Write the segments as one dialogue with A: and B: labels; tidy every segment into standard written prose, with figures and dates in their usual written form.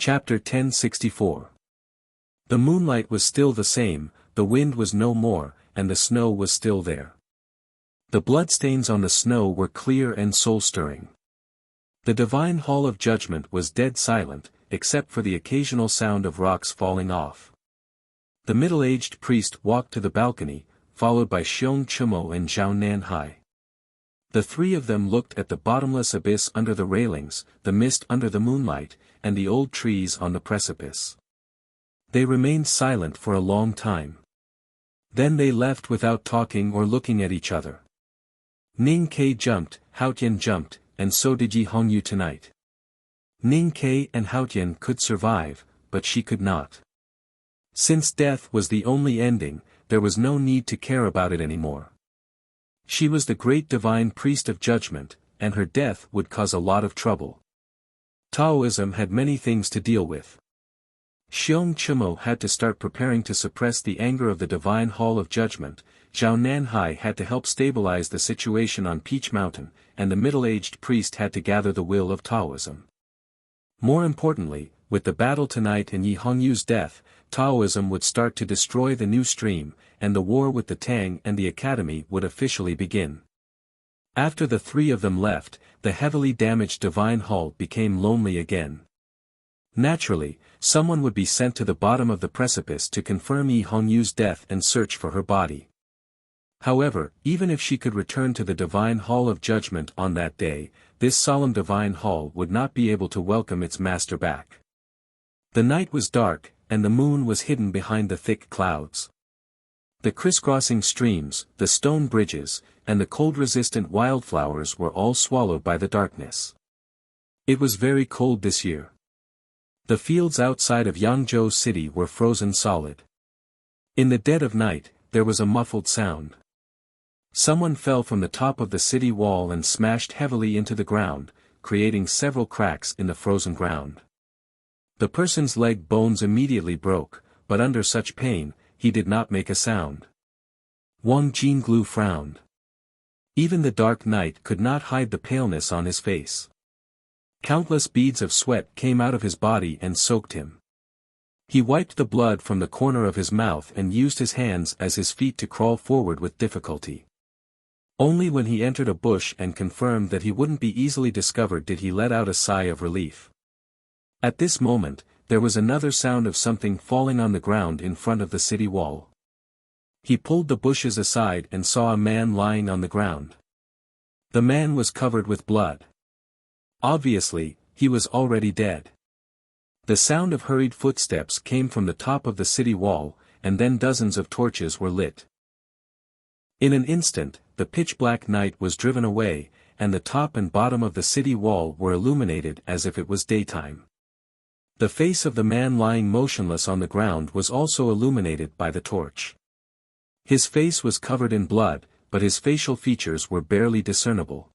A: Chapter 1064. The moonlight was still the same, the wind was no more, and the snow was still there. The bloodstains on the snow were clear and soul-stirring. The divine hall of judgment was dead silent, except for the occasional sound of rocks falling off. The middle-aged priest walked to the balcony, followed by Xiong Chumo and Zhao Nanhai. The three of them looked at the bottomless abyss under the railings, the mist under the moonlight, and the old trees on the precipice. They remained silent for a long time. Then they left without talking or looking at each other. Ning Ke jumped, Haotian jumped, and so did Yi Hongyu tonight. Ning Ke and Haotian could survive, but she could not. Since death was the only ending, there was no need to care about it anymore. She was the great divine priest of judgment, and her death would cause a lot of trouble. Taoism had many things to deal with. Xiong Chumo had to start preparing to suppress the anger of the divine hall of judgment, Zhao Nanhai had to help stabilize the situation on Peach Mountain, and the middle-aged priest had to gather the will of Taoism. More importantly, with the battle tonight and Yi Hongyu's death, Taoism would start to destroy the new stream, and the war with the Tang and the Academy would officially begin. After the three of them left, the heavily damaged divine hall became lonely again. Naturally, someone would be sent to the bottom of the precipice to confirm Yi Hongyu's death and search for her body. However, even if she could return to the divine hall of judgment on that day, this solemn divine hall would not be able to welcome its master back. The night was dark, and the moon was hidden behind the thick clouds. The crisscrossing streams, the stone bridges, and the cold-resistant wildflowers were all swallowed by the darkness. It was very cold this year. The fields outside of Yangzhou City were frozen solid. In the dead of night, there was a muffled sound. Someone fell from the top of the city wall and smashed heavily into the ground, creating several cracks in the frozen ground. The person's leg bones immediately broke, but under such pain, he did not make a sound. Wang Jinglu frowned. Even the dark night could not hide the paleness on his face. Countless beads of sweat came out of his body and soaked him. He wiped the blood from the corner of his mouth and used his hands as his feet to crawl forward with difficulty. Only when he entered a bush and confirmed that he wouldn't be easily discovered did he let out a sigh of relief. At this moment, there was another sound of something falling on the ground in front of the city wall. He pulled the bushes aside and saw a man lying on the ground. The man was covered with blood. Obviously, he was already dead. The sound of hurried footsteps came from the top of the city wall, and then dozens of torches were lit. In an instant, the pitch-black night was driven away, and the top and bottom of the city wall were illuminated as if it was daytime. The face of the man lying motionless on the ground was also illuminated by the torch. His face was covered in blood, but his facial features were barely discernible.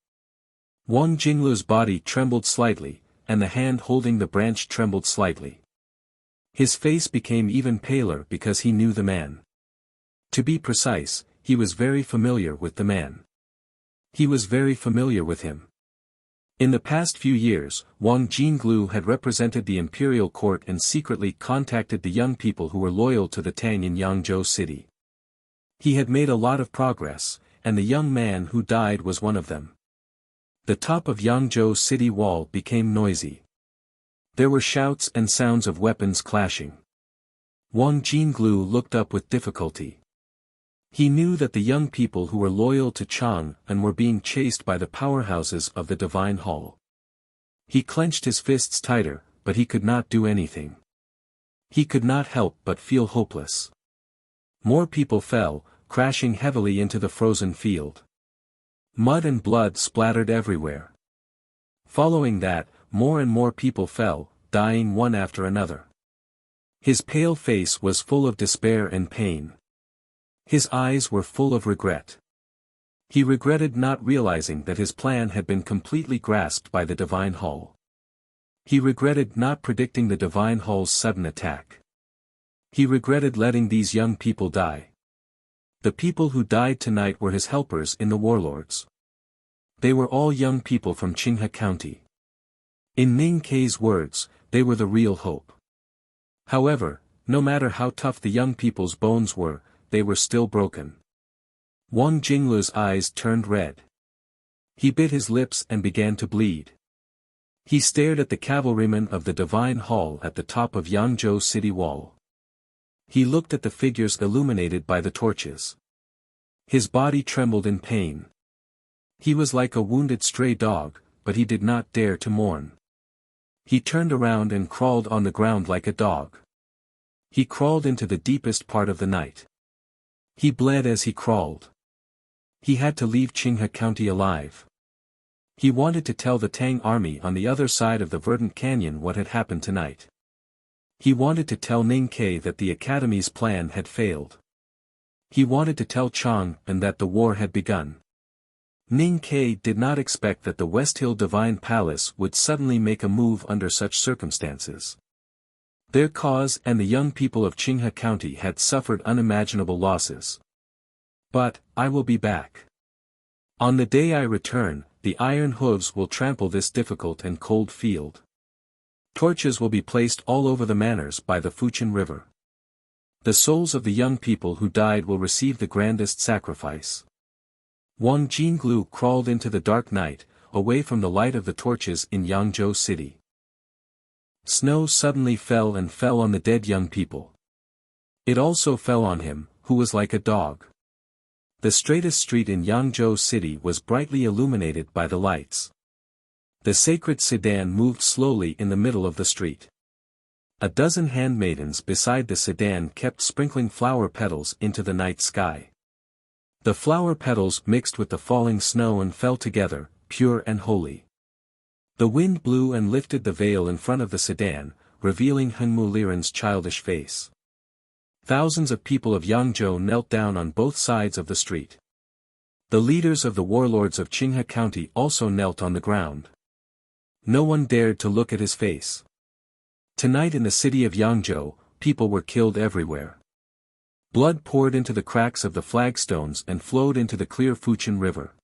A: Wang Jinglu's body trembled slightly, and the hand holding the branch trembled slightly. His face became even paler because he knew the man. To be precise, he was very familiar with the man. He was very familiar with him. In the past few years, Wang Jinglu had represented the imperial court and secretly contacted the young people who were loyal to the Tang in Yangzhou City. He had made a lot of progress, and the young man who died was one of them. The top of Yangzhou City wall became noisy. There were shouts and sounds of weapons clashing. Wang Jinglu looked up with difficulty. He knew that the young people who were loyal to Chang and were being chased by the powerhouses of the Divine Hall. He clenched his fists tighter, but he could not do anything. He could not help but feel hopeless. More people fell, crashing heavily into the frozen field. Mud and blood splattered everywhere. Following that, more and more people fell, dying one after another. His pale face was full of despair and pain. His eyes were full of regret. He regretted not realizing that his plan had been completely grasped by the Divine Hall. He regretted not predicting the Divine Hall's sudden attack. He regretted letting these young people die. The people who died tonight were his helpers in the warlords. They were all young people from Qinghe County. In Ning Ke's words, they were the real hope. However, no matter how tough the young people's bones were, they were still broken. Wang Jinglu's eyes turned red. He bit his lips and began to bleed. He stared at the cavalrymen of the Divine Hall at the top of Yangzhou city wall. He looked at the figures illuminated by the torches. His body trembled in pain. He was like a wounded stray dog, but he did not dare to mourn. He turned around and crawled on the ground like a dog. He crawled into the deepest part of the night. He bled as he crawled. He had to leave Qinghe County alive. He wanted to tell the Tang army on the other side of the verdant canyon what had happened tonight. He wanted to tell Ning Ke that the academy's plan had failed. He wanted to tell Chang and that the war had begun. Ning Ke did not expect that the West Hill Divine Palace would suddenly make a move under such circumstances. Their cause and the young people of Qinghe County had suffered unimaginable losses. But, I will be back. On the day I return, the iron hooves will trample this difficult and cold field. Torches will be placed all over the manors by the Fuchin River. The souls of the young people who died will receive the grandest sacrifice. Wang Jinglu crawled into the dark night, away from the light of the torches in Yangzhou city. Snow suddenly fell on the dead young people. It also fell on him, who was like a dog. The straightest street in Yangzhou city was brightly illuminated by the lights. The sacred sedan moved slowly in the middle of the street. A dozen handmaidens beside the sedan kept sprinkling flower petals into the night sky. The flower petals mixed with the falling snow and fell together, pure and holy. The wind blew and lifted the veil in front of the sedan, revealing Hengmu Liren's childish face. Thousands of people of Yangzhou knelt down on both sides of the street. The leaders of the warlords of Qinghe County also knelt on the ground. No one dared to look at his face. Tonight in the city of Yangzhou, people were killed everywhere. Blood poured into the cracks of the flagstones and flowed into the clear Fuchin River.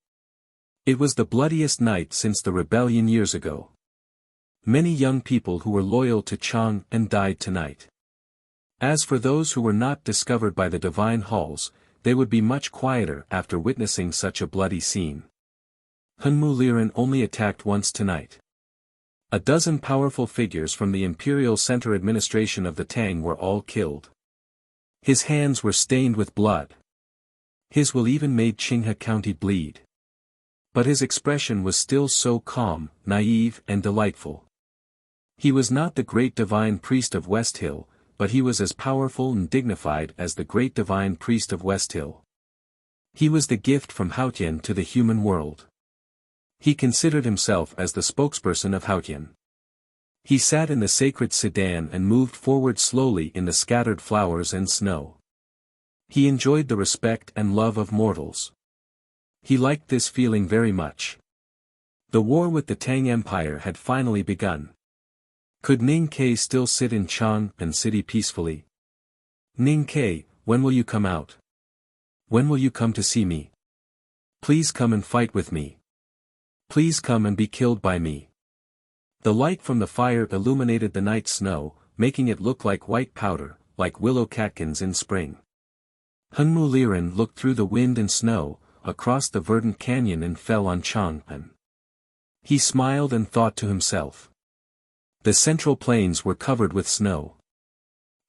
A: It was the bloodiest night since the rebellion years ago. Many young people who were loyal to Chang and died tonight. As for those who were not discovered by the divine halls, they would be much quieter after witnessing such a bloody scene. Hengmu Liren only attacked once tonight. A dozen powerful figures from the imperial center administration of the Tang were all killed. His hands were stained with blood. His will even made Qinghe County bleed. But his expression was still so calm, naive and delightful. He was not the great divine priest of West Hill, but he was as powerful and dignified as the great divine priest of West Hill. He was the gift from Haotian to the human world. He considered himself as the spokesperson of Haotian. He sat in the sacred sedan and moved forward slowly in the scattered flowers and snow. He enjoyed the respect and love of mortals. He liked this feeling very much. The war with the Tang Empire had finally begun. Could Ning Ke still sit in Chang'an City peacefully? Ning Ke, when will you come out? When will you come to see me? Please come and fight with me. Please come and be killed by me. The light from the fire illuminated the night snow, making it look like white powder, like willow catkins in spring. Hengmu Liren looked through the wind and snow, across the verdant canyon and fell on Chang'an. He smiled and thought to himself. The central plains were covered with snow.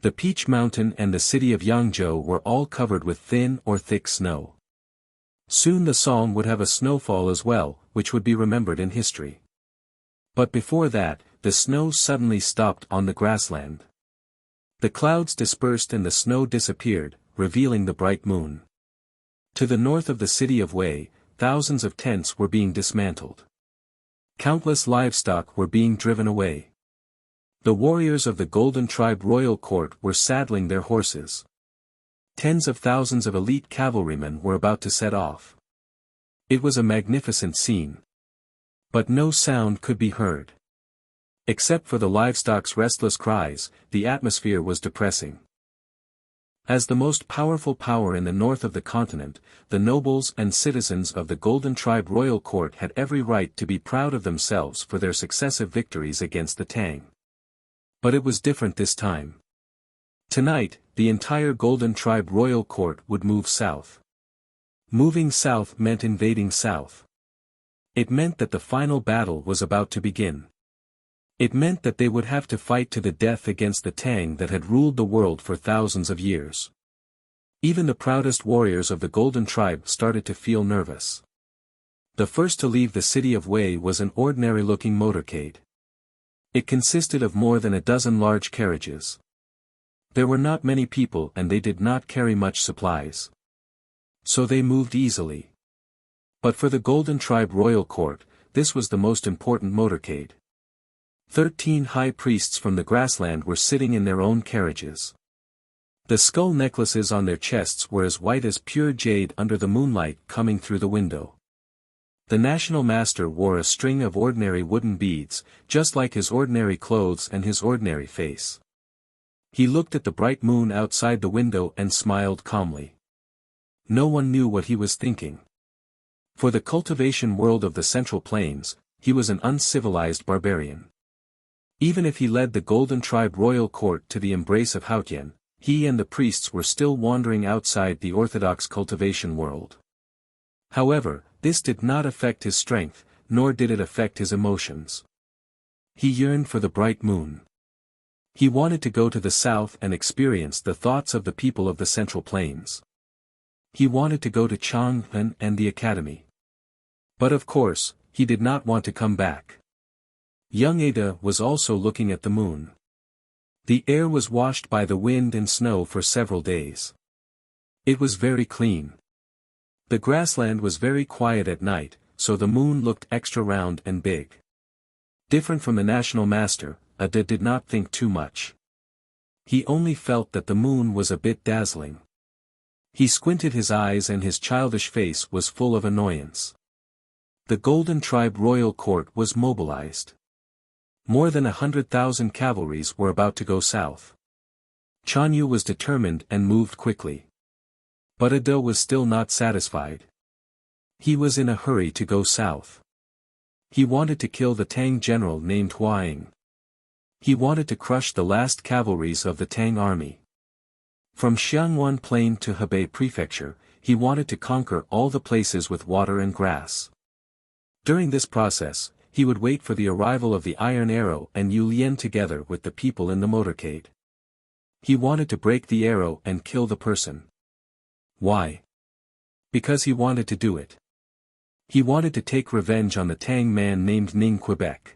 A: The Peach Mountain and the city of Yangzhou were all covered with thin or thick snow. Soon the song would have a snowfall as well, which would be remembered in history. But before that, the snow suddenly stopped on the grassland. The clouds dispersed and the snow disappeared, revealing the bright moon. To the north of the city of Wei, thousands of tents were being dismantled. Countless livestock were being driven away. The warriors of the Golden Tribe Royal Court were saddling their horses. Tens of thousands of elite cavalrymen were about to set off. It was a magnificent scene. But no sound could be heard. Except for the livestock's restless cries, the atmosphere was depressing. As the most powerful power in the north of the continent, the nobles and citizens of the Golden Tribe Royal Court had every right to be proud of themselves for their successive victories against the Tang. But it was different this time. Tonight, the entire Golden Tribe royal court would move south. Moving south meant invading south. It meant that the final battle was about to begin. It meant that they would have to fight to the death against the Tang that had ruled the world for thousands of years. Even the proudest warriors of the Golden Tribe started to feel nervous. The first to leave the city of Wei was an ordinary-looking motorcade. It consisted of more than a dozen large carriages. There were not many people and they did not carry much supplies. So they moved easily. But for the Golden Tribe royal court, this was the most important motorcade. 13 high priests from the grassland were sitting in their own carriages. The skull necklaces on their chests were as white as pure jade under the moonlight coming through the window. The national master wore a string of ordinary wooden beads, just like his ordinary clothes and his ordinary face. He looked at the bright moon outside the window and smiled calmly. No one knew what he was thinking. For the cultivation world of the Central Plains, he was an uncivilized barbarian. Even if he led the Golden Tribe royal court to the embrace of Haotian, he and the priests were still wandering outside the orthodox cultivation world. However, this did not affect his strength, nor did it affect his emotions. He yearned for the bright moon. He wanted to go to the south and experience the thoughts of the people of the Central Plains. He wanted to go to Chang'an and the academy. But of course, he did not want to come back. Young Ada was also looking at the moon. The air was washed by the wind and snow for several days. It was very clean. The grassland was very quiet at night, so the moon looked extra round and big. Different from the national master, Ada did not think too much. He only felt that the moon was a bit dazzling. He squinted his eyes and his childish face was full of annoyance. The Golden Tribe royal court was mobilized. More than 100,000 cavalries were about to go south. Chanyu was determined and moved quickly. But Ada was still not satisfied. He was in a hurry to go south. He wanted to kill the Tang general named Huaying. He wanted to crush the last cavalries of the Tang army. From Xiangwan Plain to Hebei Prefecture, he wanted to conquer all the places with water and grass. During this process, he would wait for the arrival of the Iron Arrow and Yu Lian together with the people in the motorcade. He wanted to break the arrow and kill the person. Why? Because he wanted to do it. He wanted to take revenge on the Tang man named Ning Quebec.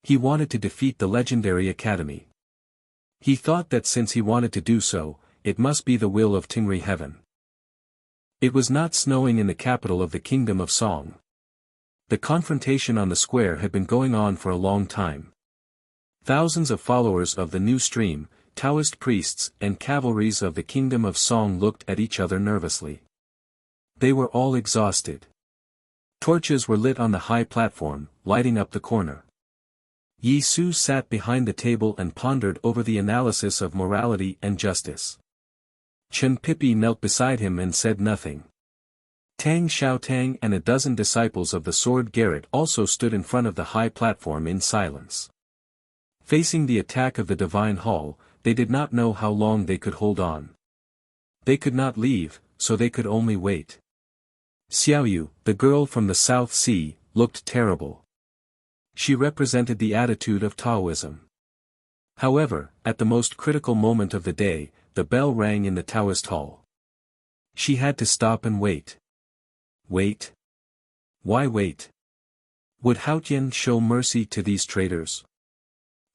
A: He wanted to defeat the legendary academy. He thought that since he wanted to do so, it must be the will of Tingri heaven. It was not snowing in the capital of the kingdom of Song. The confrontation on the square had been going on for a long time. Thousands of followers of the new stream, Taoist priests and cavalries of the kingdom of Song looked at each other nervously. They were all exhausted. Torches were lit on the high platform, lighting up the corner. Yi Su sat behind the table and pondered over the analysis of morality and justice. Chen Pipi knelt beside him and said nothing. Tang Xiaotang and a dozen disciples of the sword Garrett also stood in front of the high platform in silence. Facing the attack of the Divine Hall, they did not know how long they could hold on. They could not leave, so they could only wait. Xiaoyu, the girl from the South Sea, looked terrible. She represented the attitude of Taoism. However, at the most critical moment of the day, the bell rang in the Taoist hall. She had to stop and wait. Wait? Why wait? Would Haotian show mercy to these traitors?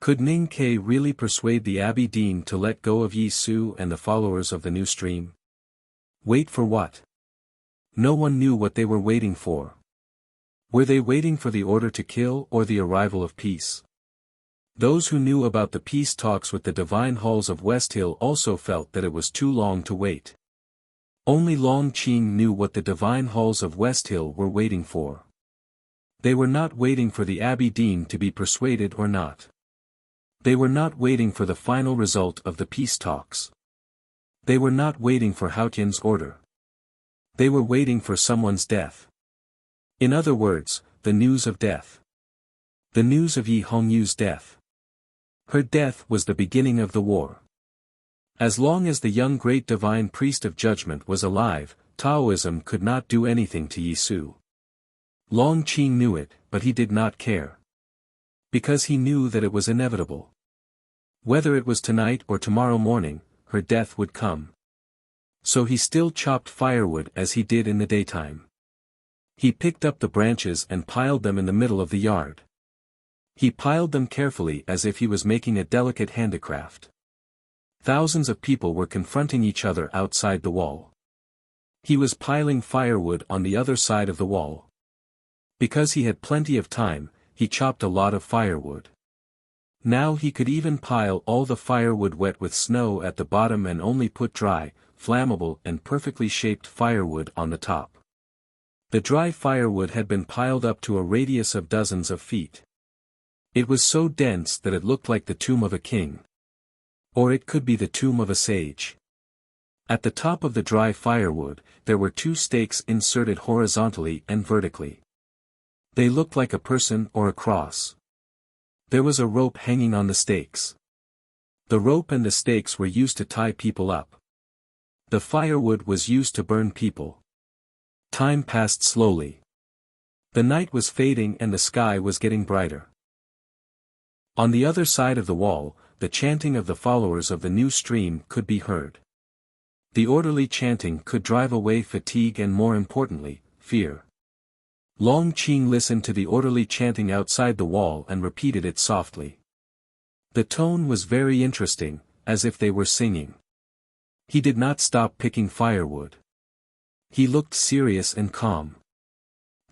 A: Could Ning Ke really persuade the Abbey Dean to let go of Yi Su and the followers of the new stream? Wait for what? No one knew what they were waiting for. Were they waiting for the order to kill or the arrival of peace? Those who knew about the peace talks with the divine halls of West Hill also felt that it was too long to wait. Only Long Qing knew what the divine halls of West Hill were waiting for. They were not waiting for the Abbey Dean to be persuaded or not. They were not waiting for the final result of the peace talks. They were not waiting for Haotian's order. They were waiting for someone's death. In other words, the news of death. The news of Yi Hongyu's death. Her death was the beginning of the war. As long as the young great divine priest of judgment was alive, Taoism could not do anything to Yi Su. Long Qing knew it, but he did not care. Because he knew that it was inevitable. Whether it was tonight or tomorrow morning, her death would come. So he still chopped firewood as he did in the daytime. He picked up the branches and piled them in the middle of the yard. He piled them carefully as if he was making a delicate handicraft. Thousands of people were confronting each other outside the wall. He was piling firewood on the other side of the wall. Because he had plenty of time, he chopped a lot of firewood. Now he could even pile all the firewood wet with snow at the bottom and only put dry, flammable and perfectly shaped firewood on the top. The dry firewood had been piled up to a radius of dozens of feet. It was so dense that it looked like the tomb of a king. Or it could be the tomb of a sage. At the top of the dry firewood, there were 2 stakes inserted horizontally and vertically. They looked like a person or a cross. There was a rope hanging on the stakes. The rope and the stakes were used to tie people up. The firewood was used to burn people. Time passed slowly. The night was fading and the sky was getting brighter. On the other side of the wall, the chanting of the followers of the new stream could be heard. The orderly chanting could drive away fatigue and, more importantly, fear. Long Qing listened to the orderly chanting outside the wall and repeated it softly. The tone was very interesting, as if they were singing. He did not stop picking firewood. He looked serious and calm.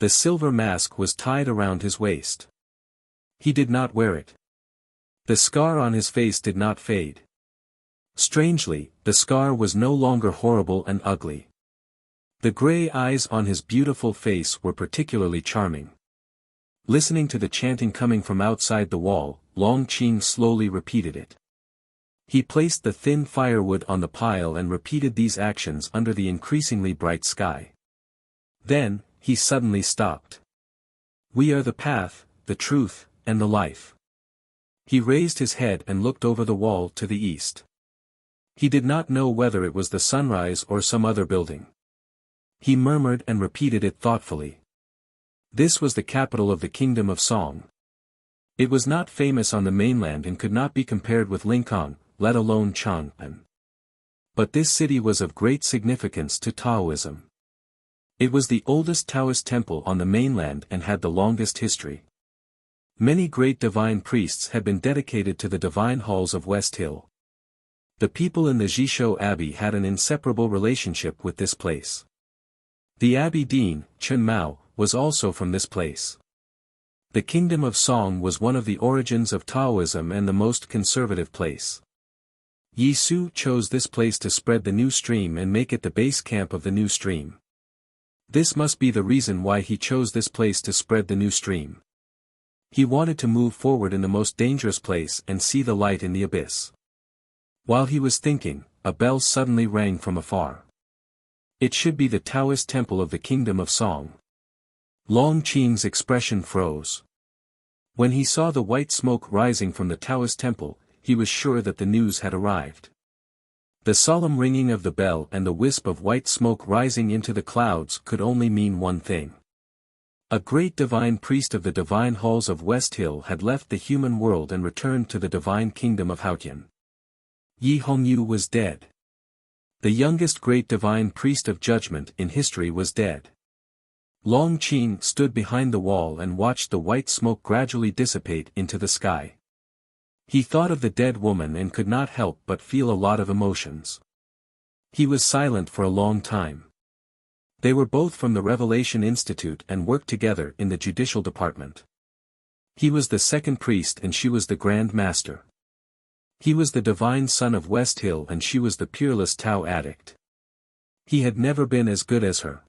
A: The silver mask was tied around his waist. He did not wear it. The scar on his face did not fade. Strangely, the scar was no longer horrible and ugly. The gray eyes on his beautiful face were particularly charming. Listening to the chanting coming from outside the wall, Long Qing slowly repeated it. He placed the thin firewood on the pile and repeated these actions under the increasingly bright sky. Then, he suddenly stopped. We are the path, the truth, and the life. He raised his head and looked over the wall to the east. He did not know whether it was the sunrise or some other building. He murmured and repeated it thoughtfully. This was the capital of the Kingdom of Song. It was not famous on the mainland and could not be compared with Lincoln, let alone Chang'an. But this city was of great significance to Taoism. It was the oldest Taoist temple on the mainland and had the longest history. Many great divine priests had been dedicated to the divine halls of West Hill. The people in the Jishou Abbey had an inseparable relationship with this place. The Abbey Dean, Chen Mao, was also from this place. The Kingdom of Song was one of the origins of Taoism and the most conservative place. Yi Su chose this place to spread the new stream and make it the base camp of the new stream. This must be the reason why he chose this place to spread the new stream. He wanted to move forward in the most dangerous place and see the light in the abyss. While he was thinking, a bell suddenly rang from afar. It should be the Taoist temple of the Kingdom of Song. Long Qing's expression froze. When he saw the white smoke rising from the Taoist temple, he was sure that the news had arrived. The solemn ringing of the bell and the wisp of white smoke rising into the clouds could only mean one thing. A great divine priest of the divine halls of West Hill had left the human world and returned to the divine kingdom of Haotian. Yi Hongyu was dead. The youngest great divine priest of judgment in history was dead. Long Qing stood behind the wall and watched the white smoke gradually dissipate into the sky. He thought of the dead woman and could not help but feel a lot of emotions. He was silent for a long time. They were both from the Revelation Institute and worked together in the judicial department. He was the second priest and she was the Grand Master. He was the divine son of West Hill and she was the peerless Tao addict. He had never been as good as her.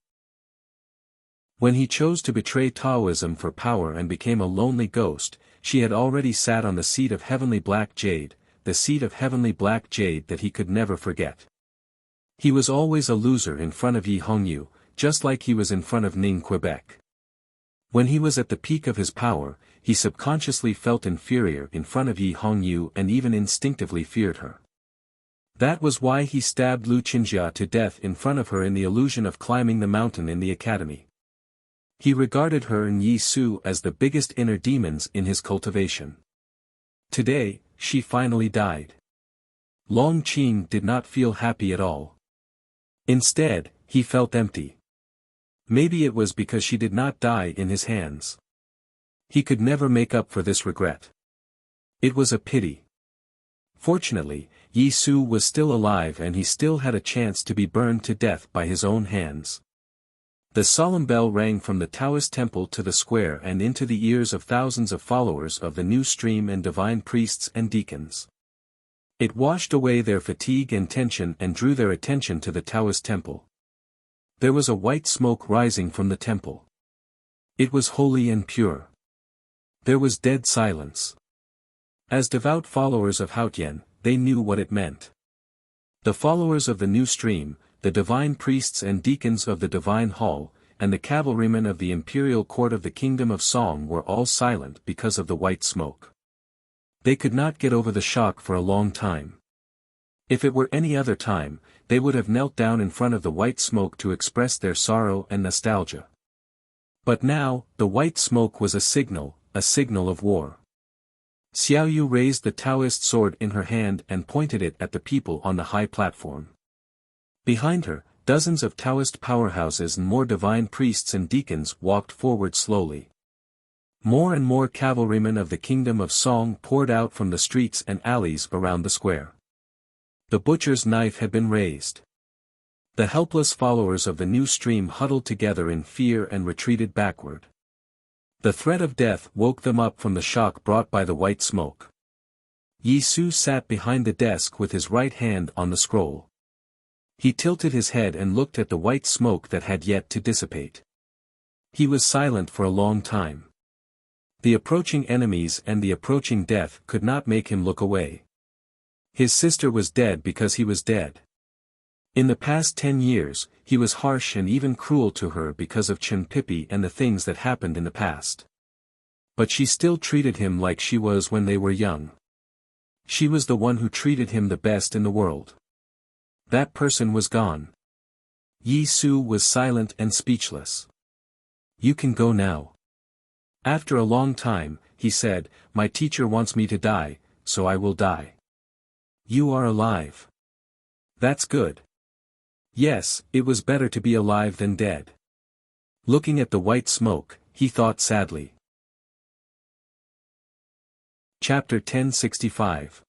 A: When he chose to betray Taoism for power and became a lonely ghost, she had already sat on the seat of heavenly black jade, the seat of heavenly black jade that he could never forget. He was always a loser in front of Yi Hongyu, just like he was in front of Ning Quebec. When he was at the peak of his power, he subconsciously felt inferior in front of Yi Hongyu and even instinctively feared her. That was why he stabbed Lu Qinjia to death in front of her in the illusion of climbing the mountain in the academy. He regarded her and Yi Su as the biggest inner demons in his cultivation. Today, she finally died. Long Qing did not feel happy at all. Instead, he felt empty. Maybe it was because she did not die in his hands. He could never make up for this regret. It was a pity. Fortunately, Yi Su was still alive and he still had a chance to be burned to death by his own hands. The solemn bell rang from the Taoist temple to the square and into the ears of thousands of followers of the new stream and divine priests and deacons. It washed away their fatigue and tension and drew their attention to the Taoist temple. There was a white smoke rising from the temple. It was holy and pure. There was dead silence. As devout followers of Haotian, they knew what it meant. The followers of the new stream, the divine priests and deacons of the divine hall, and the cavalrymen of the imperial court of the kingdom of Song were all silent because of the white smoke. They could not get over the shock for a long time. If it were any other time, they would have knelt down in front of the white smoke to express their sorrow and nostalgia. But now, the white smoke was a signal of war. Xiaoyu raised the Taoist sword in her hand and pointed it at the people on the high platform. Behind her, dozens of Taoist powerhouses and more divine priests and deacons walked forward slowly. More and more cavalrymen of the kingdom of Song poured out from the streets and alleys around the square. The butcher's knife had been raised. The helpless followers of the new stream huddled together in fear and retreated backward. The threat of death woke them up from the shock brought by the white smoke. Yi Su sat behind the desk with his right hand on the scroll. He tilted his head and looked at the white smoke that had yet to dissipate. He was silent for a long time. The approaching enemies and the approaching death could not make him look away. His sister was dead because he was dead. In the past 10 years, he was harsh and even cruel to her because of Chen Pipi and the things that happened in the past. But she still treated him like she was when they were young. She was the one who treated him the best in the world. That person was gone. Yi Su was silent and speechless. "You can go now." After a long time, he said, "My teacher wants me to die, so I will die." "You are alive. That's good." Yes, it was better to be alive than dead. Looking at the white smoke, he thought sadly. Chapter 1065.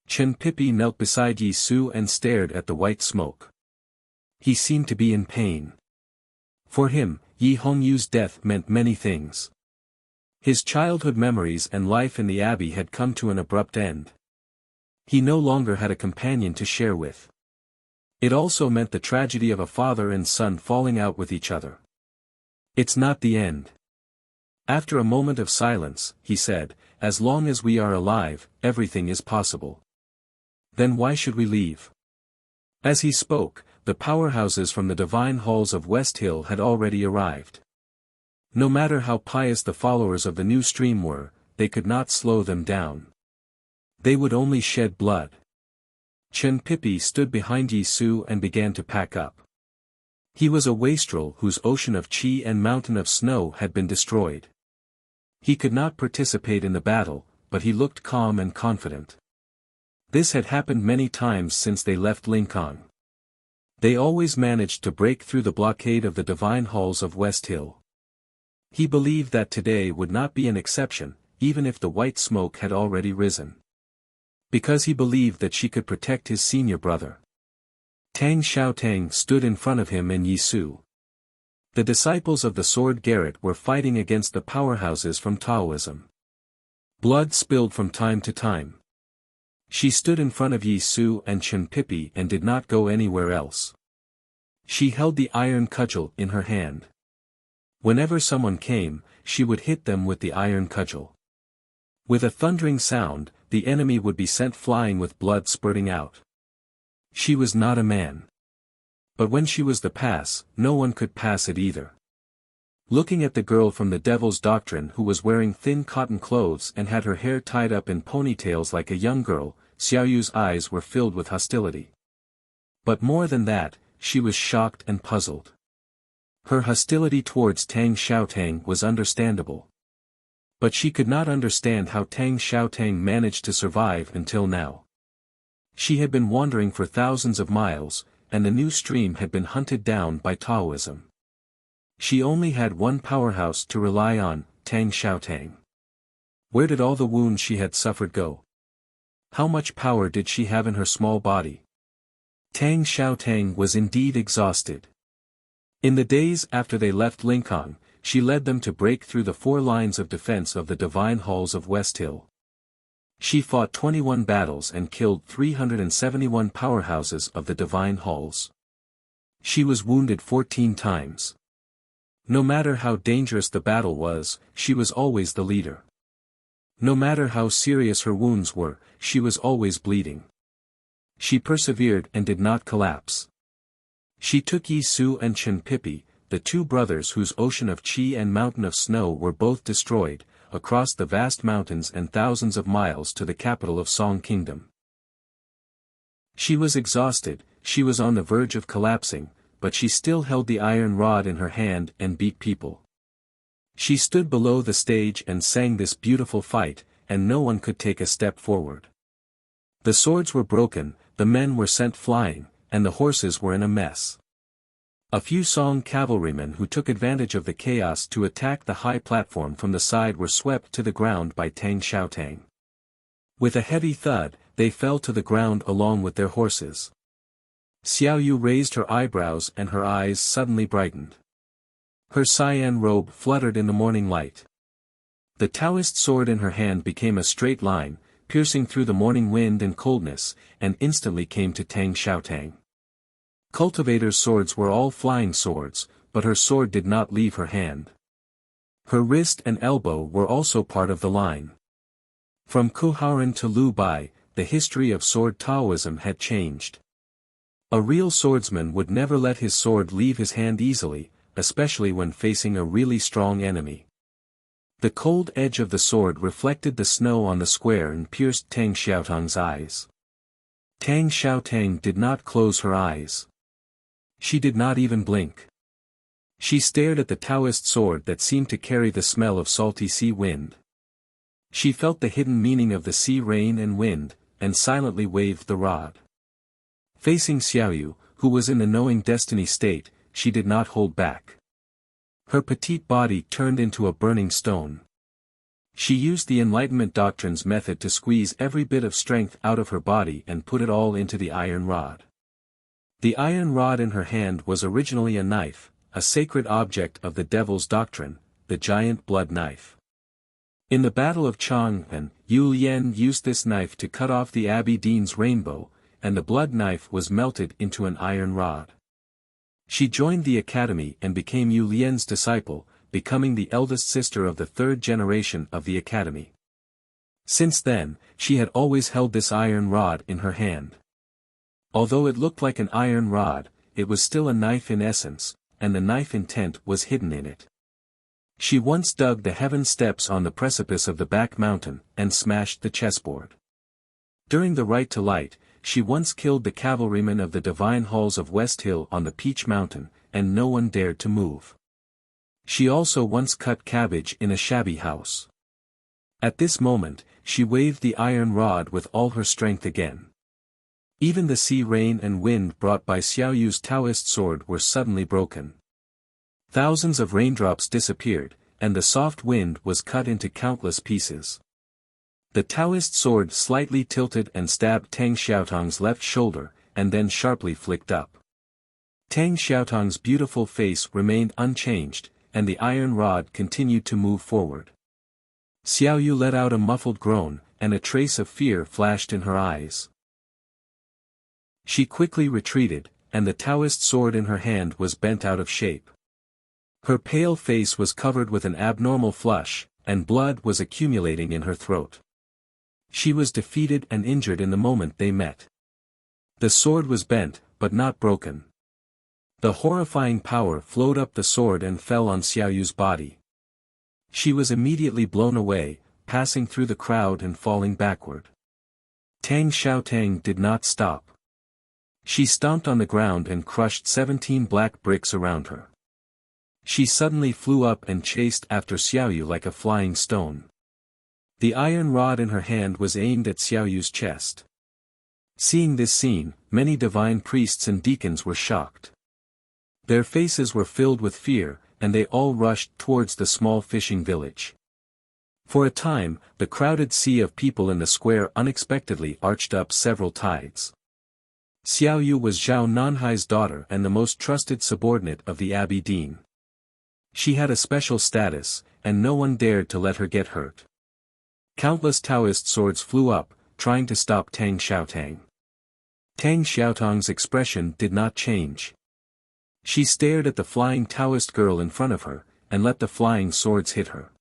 A: Chen Pipi knelt beside Yi Su and stared at the white smoke. He seemed to be in pain. For him, Yi Hongyu's death meant many things. His childhood memories and life in the abbey had come to an abrupt end. He no longer had a companion to share with. It also meant the tragedy of a father and son falling out with each other. "It's not the end." After a moment of silence, he said, "As long as we are alive, everything is possible. Then why should we leave?" As he spoke, the powerhouses from the divine halls of West Hill had already arrived. No matter how pious the followers of the new stream were, they could not slow them down. They would only shed blood. Chen Pipi stood behind Yi Su and began to pack up. He was a wastrel whose ocean of qi and mountain of snow had been destroyed. He could not participate in the battle, but he looked calm and confident. This had happened many times since they left Lincoln. They always managed to break through the blockade of the divine halls of West Hill. He believed that today would not be an exception, even if the white smoke had already risen. Because he believed that she could protect his senior brother. Tang Xiaotang stood in front of him and Yi Su. The disciples of the sword Garrett were fighting against the powerhouses from Taoism. Blood spilled from time to time. She stood in front of Yi Su and Chen Pipi and did not go anywhere else. She held the iron cudgel in her hand. Whenever someone came, she would hit them with the iron cudgel. With a thundering sound, the enemy would be sent flying with blood spurting out. She was not a man. But when she was the pass, no one could pass it either. Looking at the girl from the Devil's Doctrine who was wearing thin cotton clothes and had her hair tied up in ponytails like a young girl, Xiaoyu's eyes were filled with hostility. But more than that, she was shocked and puzzled. Her hostility towards Tang Xiaotang was understandable. But she could not understand how Tang Xiaotang managed to survive until now. She had been wandering for thousands of miles, and the new stream had been hunted down by Taoism. She only had one powerhouse to rely on, Tang Xiaotang. Where did all the wounds she had suffered go? How much power did she have in her small body? Tang Xiaotang was indeed exhausted. In the days after they left Lincoln, she led them to break through the 4 lines of defense of the Divine Halls of West Hill. She fought 21 battles and killed 371 powerhouses of the Divine Halls. She was wounded 14 times. No matter how dangerous the battle was, she was always the leader. No matter how serious her wounds were, she was always bleeding. She persevered and did not collapse. She took Yi Su and Chen Pipi, the 2 brothers whose ocean of qi and mountain of snow were both destroyed, across the vast mountains and thousands of miles to the capital of Song Kingdom. She was exhausted, she was on the verge of collapsing, but she still held the iron rod in her hand and beat people. She stood below the stage and sang this beautiful fight, and no one could take a step forward. The swords were broken, the men were sent flying, and the horses were in a mess. A few Song cavalrymen who took advantage of the chaos to attack the high platform from the side were swept to the ground by Tang Xiaotang. With a heavy thud, they fell to the ground along with their horses. Xiaoyu raised her eyebrows and her eyes suddenly brightened. Her cyan robe fluttered in the morning light. The Taoist sword in her hand became a straight line, piercing through the morning wind and coldness, and instantly came to Tang Xiaotang. Cultivators' swords were all flying swords, but her sword did not leave her hand. Her wrist and elbow were also part of the line. From Kuharan to Lu Bai, the history of sword Taoism had changed. A real swordsman would never let his sword leave his hand easily, especially when facing a really strong enemy. The cold edge of the sword reflected the snow on the square and pierced Tang Xiaotang's eyes. Tang Xiaotang did not close her eyes. She did not even blink. She stared at the Taoist sword that seemed to carry the smell of salty sea wind. She felt the hidden meaning of the sea rain and wind, and silently waved the rod. Facing Xiaoyu, who was in the knowing destiny state, she did not hold back. Her petite body turned into a burning stone. She used the Enlightenment Doctrine's method to squeeze every bit of strength out of her body and put it all into the iron rod. The iron rod in her hand was originally a knife, a sacred object of the Devil's Doctrine, the giant blood knife. In the Battle of Chang'an, Yu Lian used this knife to cut off the Abbey Dean's rainbow, and the blood knife was melted into an iron rod. She joined the academy and became Yu Lian's disciple, becoming the eldest sister of the 3rd generation of the academy. Since then, she had always held this iron rod in her hand. Although it looked like an iron rod, it was still a knife in essence, and the knife intent was hidden in it. She once dug the heaven steps on the precipice of the back mountain, and smashed the chessboard. During the Right to Light, she once killed the cavalrymen of the Divine Halls of West Hill on the Peach Mountain, and no one dared to move. She also once cut cabbage in a shabby house. At this moment, she waved the iron rod with all her strength again. Even the sea rain and wind brought by Xiaoyu's Taoist sword were suddenly broken. Thousands of raindrops disappeared, and the soft wind was cut into countless pieces. The Taoist sword slightly tilted and stabbed Tang Xiaotang's left shoulder, and then sharply flicked up. Tang Xiaotang's beautiful face remained unchanged, and the iron rod continued to move forward. Xiaoyu let out a muffled groan, and a trace of fear flashed in her eyes. She quickly retreated, and the Taoist sword in her hand was bent out of shape. Her pale face was covered with an abnormal flush, and blood was accumulating in her throat. She was defeated and injured in the moment they met. The sword was bent, but not broken. The horrifying power flowed up the sword and fell on Xiaoyu's body. She was immediately blown away, passing through the crowd and falling backward. Tang Xiaotang did not stop. She stomped on the ground and crushed 17 black bricks around her. She suddenly flew up and chased after Xiaoyu like a flying stone. The iron rod in her hand was aimed at Xiaoyu's chest. Seeing this scene, many divine priests and deacons were shocked. Their faces were filled with fear, and they all rushed towards the small fishing village. For a time, the crowded sea of people in the square unexpectedly arched up several tides. Xiaoyu was Zhao Nanhai's daughter and the most trusted subordinate of the Abbey Dean. She had a special status, and no one dared to let her get hurt. Countless Taoist swords flew up, trying to stop Tang Xiaotang. Tang Xiaotang's expression did not change. She stared at the flying Taoist girl in front of her, and let the flying swords hit her.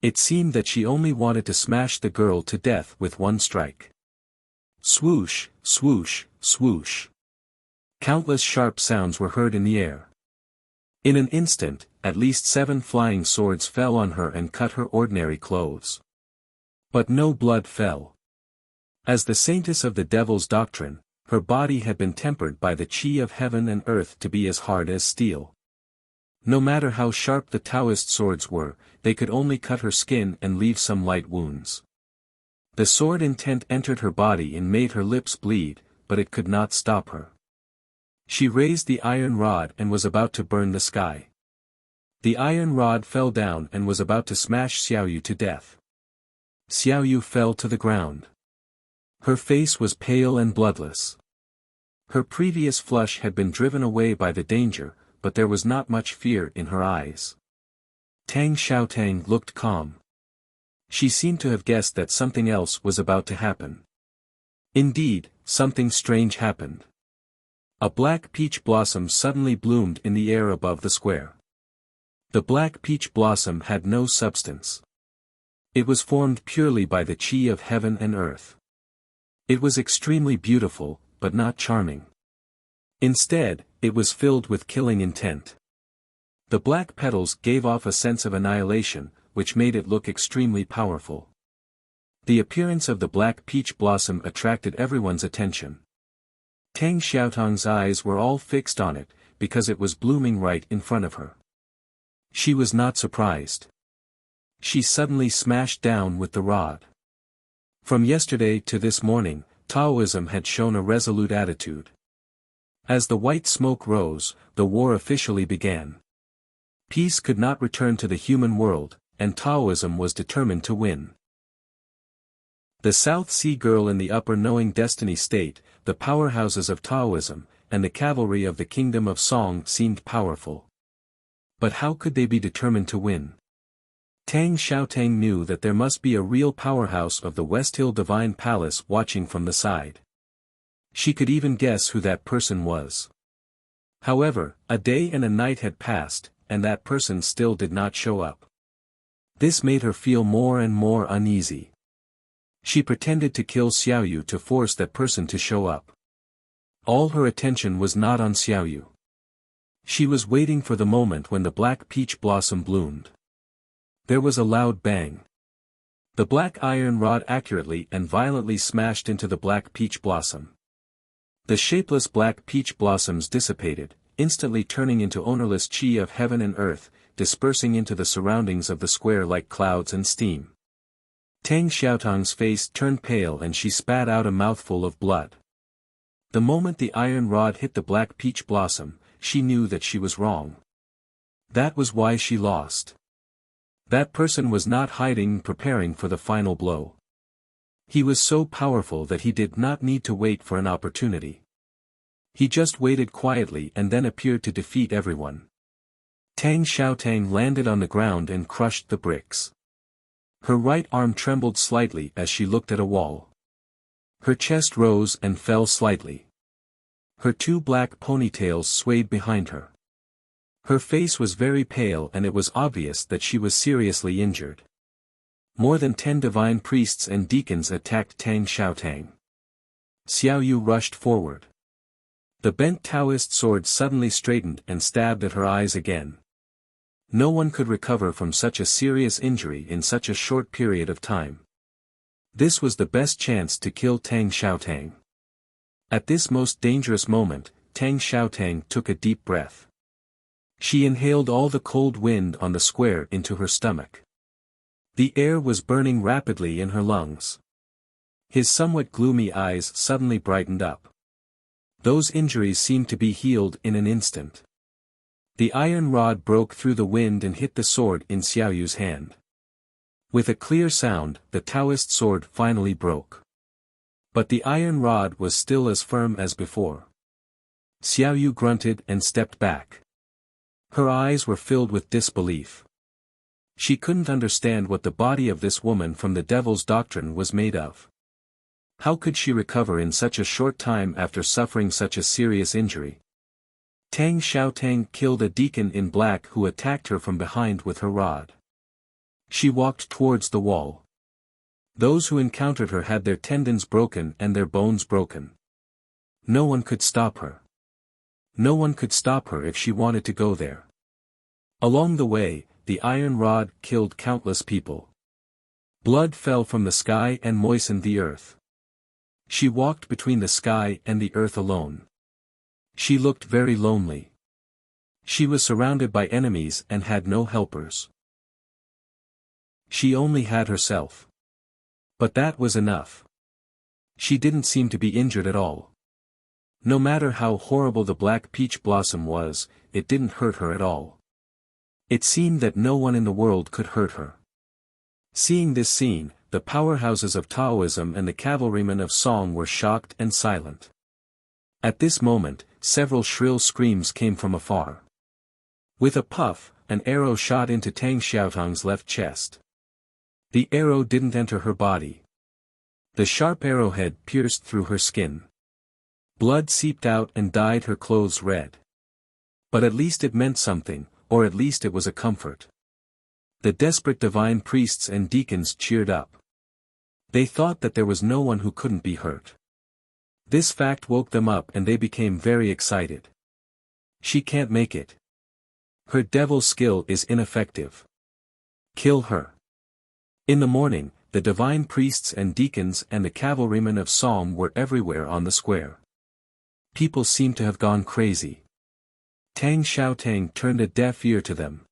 A: It seemed that she only wanted to smash the girl to death with one strike. Swoosh, swoosh, swoosh. Countless sharp sounds were heard in the air. In an instant, at least 7 flying swords fell on her and cut her ordinary clothes. But no blood fell. As the saintess of the devil's doctrine, her body had been tempered by the qi of heaven and earth to be as hard as steel. No matter how sharp the Taoist swords were, they could only cut her skin and leave some light wounds. The sword intent entered her body and made her lips bleed, but it could not stop her. She raised the iron rod and was about to burn the sky. The iron rod fell down and was about to smash Xiaoyu to death. Xiaoyu fell to the ground. Her face was pale and bloodless. Her previous flush had been driven away by the danger, but there was not much fear in her eyes. Tang Xiaotang looked calm. She seemed to have guessed that something else was about to happen. Indeed, something strange happened. A black peach blossom suddenly bloomed in the air above the square. The black peach blossom had no substance. It was formed purely by the qi of heaven and earth. It was extremely beautiful, but not charming. Instead, it was filled with killing intent. The black petals gave off a sense of annihilation, which made it look extremely powerful. The appearance of the black peach blossom attracted everyone's attention. Tang Xiaotang's eyes were all fixed on it, because it was blooming right in front of her. She was not surprised. She suddenly smashed down with the rod. From yesterday to this morning, Taoism had shown a resolute attitude. As the white smoke rose, the war officially began. Peace could not return to the human world, and Taoism was determined to win. The South Sea Girl in the Upper Knowing Destiny State, the powerhouses of Taoism, and the cavalry of the Kingdom of Song seemed powerful. But how could they be determined to win? Tang Xiaotang knew that there must be a real powerhouse of the West Hill Divine Palace watching from the side. She could even guess who that person was. However, a day and a night had passed, and that person still did not show up. This made her feel more and more uneasy. She pretended to kill Xiaoyu to force that person to show up. All her attention was not on Xiaoyu. She was waiting for the moment when the black peach blossom bloomed. There was a loud bang. The black iron rod accurately and violently smashed into the black peach blossom. The shapeless black peach blossoms dissipated, instantly turning into ownerless qi of heaven and earth, dispersing into the surroundings of the square like clouds and steam. Tang Xiaotang's face turned pale and she spat out a mouthful of blood. The moment the iron rod hit the black peach blossom, she knew that she was wrong. That was why she lost. That person was not hiding, preparing for the final blow. He was so powerful that he did not need to wait for an opportunity. He just waited quietly and then appeared to defeat everyone. Tang Xiaotang landed on the ground and crushed the bricks. Her right arm trembled slightly as she looked at a wall. Her chest rose and fell slightly. Her 2 black ponytails swayed behind her. Her face was very pale and it was obvious that she was seriously injured. More than 10 divine priests and deacons attacked Tang Xiaotang. Xiaoyu rushed forward. The bent Taoist sword suddenly straightened and stabbed at her eyes again. No one could recover from such a serious injury in such a short period of time. This was the best chance to kill Tang Xiaotang. At this most dangerous moment, Tang Xiaotang took a deep breath. She inhaled all the cold wind on the square into her stomach. The air was burning rapidly in her lungs. His somewhat gloomy eyes suddenly brightened up. Those injuries seemed to be healed in an instant. The iron rod broke through the wind and hit the sword in Xiaoyu's hand. With a clear sound, the Taoist sword finally broke. But the iron rod was still as firm as before. Xiaoyu grunted and stepped back. Her eyes were filled with disbelief. She couldn't understand what the body of this woman from the devil's doctrine was made of. How could she recover in such a short time after suffering such a serious injury? Tang Xiaotang killed a deacon in black who attacked her from behind with her rod. She walked towards the wall. Those who encountered her had their tendons broken and their bones broken. No one could stop her. No one could stop her if she wanted to go there. Along the way, the iron rod killed countless people. Blood fell from the sky and moistened the earth. She walked between the sky and the earth alone. She looked very lonely. She was surrounded by enemies and had no helpers. She only had herself. But that was enough. She didn't seem to be injured at all. No matter how horrible the black peach blossom was, it didn't hurt her at all. It seemed that no one in the world could hurt her. Seeing this scene, the powerhouses of Taoism and the cavalrymen of Song were shocked and silent. At this moment, several shrill screams came from afar. With a puff, an arrow shot into Tang Xiaotang's left chest. The arrow didn't enter her body. The sharp arrowhead pierced through her skin. Blood seeped out and dyed her clothes red. But at least it meant something, or at least it was a comfort. The desperate divine priests and deacons cheered up. They thought that there was no one who couldn't be hurt. This fact woke them up and they became very excited. She can't make it. Her devil skill is ineffective. Kill her. In the morning, the divine priests and deacons and the cavalrymen of Song were everywhere on the square. People seemed to have gone crazy. Tang Xiaotang turned a deaf ear to them.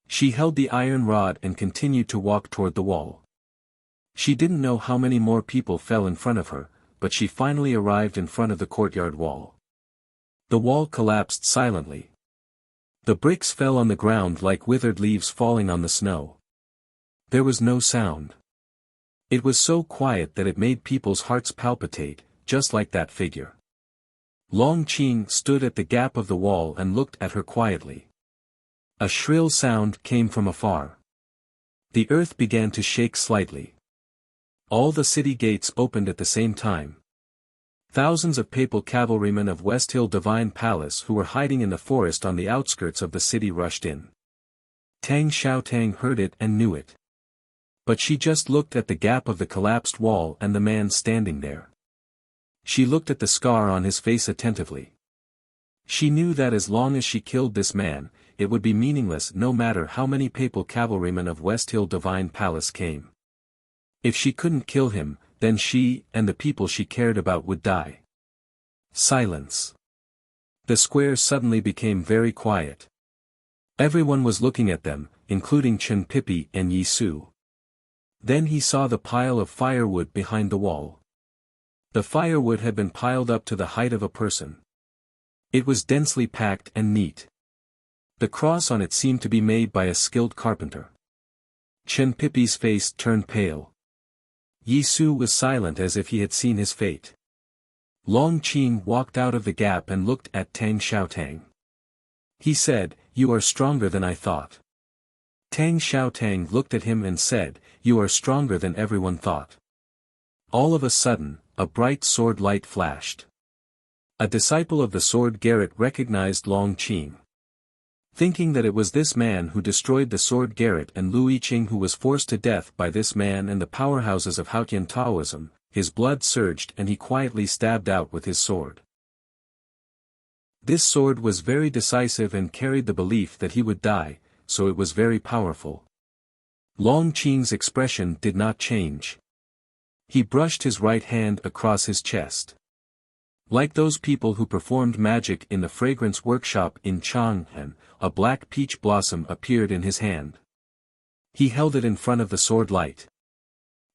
A: She held the iron rod and continued to walk toward the wall. She didn't know how many more people fell in front of her, but she finally arrived in front of the courtyard wall. The wall collapsed silently. The bricks fell on the ground like withered leaves falling on the snow. There was no sound. It was so quiet that it made people's hearts palpitate, just like that figure. Long Qing stood at the gap of the wall and looked at her quietly. A shrill sound came from afar. The earth began to shake slightly. All the city gates opened at the same time. Thousands of papal cavalrymen of West Hill Divine Palace who were hiding in the forest on the outskirts of the city rushed in. Tang Xiaotang heard it and knew it. But she just looked at the gap of the collapsed wall and the man standing there. She looked at the scar on his face attentively. She knew that as long as she killed this man, it would be meaningless no matter how many papal cavalrymen of West Hill Divine Palace came. If she couldn't kill him, then she and the people she cared about would die. Silence. The square suddenly became very quiet. Everyone was looking at them, including Chen Pipi and Yi Su. Then he saw the pile of firewood behind the wall. The firewood had been piled up to the height of a person. It was densely packed and neat. The cross on it seemed to be made by a skilled carpenter. Chen Pipi's face turned pale. Yi Su was silent as if he had seen his fate. Long Qing walked out of the gap and looked at Tang Xiaotang. He said, "You are stronger than I thought." Tang Xiaotang looked at him and said, "You are stronger than everyone thought." All of a sudden, a bright sword light flashed. A disciple of the sword Garrett recognized Long Qing. Thinking that it was this man who destroyed the sword Garrett and Lu Yiqing who was forced to death by this man and the powerhouses of Haotian Taoism, his blood surged and he quietly stabbed out with his sword. This sword was very decisive and carried the belief that he would die, so it was very powerful. Long Qing's expression did not change. He brushed his right hand across his chest. Like those people who performed magic in the fragrance workshop in Chang'an, a black peach blossom appeared in his hand. He held it in front of the sword light.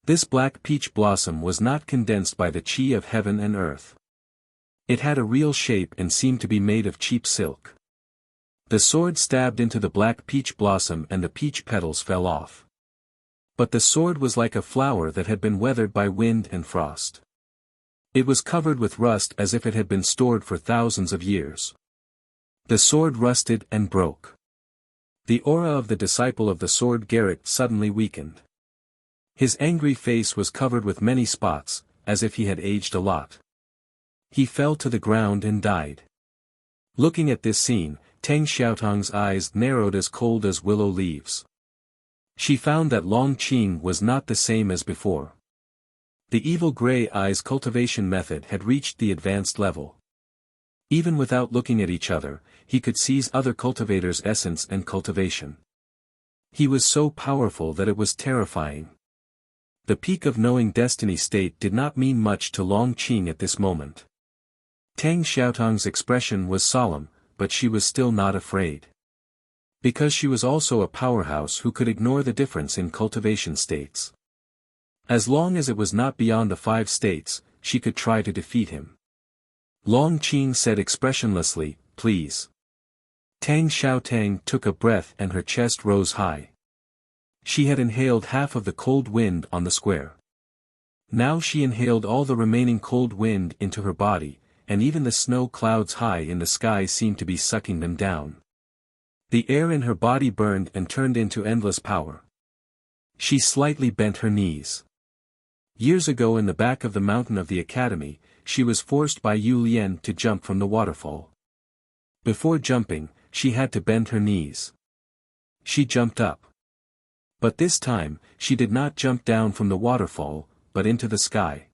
A: This black peach blossom was not condensed by the qi of heaven and earth. It had a real shape and seemed to be made of cheap silk. The sword stabbed into the black peach blossom and the peach petals fell off. But the sword was like a flower that had been weathered by wind and frost. It was covered with rust as if it had been stored for thousands of years. The sword rusted and broke. The aura of the disciple of the sword Garrett suddenly weakened. His angry face was covered with many spots, as if he had aged a lot. He fell to the ground and died. Looking at this scene, Tang Xiaotong's eyes narrowed as cold as willow leaves. She found that Long Qing was not the same as before. The evil gray eyes cultivation method had reached the advanced level. Even without looking at each other, he could seize other cultivators' essence and cultivation. He was so powerful that it was terrifying. The peak of knowing destiny state did not mean much to Long Qing at this moment. Tang Xiaotong's expression was solemn, but she was still not afraid. Because she was also a powerhouse who could ignore the difference in cultivation states. As long as it was not beyond the 5 states, she could try to defeat him. Long Qing said expressionlessly, "Please." Tang Xiaotang took a breath and her chest rose high. She had inhaled half of the cold wind on the square. Now she inhaled all the remaining cold wind into her body, and even the snow clouds high in the sky seemed to be sucking them down. The air in her body burned and turned into endless power. She slightly bent her knees. Years ago in the back of the mountain of the academy, she was forced by Yu Lian to jump from the waterfall. Before jumping, she had to bend her knees. She jumped up. But this time, she did not jump down from the waterfall, but into the sky.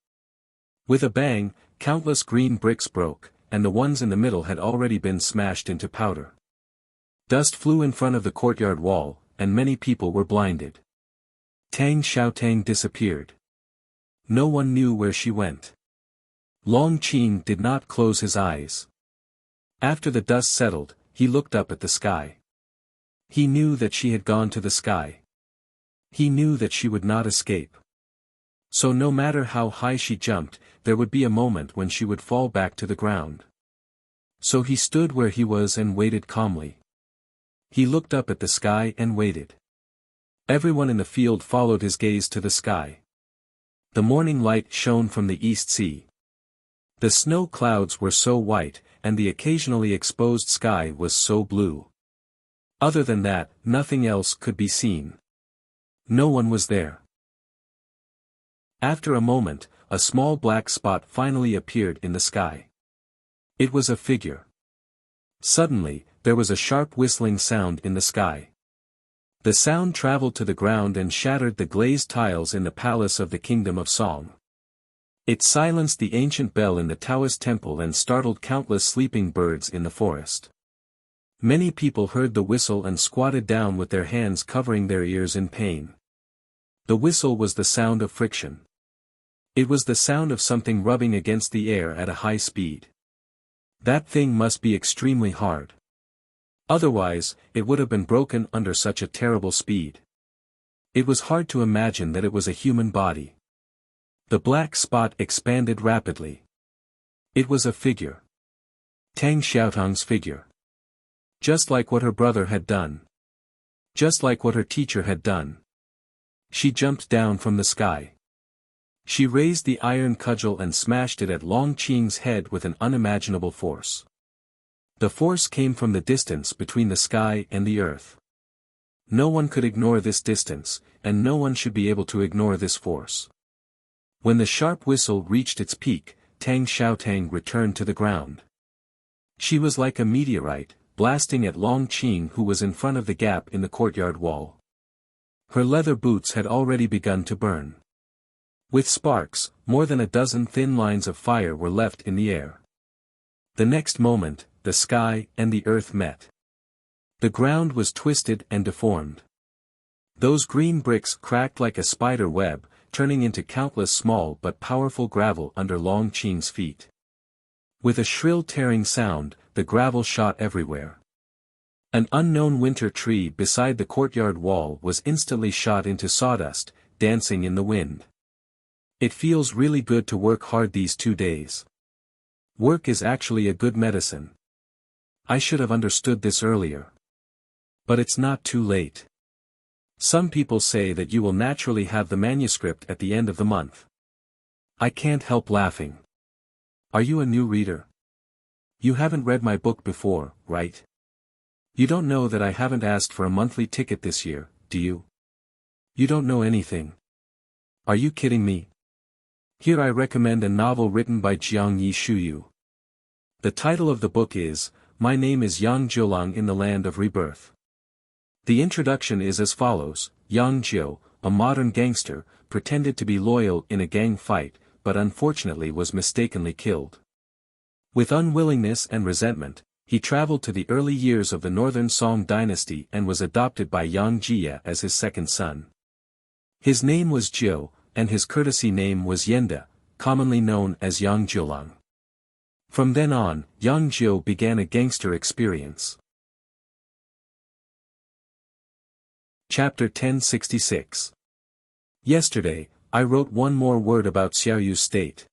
A: With a bang, countless green bricks broke, and the ones in the middle had already been smashed into powder. Dust flew in front of the courtyard wall, and many people were blinded. Tang Xiaotang disappeared. No one knew where she went. Long Qing did not close his eyes. After the dust settled, he looked up at the sky. He knew that she had gone to the sky. He knew that she would not escape. So no matter how high she jumped, there would be a moment when she would fall back to the ground. So he stood where he was and waited calmly. He looked up at the sky and waited. Everyone in the field followed his gaze to the sky. The morning light shone from the east sea. The snow clouds were so white, and the occasionally exposed sky was so blue. Other than that, nothing else could be seen. No one was there. After a moment, a small black spot finally appeared in the sky. It was a figure. Suddenly, there was a sharp whistling sound in the sky. The sound traveled to the ground and shattered the glazed tiles in the palace of the Kingdom of Song. It silenced the ancient bell in the Taoist temple and startled countless sleeping birds in the forest. Many people heard the whistle and squatted down with their hands covering their ears in pain. The whistle was the sound of friction. It was the sound of something rubbing against the air at a high speed. That thing must be extremely hard. Otherwise, it would have been broken under such a terrible speed. It was hard to imagine that it was a human body. The black spot expanded rapidly. It was a figure. Tang Xiaotong's figure. Just like what her brother had done. Just like what her teacher had done. She jumped down from the sky. She raised the iron cudgel and smashed it at Long Qing's head with an unimaginable force. The force came from the distance between the sky and the earth. No one could ignore this distance, and no one should be able to ignore this force. When the sharp whistle reached its peak, Tang Xiaotang returned to the ground. She was like a meteorite, blasting at Long Qing, who was in front of the gap in the courtyard wall. Her leather boots had already begun to burn. With sparks, more than a dozen thin lines of fire were left in the air. The next moment, the sky and the earth met. The ground was twisted and deformed. Those green bricks cracked like a spider web, turning into countless small but powerful gravel under Long Qing's feet. With a shrill tearing sound, the gravel shot everywhere. An unknown winter tree beside the courtyard wall was instantly shot into sawdust, dancing in the wind. It feels really good to work hard these 2 days. Work is actually a good medicine. I should have understood this earlier. But it's not too late. Some people say that you will naturally have the manuscript at the end of the month. I can't help laughing. Are you a new reader? You haven't read my book before, right? You don't know that I haven't asked for a monthly ticket this year, do you? You don't know anything. Are you kidding me? Here I recommend a novel written by Jiang Yi Shuyu. The title of the book is, My Name is Yang Jiulang in the Land of Rebirth. The introduction is as follows: Yang Jiu, a modern gangster, pretended to be loyal in a gang fight, but unfortunately was mistakenly killed. With unwillingness and resentment, he traveled to the early years of the Northern Song dynasty and was adopted by Yang Jia as his second son. His name was Jiu, and his courtesy name was Yenda, commonly known as Yang Jiulang. From then on, Yang Jiu began a gangster experience. Chapter 1066. Yesterday, I wrote one more word about Xiaoyu's state.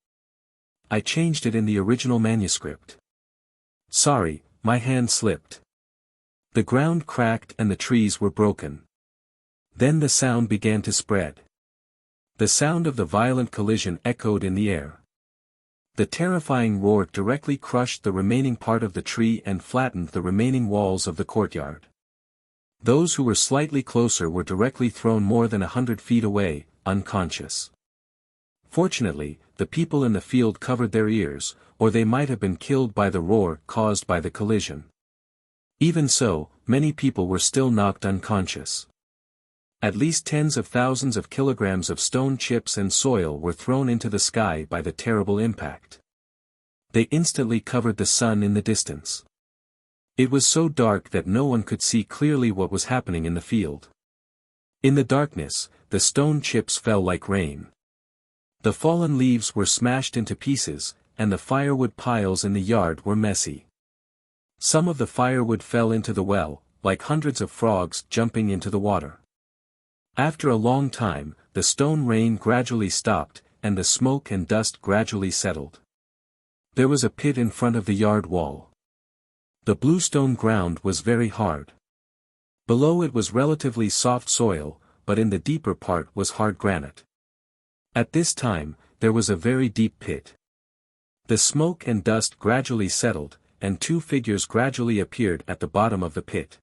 A: I changed it in the original manuscript. Sorry, my hand slipped. The ground cracked and the trees were broken. Then the sound began to spread. The sound of the violent collision echoed in the air. The terrifying roar directly crushed the remaining part of the tree and flattened the remaining walls of the courtyard. Those who were slightly closer were directly thrown more than 100 feet away, unconscious. Fortunately, the people in the field covered their ears, or they might have been killed by the roar caused by the collision. Even so, many people were still knocked unconscious. At least tens of thousands of kilograms of stone chips and soil were thrown into the sky by the terrible impact. They instantly covered the sun in the distance. It was so dark that no one could see clearly what was happening in the field. In the darkness, the stone chips fell like rain. The fallen leaves were smashed into pieces, and the firewood piles in the yard were messy. Some of the firewood fell into the well, like hundreds of frogs jumping into the water. After a long time, the stone rain gradually stopped, and the smoke and dust gradually settled. There was a pit in front of the yard wall. The bluestone ground was very hard. Below it was relatively soft soil, but in the deeper part was hard granite. At this time, there was a very deep pit. The smoke and dust gradually settled, and 2 figures gradually appeared at the bottom of the pit.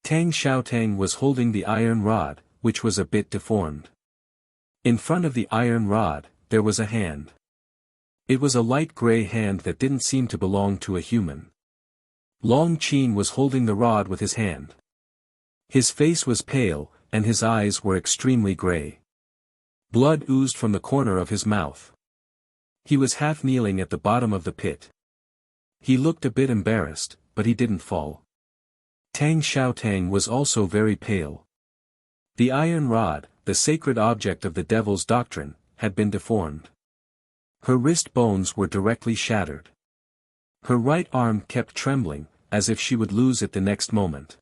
A: Tang Xiaotang was holding the iron rod, which was a bit deformed. In front of the iron rod, there was a hand. It was a light gray hand that didn't seem to belong to a human. Long Qing was holding the rod with his hand. His face was pale, and his eyes were extremely gray. Blood oozed from the corner of his mouth. He was half kneeling at the bottom of the pit. He looked a bit embarrassed, but he didn't fall. Tang Xiaotang was also very pale. The iron rod, the sacred object of the devil's doctrine, had been deformed. Her wrist bones were directly shattered. Her right arm kept trembling, as if she would lose it the next moment.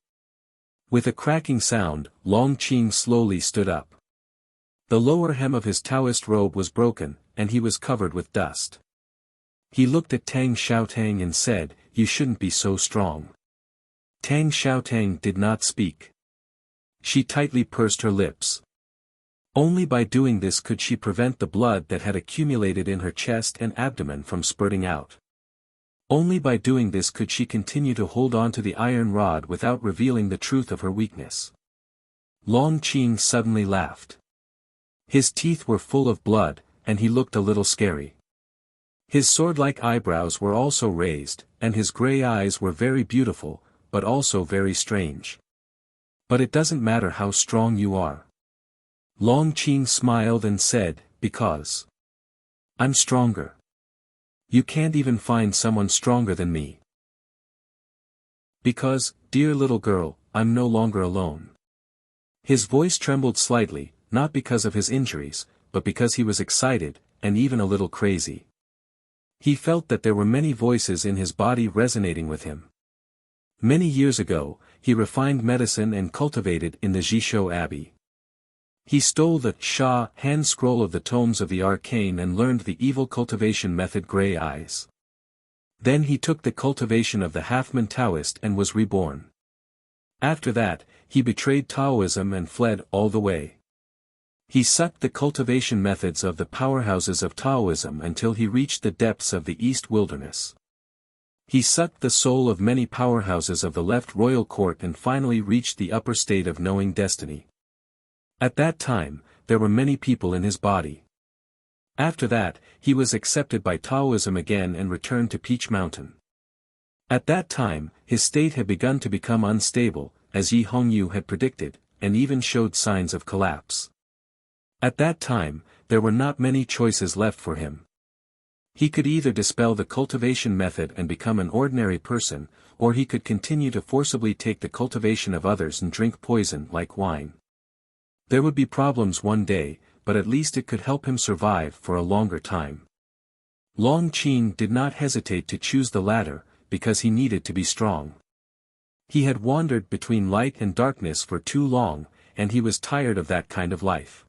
A: With a cracking sound, Long Qing slowly stood up. The lower hem of his Taoist robe was broken, and he was covered with dust. He looked at Tang Xiaotang and said, "You shouldn't be so strong." Tang Xiaotang did not speak. She tightly pursed her lips. Only by doing this could she prevent the blood that had accumulated in her chest and abdomen from spurting out. Only by doing this could she continue to hold on to the iron rod without revealing the truth of her weakness. Long Qing suddenly laughed. His teeth were full of blood, and he looked a little scary. His sword-like eyebrows were also raised, and his gray eyes were very beautiful, but also very strange. "But it doesn't matter how strong you are." Long Qing smiled and said, "Because I'm stronger. You can't even find someone stronger than me." Because, dear little girl, I'm no longer alone. His voice trembled slightly, not because of his injuries, but because he was excited, and even a little crazy. He felt that there were many voices in his body resonating with him. Many years ago, he refined medicine and cultivated in the Jisho Abbey. He stole the Sha hand scroll of the tomes of the arcane and learned the evil cultivation method Grey Eyes. Then he took the cultivation of the half-man Taoist and was reborn. After that, he betrayed Taoism and fled all the way. He sucked the cultivation methods of the powerhouses of Taoism until he reached the depths of the East Wilderness. He sucked the soul of many powerhouses of the left royal court and finally reached the upper state of knowing destiny. At that time, there were many people in his body. After that, he was accepted by Taoism again and returned to Peach Mountain. At that time, his state had begun to become unstable, as Yi Hongyu had predicted, and even showed signs of collapse. At that time, there were not many choices left for him. He could either dispel the cultivation method and become an ordinary person, or he could continue to forcibly take the cultivation of others and drink poison like wine. There would be problems one day, but at least it could help him survive for a longer time. Long Qing did not hesitate to choose the latter, because he needed to be strong. He had wandered between light and darkness for too long, and he was tired of that kind of life.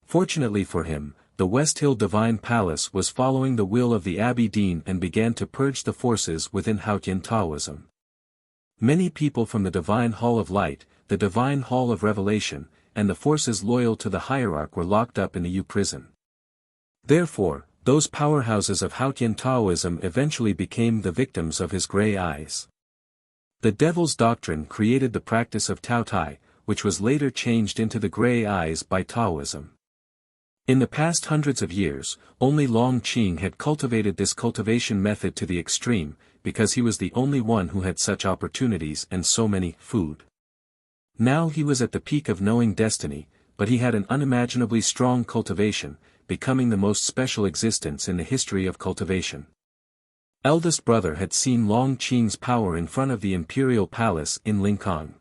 A: Fortunately for him, the West Hill Divine Palace was following the will of the Abbey Dean and began to purge the forces within Haotian Taoism. Many people from the Divine Hall of Light, the Divine Hall of Revelation, and the forces loyal to the hierarch were locked up in a Yu prison. Therefore, those powerhouses of Haotian Taoism eventually became the victims of his Grey Eyes. The Devil's Doctrine created the practice of Tao Tai, which was later changed into the Grey Eyes by Taoism. In the past hundreds of years, only Long Qing had cultivated this cultivation method to the extreme, because he was the only one who had such opportunities and so many food. Now he was at the peak of knowing destiny, but he had an unimaginably strong cultivation, becoming the most special existence in the history of cultivation. Eldest brother had seen Long Qing's power in front of the imperial palace in Lincoln.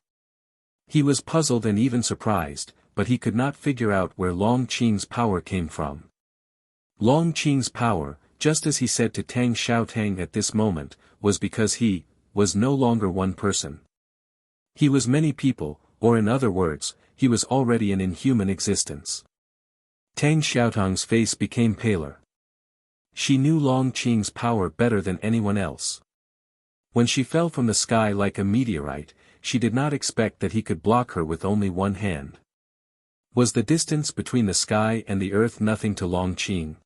A: He was puzzled and even surprised, but he could not figure out where Long Qing's power came from. Long Qing's power, just as he said to Tang Xiaotang at this moment, was because he was no longer one person. He was many people, or in other words, he was already an inhuman existence. Tang Xiaotang's face became paler. She knew Long Qing's power better than anyone else. When she fell from the sky like a meteorite, she did not expect that he could block her with only one hand. Was the distance between the sky and the earth nothing to Long Qing?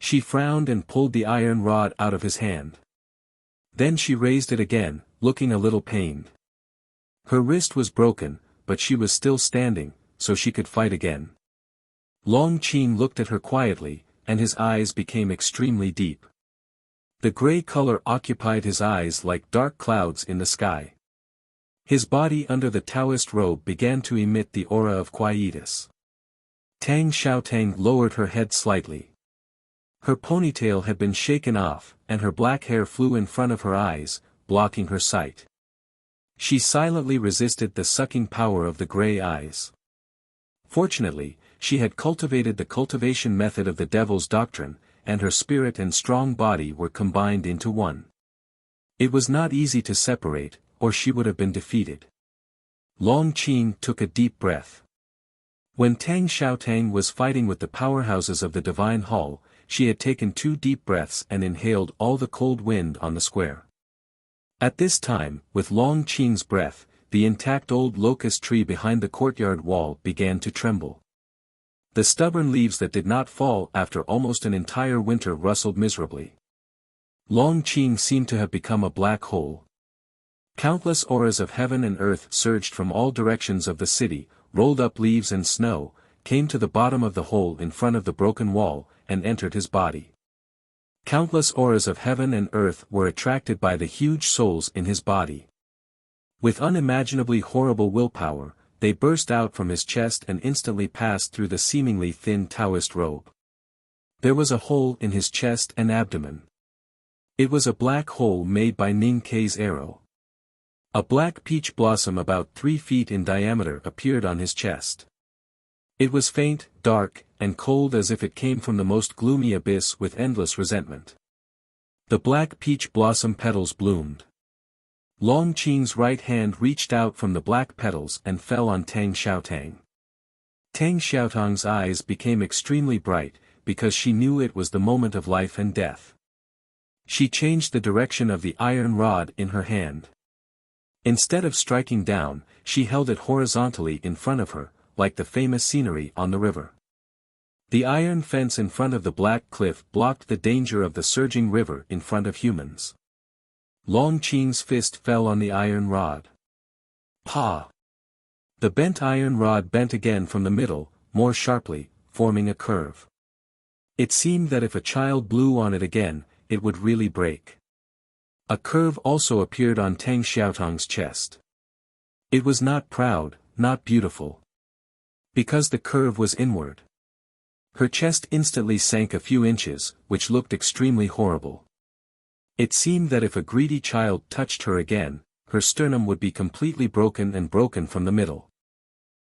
A: She frowned and pulled the iron rod out of his hand. Then she raised it again, looking a little pained. Her wrist was broken, but she was still standing, so she could fight again. Long Qing looked at her quietly, and his eyes became extremely deep. The gray color occupied his eyes like dark clouds in the sky. His body under the Taoist robe began to emit the aura of quietus. Tang Xiaotang lowered her head slightly. Her ponytail had been shaken off, and her black hair flew in front of her eyes, blocking her sight. She silently resisted the sucking power of the Grey Eyes. Fortunately, she had cultivated the cultivation method of the Devil's Doctrine, and her spirit and strong body were combined into one. It was not easy to separate, or she would have been defeated. Long Qing took a deep breath. When Tang Xiaotang was fighting with the powerhouses of the Divine Hall, she had taken 2 deep breaths and inhaled all the cold wind on the square. At this time, with Long Qing's breath, the intact old locust tree behind the courtyard wall began to tremble. The stubborn leaves that did not fall after almost an entire winter rustled miserably. Long Qing seemed to have become a black hole. Countless auras of heaven and earth surged from all directions of the city, rolled up leaves and snow, came to the bottom of the hole in front of the broken wall, and entered his body. Countless auras of heaven and earth were attracted by the huge souls in his body. With unimaginably horrible willpower, they burst out from his chest and instantly passed through the seemingly thin Taoist robe. There was a hole in his chest and abdomen. It was a black hole made by Ning Kei's arrow. A black peach blossom about 3 feet in diameter appeared on his chest. It was faint, dark, and cold as if it came from the most gloomy abyss with endless resentment. The black peach blossom petals bloomed. Long Qing's right hand reached out from the black petals and fell on Tang Xiaotang. Tang Xiaotang's eyes became extremely bright, because she knew it was the moment of life and death. She changed the direction of the iron rod in her hand. Instead of striking down, she held it horizontally in front of her, like the famous scenery on the river. The iron fence in front of the black cliff blocked the danger of the surging river in front of humans. Long Qing's fist fell on the iron rod. Pa! The bent iron rod bent again from the middle, more sharply, forming a curve. It seemed that if a child blew on it again, it would really break. A curve also appeared on Tang Xiaotang's chest. It was not proud, not beautiful. Because the curve was inward. Her chest instantly sank a few inches, which looked extremely horrible. It seemed that if a greedy child touched her again, her sternum would be completely broken and broken from the middle.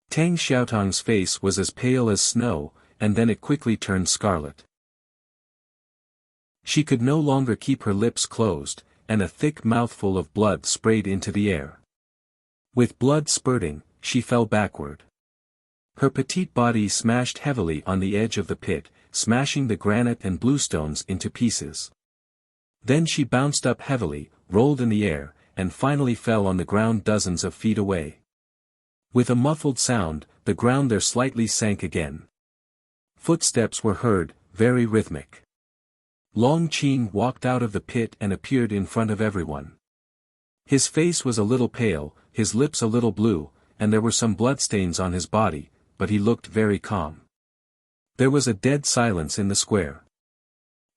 A: Tang Xiaotang's face was as pale as snow, and then it quickly turned scarlet. She could no longer keep her lips closed, and a thick mouthful of blood sprayed into the air. With blood spurting, she fell backward. Her petite body smashed heavily on the edge of the pit, smashing the granite and bluestones into pieces. Then she bounced up heavily, rolled in the air, and finally fell on the ground dozens of feet away. With a muffled sound, the ground there slightly sank again. Footsteps were heard, very rhythmic. Long Qing walked out of the pit and appeared in front of everyone. His face was a little pale, his lips a little blue, and there were some bloodstains on his body, but he looked very calm. There was a dead silence in the square.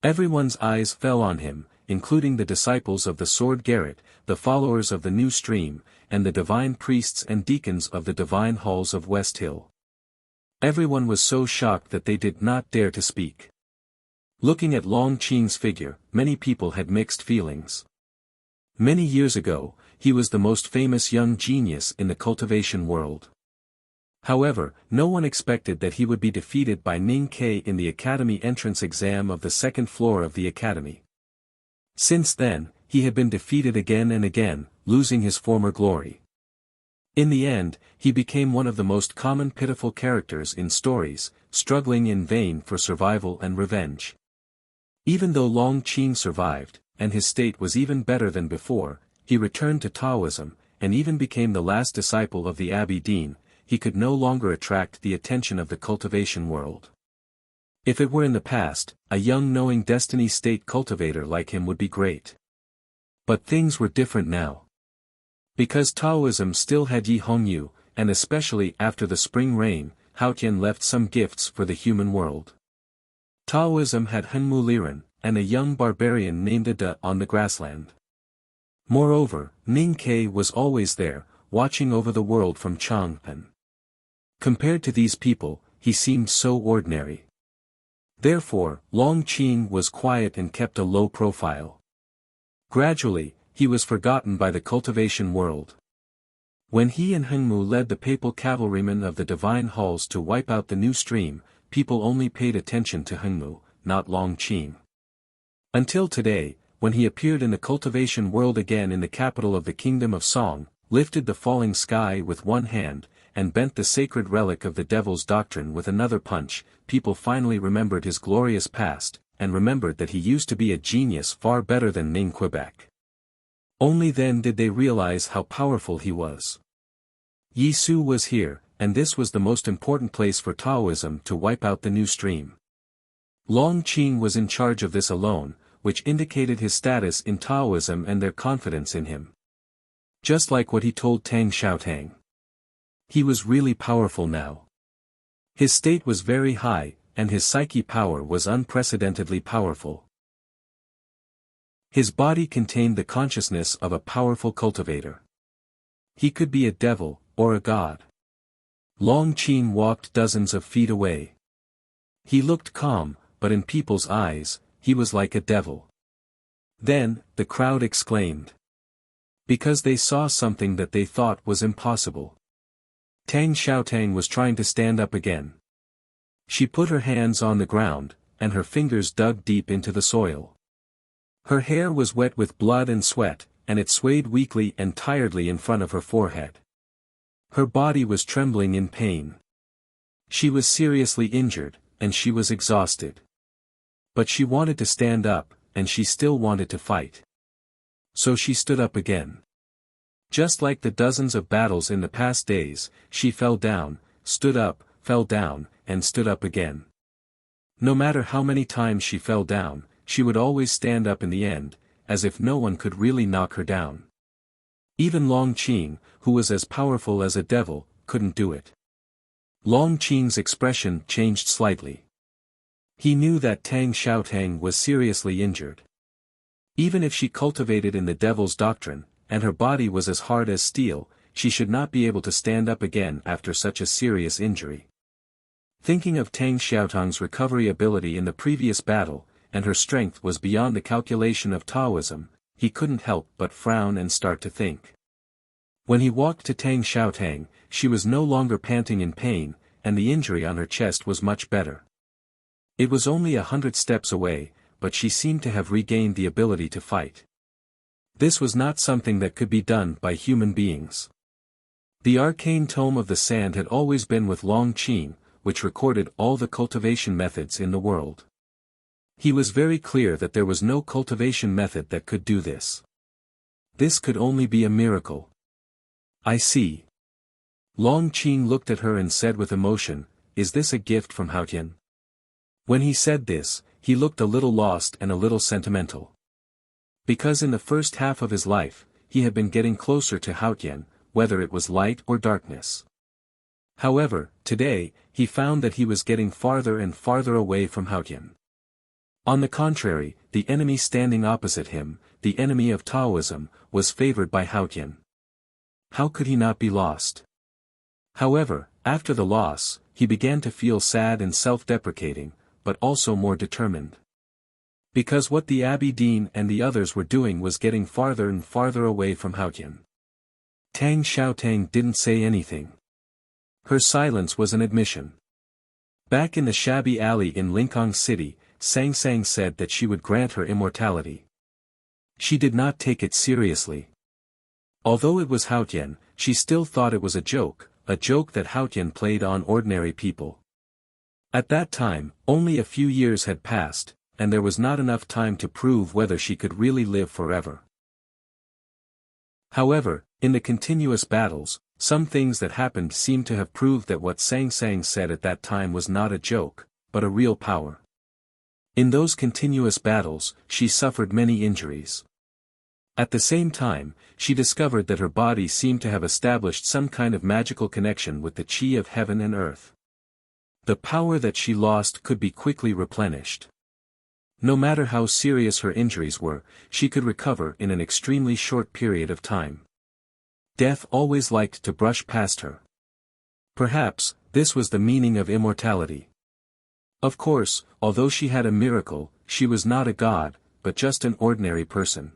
A: Everyone's eyes fell on him, including the disciples of the Sword Garret, the followers of the New Stream, and the divine priests and deacons of the divine halls of West Hill. Everyone was so shocked that they did not dare to speak. Looking at Long Qing's figure, many people had mixed feelings. Many years ago, he was the most famous young genius in the cultivation world. However, no one expected that he would be defeated by Ning Kei in the academy entrance exam of the second floor of the academy. Since then, he had been defeated again and again, losing his former glory. In the end, he became one of the most common pitiful characters in stories, struggling in vain for survival and revenge. Even though Long Qing survived, and his state was even better than before, he returned to Taoism, and even became the last disciple of the Abbey Dean, he could no longer attract the attention of the cultivation world. If it were in the past, a young knowing destiny state cultivator like him would be great. But things were different now. Because Taoism still had Yi Hongyu, and especially after the spring rain, Haotian left some gifts for the human world. Taoism had Hengmu Liren, and a young barbarian named Ada on the grassland. Moreover, Ning Kei was always there, watching over the world from Chang'an. Compared to these people, he seemed so ordinary. Therefore, Long Qing was quiet and kept a low profile. Gradually, he was forgotten by the cultivation world. When he and Hengmu led the papal cavalrymen of the divine halls to wipe out the New Stream, people only paid attention to Hengmu, not Long Qing. Until today, when he appeared in the cultivation world again in the capital of the Kingdom of Song, lifted the falling sky with one hand, and bent the sacred relic of the devil's doctrine with another punch, people finally remembered his glorious past, and remembered that he used to be a genius far better than Ning Quebec. Only then did they realize how powerful he was. Yi Su was here, and this was the most important place for Taoism to wipe out the New Stream. Long Qing was in charge of this alone, which indicated his status in Taoism and their confidence in him. Just like what he told Tang Xiaotang. He was really powerful now. His state was very high, and his psyche power was unprecedentedly powerful. His body contained the consciousness of a powerful cultivator. He could be a devil, or a god. Long Qing walked dozens of feet away. He looked calm, but in people's eyes, he was like a devil. Then, the crowd exclaimed. Because they saw something that they thought was impossible. Tang Xiaotang was trying to stand up again. She put her hands on the ground, and her fingers dug deep into the soil. Her hair was wet with blood and sweat, and it swayed weakly and tiredly in front of her forehead. Her body was trembling in pain. She was seriously injured, and she was exhausted. But she wanted to stand up, and she still wanted to fight. So she stood up again. Just like the dozens of battles in the past days, she fell down, stood up, fell down, and stood up again. No matter how many times she fell down, she would always stand up in the end, as if no one could really knock her down. Even Long Qing, who was as powerful as a devil, couldn't do it. Long Qing's expression changed slightly. He knew that Tang Xiaotang was seriously injured. Even if she cultivated in the devil's doctrine, and her body was as hard as steel, she should not be able to stand up again after such a serious injury. Thinking of Tang Xiaotang's recovery ability in the previous battle, and her strength was beyond the calculation of Taoism, he couldn't help but frown and start to think. When he walked to Tang Xiaotang, she was no longer panting in pain, and the injury on her chest was much better. It was only 100 steps away, but she seemed to have regained the ability to fight. This was not something that could be done by human beings. The arcane tome of the sand had always been with Long Qing, which recorded all the cultivation methods in the world. He was very clear that there was no cultivation method that could do this. This could only be a miracle. I see. Long Qing looked at her and said with emotion, "Is this a gift from Haotian?" When he said this, he looked a little lost and a little sentimental. Because in the first half of his life, he had been getting closer to Haotian, whether it was light or darkness. However, today, he found that he was getting farther and farther away from Haotian. On the contrary, the enemy standing opposite him, the enemy of Taoism, was favored by Haotian. How could he not be lost? However, after the loss, he began to feel sad and self-deprecating, but also more determined. Because what the Abbé Dean and the others were doing was getting farther and farther away from Haotian. Tang Xiaotang didn't say anything. Her silence was an admission. Back in the shabby alley in Linкang City, Sang Sang said that she would grant her immortality. She did not take it seriously. Although it was Haotian, she still thought it was a joke that Haotian played on ordinary people. At that time, only a few years had passed, and there was not enough time to prove whether she could really live forever. However, in the continuous battles, some things that happened seemed to have proved that what Sang Sang said at that time was not a joke, but a real power. In those continuous battles, she suffered many injuries. At the same time, she discovered that her body seemed to have established some kind of magical connection with the qi of heaven and earth. The power that she lost could be quickly replenished. No matter how serious her injuries were, she could recover in an extremely short period of time. Death always liked to brush past her. Perhaps, this was the meaning of immortality. Of course, although she had a miracle, she was not a god, but just an ordinary person.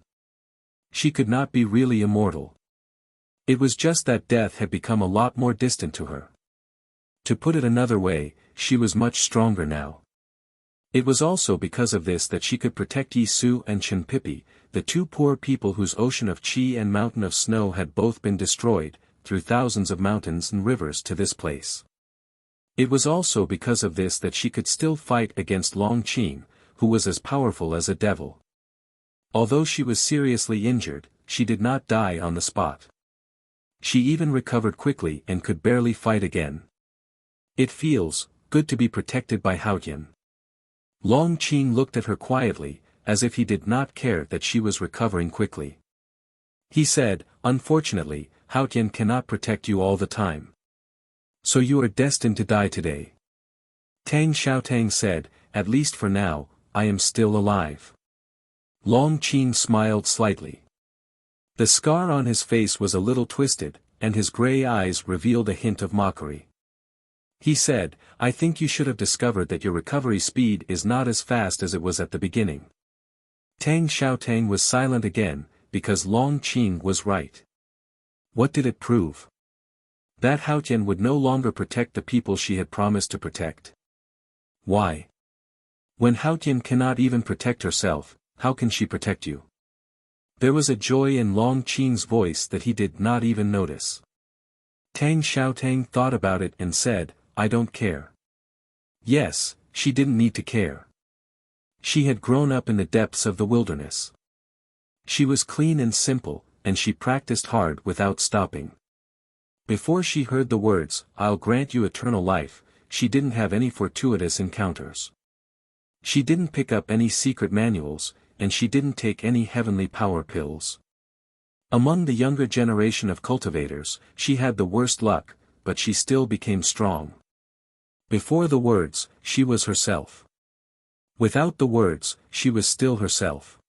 A: She could not be really immortal. It was just that death had become a lot more distant to her. To put it another way, she was much stronger now. It was also because of this that she could protect Yi Su and Chen Pipi, the two poor people whose ocean of qi and mountain of snow had both been destroyed, through thousands of mountains and rivers to this place. It was also because of this that she could still fight against Long Qing, who was as powerful as a devil. Although she was seriously injured, she did not die on the spot. She even recovered quickly and could barely fight again. It feels good to be protected by Haotian. Long Qing looked at her quietly, as if he did not care that she was recovering quickly. He said, "Unfortunately, Haotian cannot protect you all the time. So you are destined to die today." Tang Xiaotang said, "At least for now, I am still alive." Long Qing smiled slightly. The scar on his face was a little twisted, and his gray eyes revealed a hint of mockery. He said, "I think you should have discovered that your recovery speed is not as fast as it was at the beginning." Tang Xiaotang was silent again, because Long Qing was right. What did it prove? That Haotian would no longer protect the people she had promised to protect. Why? When Haotian cannot even protect herself, how can she protect you? There was a joy in Long Qing's voice that he did not even notice. Tang Xiaotang thought about it and said, I don't care. Yes, she didn't need to care. She had grown up in the depths of the wilderness. She was clean and simple, and she practiced hard without stopping. Before she heard the words, I'll grant you eternal life, she didn't have any fortuitous encounters. She didn't pick up any secret manuals, and she didn't take any heavenly power pills. Among the younger generation of cultivators, she had the worst luck, but she still became strong. Before the words, she was herself. Without the words, she was still herself.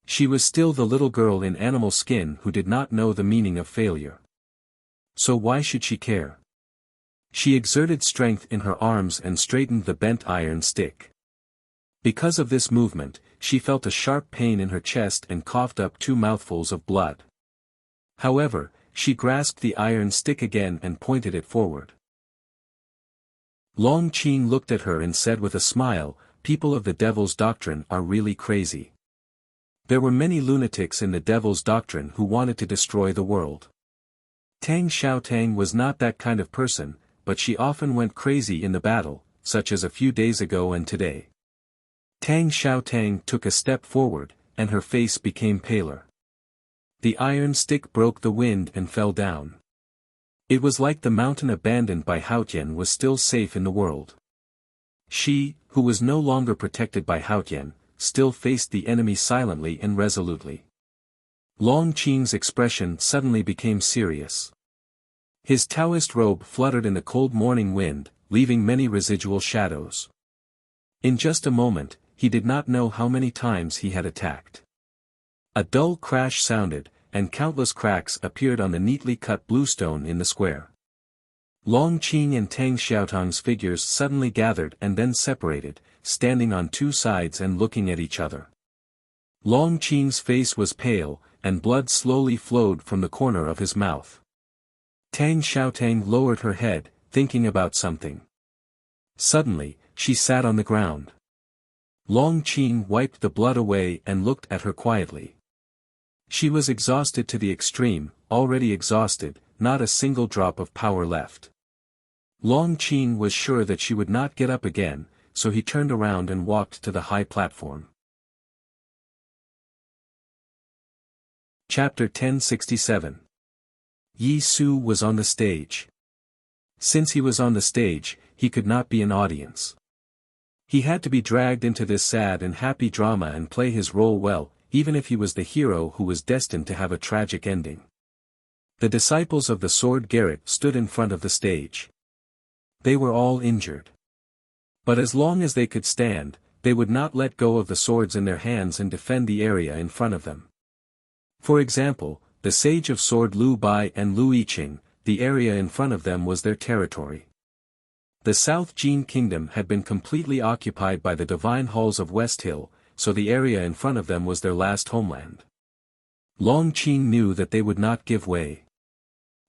A: She was still the little girl in animal skin who did not know the meaning of failure. So why should she care? She exerted strength in her arms and straightened the bent iron stick. Because of this movement, she felt a sharp pain in her chest and coughed up 2 mouthfuls of blood. However, she grasped the iron stick again and pointed it forward. Long Qing looked at her and said with a smile, people of the devil's doctrine are really crazy. There were many lunatics in the devil's doctrine who wanted to destroy the world. Tang Xiaotang was not that kind of person, but she often went crazy in the battle, such as a few days ago and today. Tang Xiaotang took a step forward, and her face became paler. The iron stick broke the wind and fell down. It was like the mountain abandoned by Haotian was still safe in the world. She, who was no longer protected by Haotian, still faced the enemy silently and resolutely. Long Qing's expression suddenly became serious. His Taoist robe fluttered in the cold morning wind, leaving many residual shadows. In just a moment, he did not know how many times he had attacked. A dull crash sounded, and countless cracks appeared on the neatly cut bluestone in the square. Long Qing and Tang Xiaotang's figures suddenly gathered and then separated, standing on 2 sides and looking at each other. Long Qing's face was pale, and blood slowly flowed from the corner of his mouth. Tang Xiaotang lowered her head, thinking about something. Suddenly, she sat on the ground. Long Qing wiped the blood away and looked at her quietly. She was exhausted to the extreme, already exhausted, not a single drop of power left. Long Qing was sure that she would not get up again, so he turned around and walked to the high platform. Chapter 1067. Yi Su was on the stage. Since he was on the stage, he could not be an audience. He had to be dragged into this sad and happy drama and play his role well, even if he was the hero who was destined to have a tragic ending. The disciples of the sword Garrett stood in front of the stage. They were all injured. But as long as they could stand, they would not let go of the swords in their hands and defend the area in front of them. For example, the sage of sword Lu Bai and Lu Yiqing, the area in front of them was their territory. The South Jin Kingdom had been completely occupied by the divine halls of West Hill, so the area in front of them was their last homeland. Long Qing knew that they would not give way.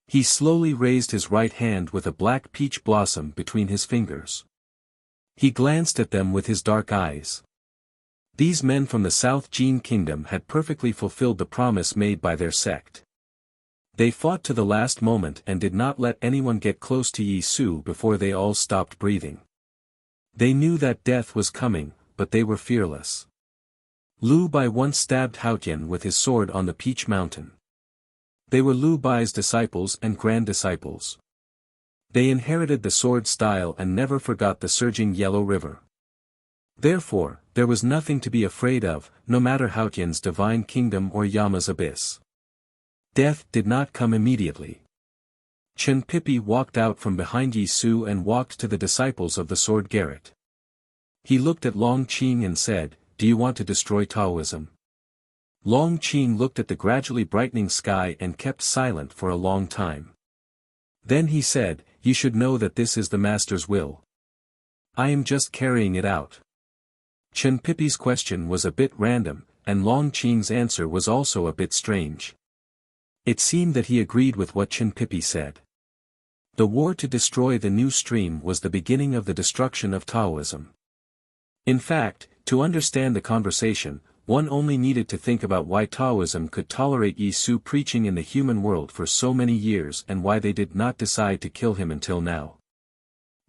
A: He slowly raised his right hand with a black peach blossom between his fingers. He glanced at them with his dark eyes. These men from the South Jin Kingdom had perfectly fulfilled the promise made by their sect. They fought to the last moment and did not let anyone get close to Yi Su before they all stopped breathing. They knew that death was coming, but they were fearless. Lu Bai once stabbed Haotian with his sword on the Peach Mountain. They were Lu Bai's disciples and grand disciples. They inherited the sword style and never forgot the surging Yellow River. Therefore, there was nothing to be afraid of, no matter Haotian's divine kingdom or Yama's abyss. Death did not come immediately. Chen Pipi walked out from behind Yi Su and walked to the disciples of the sword Garrett. He looked at Long Qing and said, "Do you want to destroy Taoism?" Long Qing looked at the gradually brightening sky and kept silent for a long time. Then he said, "You should know that this is the Master's will. I am just carrying it out." Chen Pipi's question was a bit random, and Long Qing's answer was also a bit strange. It seemed that he agreed with what Chen Pipi said. The war to destroy the new stream was the beginning of the destruction of Taoism. In fact, to understand the conversation, one only needed to think about why Taoism could tolerate Yi Su preaching in the human world for so many years and why they did not decide to kill him until now.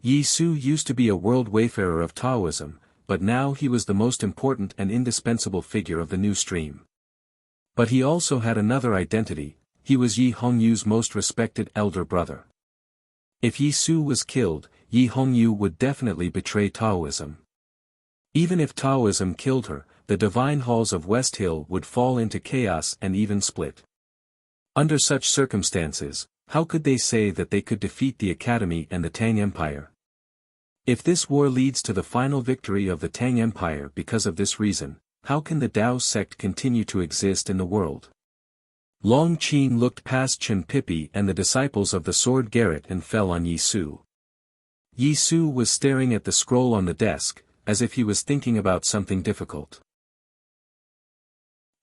A: Yi Su used to be a world wayfarer of Taoism, but now he was the most important and indispensable figure of the new stream. But he also had another identity: he was Yi Hongyu's most respected elder brother. If Yi Su was killed, Yi Hongyu would definitely betray Taoism. Even if Taoism killed her, the divine halls of West Hill would fall into chaos and even split. Under such circumstances, how could they say that they could defeat the Academy and the Tang Empire? If this war leads to the final victory of the Tang Empire because of this reason, how can the Tao sect continue to exist in the world? Long Qing looked past Chen Pipi and the disciples of the Sword Garret and fell on Yi Su. Yi Su was staring at the scroll on the desk, as if he was thinking about something difficult.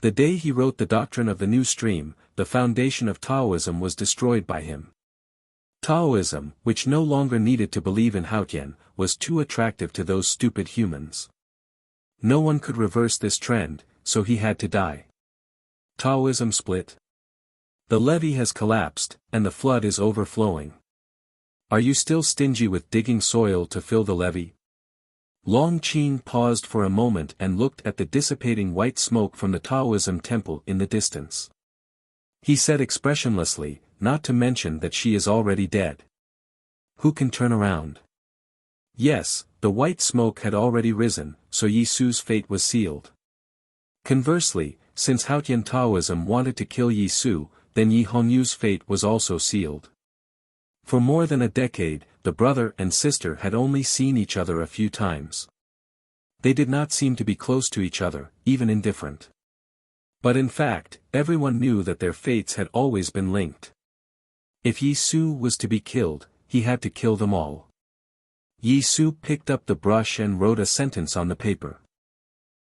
A: The day he wrote the doctrine of the new stream, the foundation of Taoism was destroyed by him. Taoism, which no longer needed to believe in Haotian, was too attractive to those stupid humans. No one could reverse this trend, so he had to die. Taoism split. The levee has collapsed, and the flood is overflowing. Are you still stingy with digging soil to fill the levee? Long Qing paused for a moment and looked at the dissipating white smoke from the Taoism temple in the distance. He said expressionlessly, "Not to mention that she is already dead. Who can turn around?" Yes, the white smoke had already risen, so Yi Su's fate was sealed. Conversely, since Haotian Taoism wanted to kill Yi Su, then Yi Hongyu's fate was also sealed. For more than a decade, the brother and sister had only seen each other a few times. They did not seem to be close to each other, even indifferent. But in fact, everyone knew that their fates had always been linked. If Yi Su was to be killed, he had to kill them all. Yi Su picked up the brush and wrote a sentence on the paper.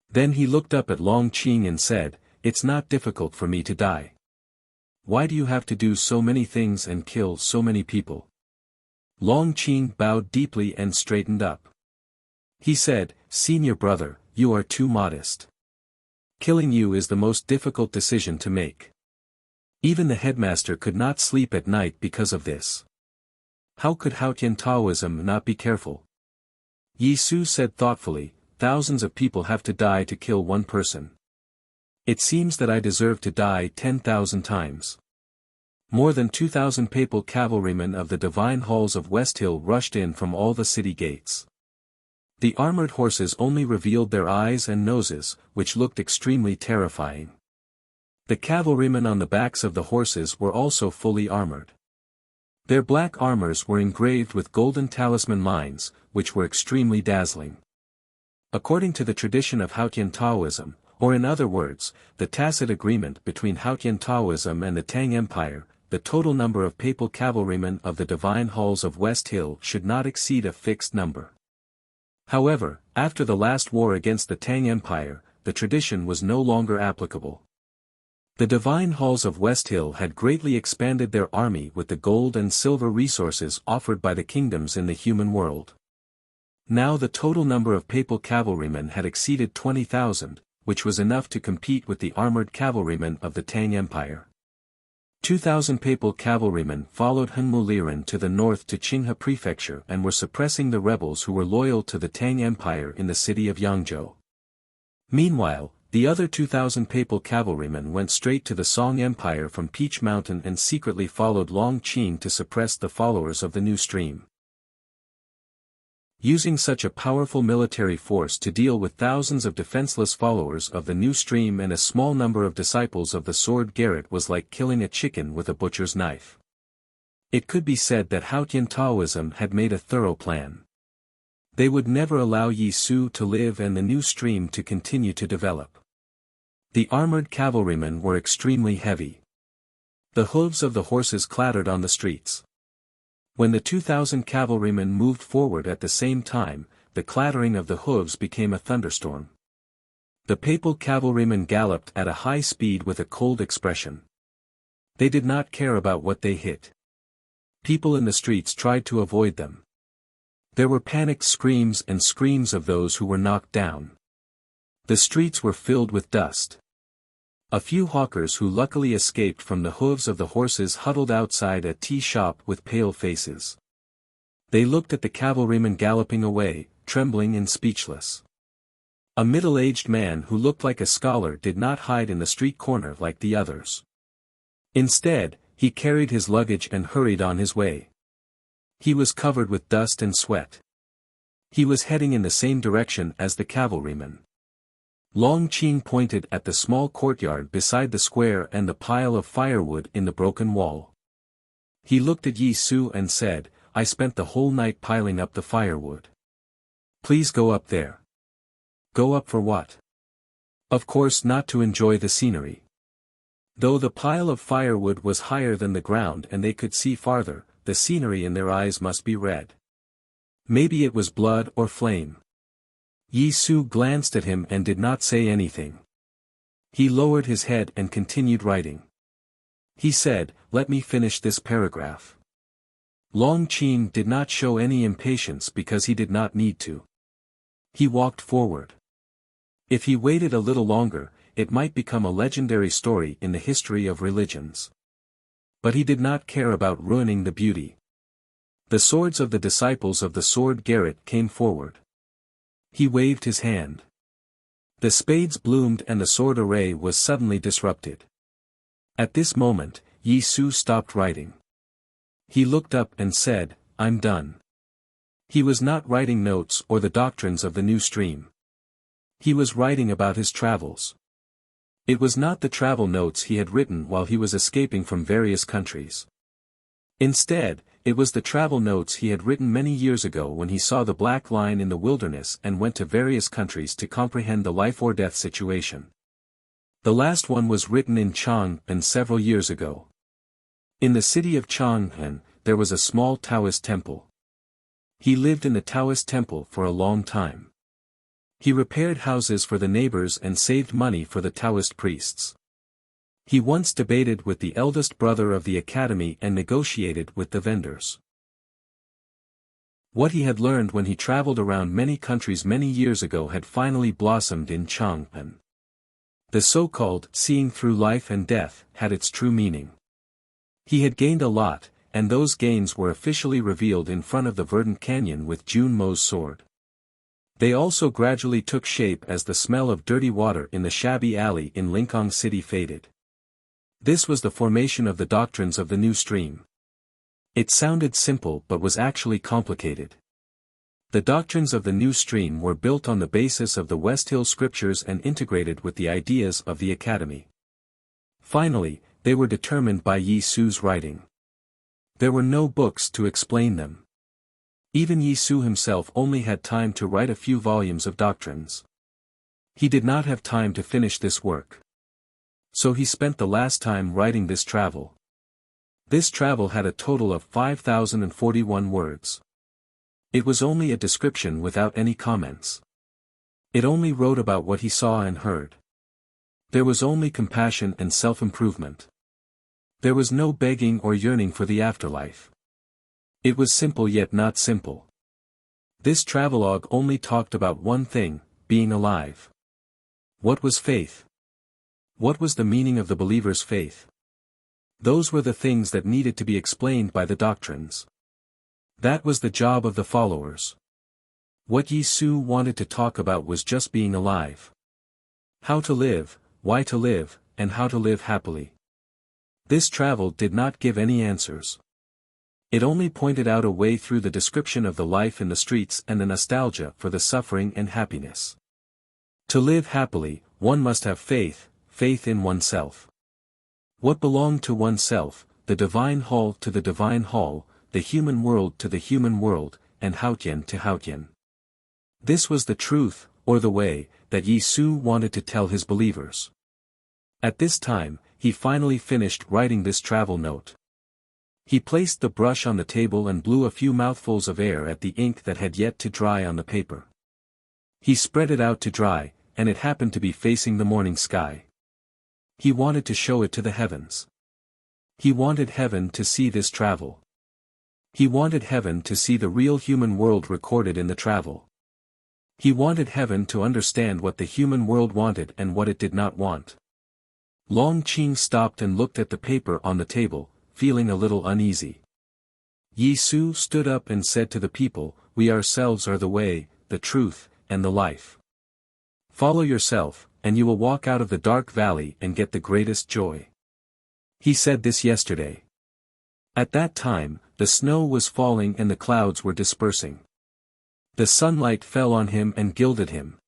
A: Then he looked up at Long Qing and said, "It's not difficult for me to die. Why do you have to do so many things and kill so many people?" Long Qing bowed deeply and straightened up. He said, "Senior brother, you are too modest. Killing you is the most difficult decision to make. Even the headmaster could not sleep at night because of this. How could Haotian Taoism not be careful?" Yi Su said thoughtfully, "Thousands of people have to die to kill one person. It seems that I deserve to die 10,000 times." More than 2,000 papal cavalrymen of the divine halls of West Hill rushed in from all the city gates. The armored horses only revealed their eyes and noses, which looked extremely terrifying. The cavalrymen on the backs of the horses were also fully armored. Their black armors were engraved with golden talisman lines, which were extremely dazzling. According to the tradition of Haotian Taoism, or in other words, the tacit agreement between Haotian Taoism and the Tang Empire, the total number of papal cavalrymen of the divine halls of West Hill should not exceed a fixed number. However, after the last war against the Tang Empire, the tradition was no longer applicable. The divine halls of West Hill had greatly expanded their army with the gold and silver resources offered by the kingdoms in the human world. Now the total number of papal cavalrymen had exceeded 20,000, which was enough to compete with the armored cavalrymen of the Tang Empire. 2,000 papal cavalrymen followed Hunmu Liren to the north to Qinghe Prefecture and were suppressing the rebels who were loyal to the Tang Empire in the city of Yangzhou. Meanwhile, the other 2,000 papal cavalrymen went straight to the Song Empire from Peach Mountain and secretly followed Long Qing to suppress the followers of the new stream. Using such a powerful military force to deal with thousands of defenseless followers of the new stream and a small number of disciples of the Sword Garret was like killing a chicken with a butcher's knife. It could be said that Haotian Taoism had made a thorough plan. They would never allow Yi Su to live and the new stream to continue to develop. The armored cavalrymen were extremely heavy. The hooves of the horses clattered on the streets. When the 2,000 cavalrymen moved forward at the same time, the clattering of the hooves became a thunderstorm. The papal cavalrymen galloped at a high speed with a cold expression. They did not care about what they hit. People in the streets tried to avoid them. There were panicked screams and screams of those who were knocked down. The streets were filled with dust. A few hawkers who luckily escaped from the hooves of the horses huddled outside a tea shop with pale faces. They looked at the cavalrymen galloping away, trembling and speechless. A middle-aged man who looked like a scholar did not hide in the street corner like the others. Instead, he carried his luggage and hurried on his way. He was covered with dust and sweat. He was heading in the same direction as the cavalrymen. Long Qing pointed at the small courtyard beside the square and the pile of firewood in the broken wall. He looked at Yi Su and said, "I spent the whole night piling up the firewood. Please go up there." Go up for what? Of course not to enjoy the scenery. Though the pile of firewood was higher than the ground and they could see farther, the scenery in their eyes must be red. Maybe it was blood or flame. Yi Su glanced at him and did not say anything. He lowered his head and continued writing. He said, "Let me finish this paragraph." Long Qing did not show any impatience because he did not need to. He walked forward. If he waited a little longer, it might become a legendary story in the history of religions. But he did not care about ruining the beauty. The swords of the disciples of the sword Garrett came forward. He waved his hand. The spades bloomed and the sword array was suddenly disrupted. At this moment, Yi Su stopped writing. He looked up and said, "I'm done." He was not writing notes or the doctrines of the new stream. He was writing about his travels. It was not the travel notes he had written while he was escaping from various countries. Instead, it was the travel notes he had written many years ago when he saw the black line in the wilderness and went to various countries to comprehend the life-or-death situation. The last one was written in Chang'an several years ago. In the city of Chang'an, there was a small Taoist temple. He lived in the Taoist temple for a long time. He repaired houses for the neighbors and saved money for the Taoist priests. He once debated with the eldest brother of the academy and negotiated with the vendors. What he had learned when he traveled around many countries many years ago had finally blossomed in Chang'an. The so-called seeing through life and death had its true meaning. He had gained a lot, and those gains were officially revealed in front of the verdant canyon with Jun Mo's sword. They also gradually took shape as the smell of dirty water in the shabby alley in Lincoln City faded. This was the formation of the doctrines of the new stream. It sounded simple but was actually complicated. The doctrines of the new stream were built on the basis of the West Hill scriptures and integrated with the ideas of the academy. Finally, they were determined by Yi Su's writing. There were no books to explain them. Even Yi Su himself only had time to write a few volumes of doctrines. He did not have time to finish this work. So he spent the last time writing this travel. This travel had a total of 5,041 words. It was only a description without any comments. It only wrote about what he saw and heard. There was only compassion and self-improvement. There was no begging or yearning for the afterlife. It was simple yet not simple. This travelogue only talked about one thing, being alive. What was faith? What was the meaning of the believer's faith? Those were the things that needed to be explained by the doctrines. That was the job of the followers. What Yi Su wanted to talk about was just being alive. How to live, why to live, and how to live happily. This travel did not give any answers. It only pointed out a way through the description of the life in the streets and the nostalgia for the suffering and happiness. To live happily, one must have faith, faith in oneself. What belonged to oneself, the divine hall to the divine hall, the human world to the human world, and Haotian to Haotian. This was the truth, or the way, that Yi Su wanted to tell his believers. At this time, he finally finished writing this travel note. He placed the brush on the table and blew a few mouthfuls of air at the ink that had yet to dry on the paper. He spread it out to dry, and it happened to be facing the morning sky. He wanted to show it to the heavens. He wanted heaven to see this travel. He wanted heaven to see the real human world recorded in the travel. He wanted heaven to understand what the human world wanted and what it did not want. Long Qing stopped and looked at the paper on the table, feeling a little uneasy. Yi Su stood up and said to the people, "We ourselves are the way, the truth, and the life. Follow yourself, and you will walk out of the dark valley and get the greatest joy." He said this yesterday. At that time, the snow was falling and the clouds were dispersing. The sunlight fell on him and gilded him.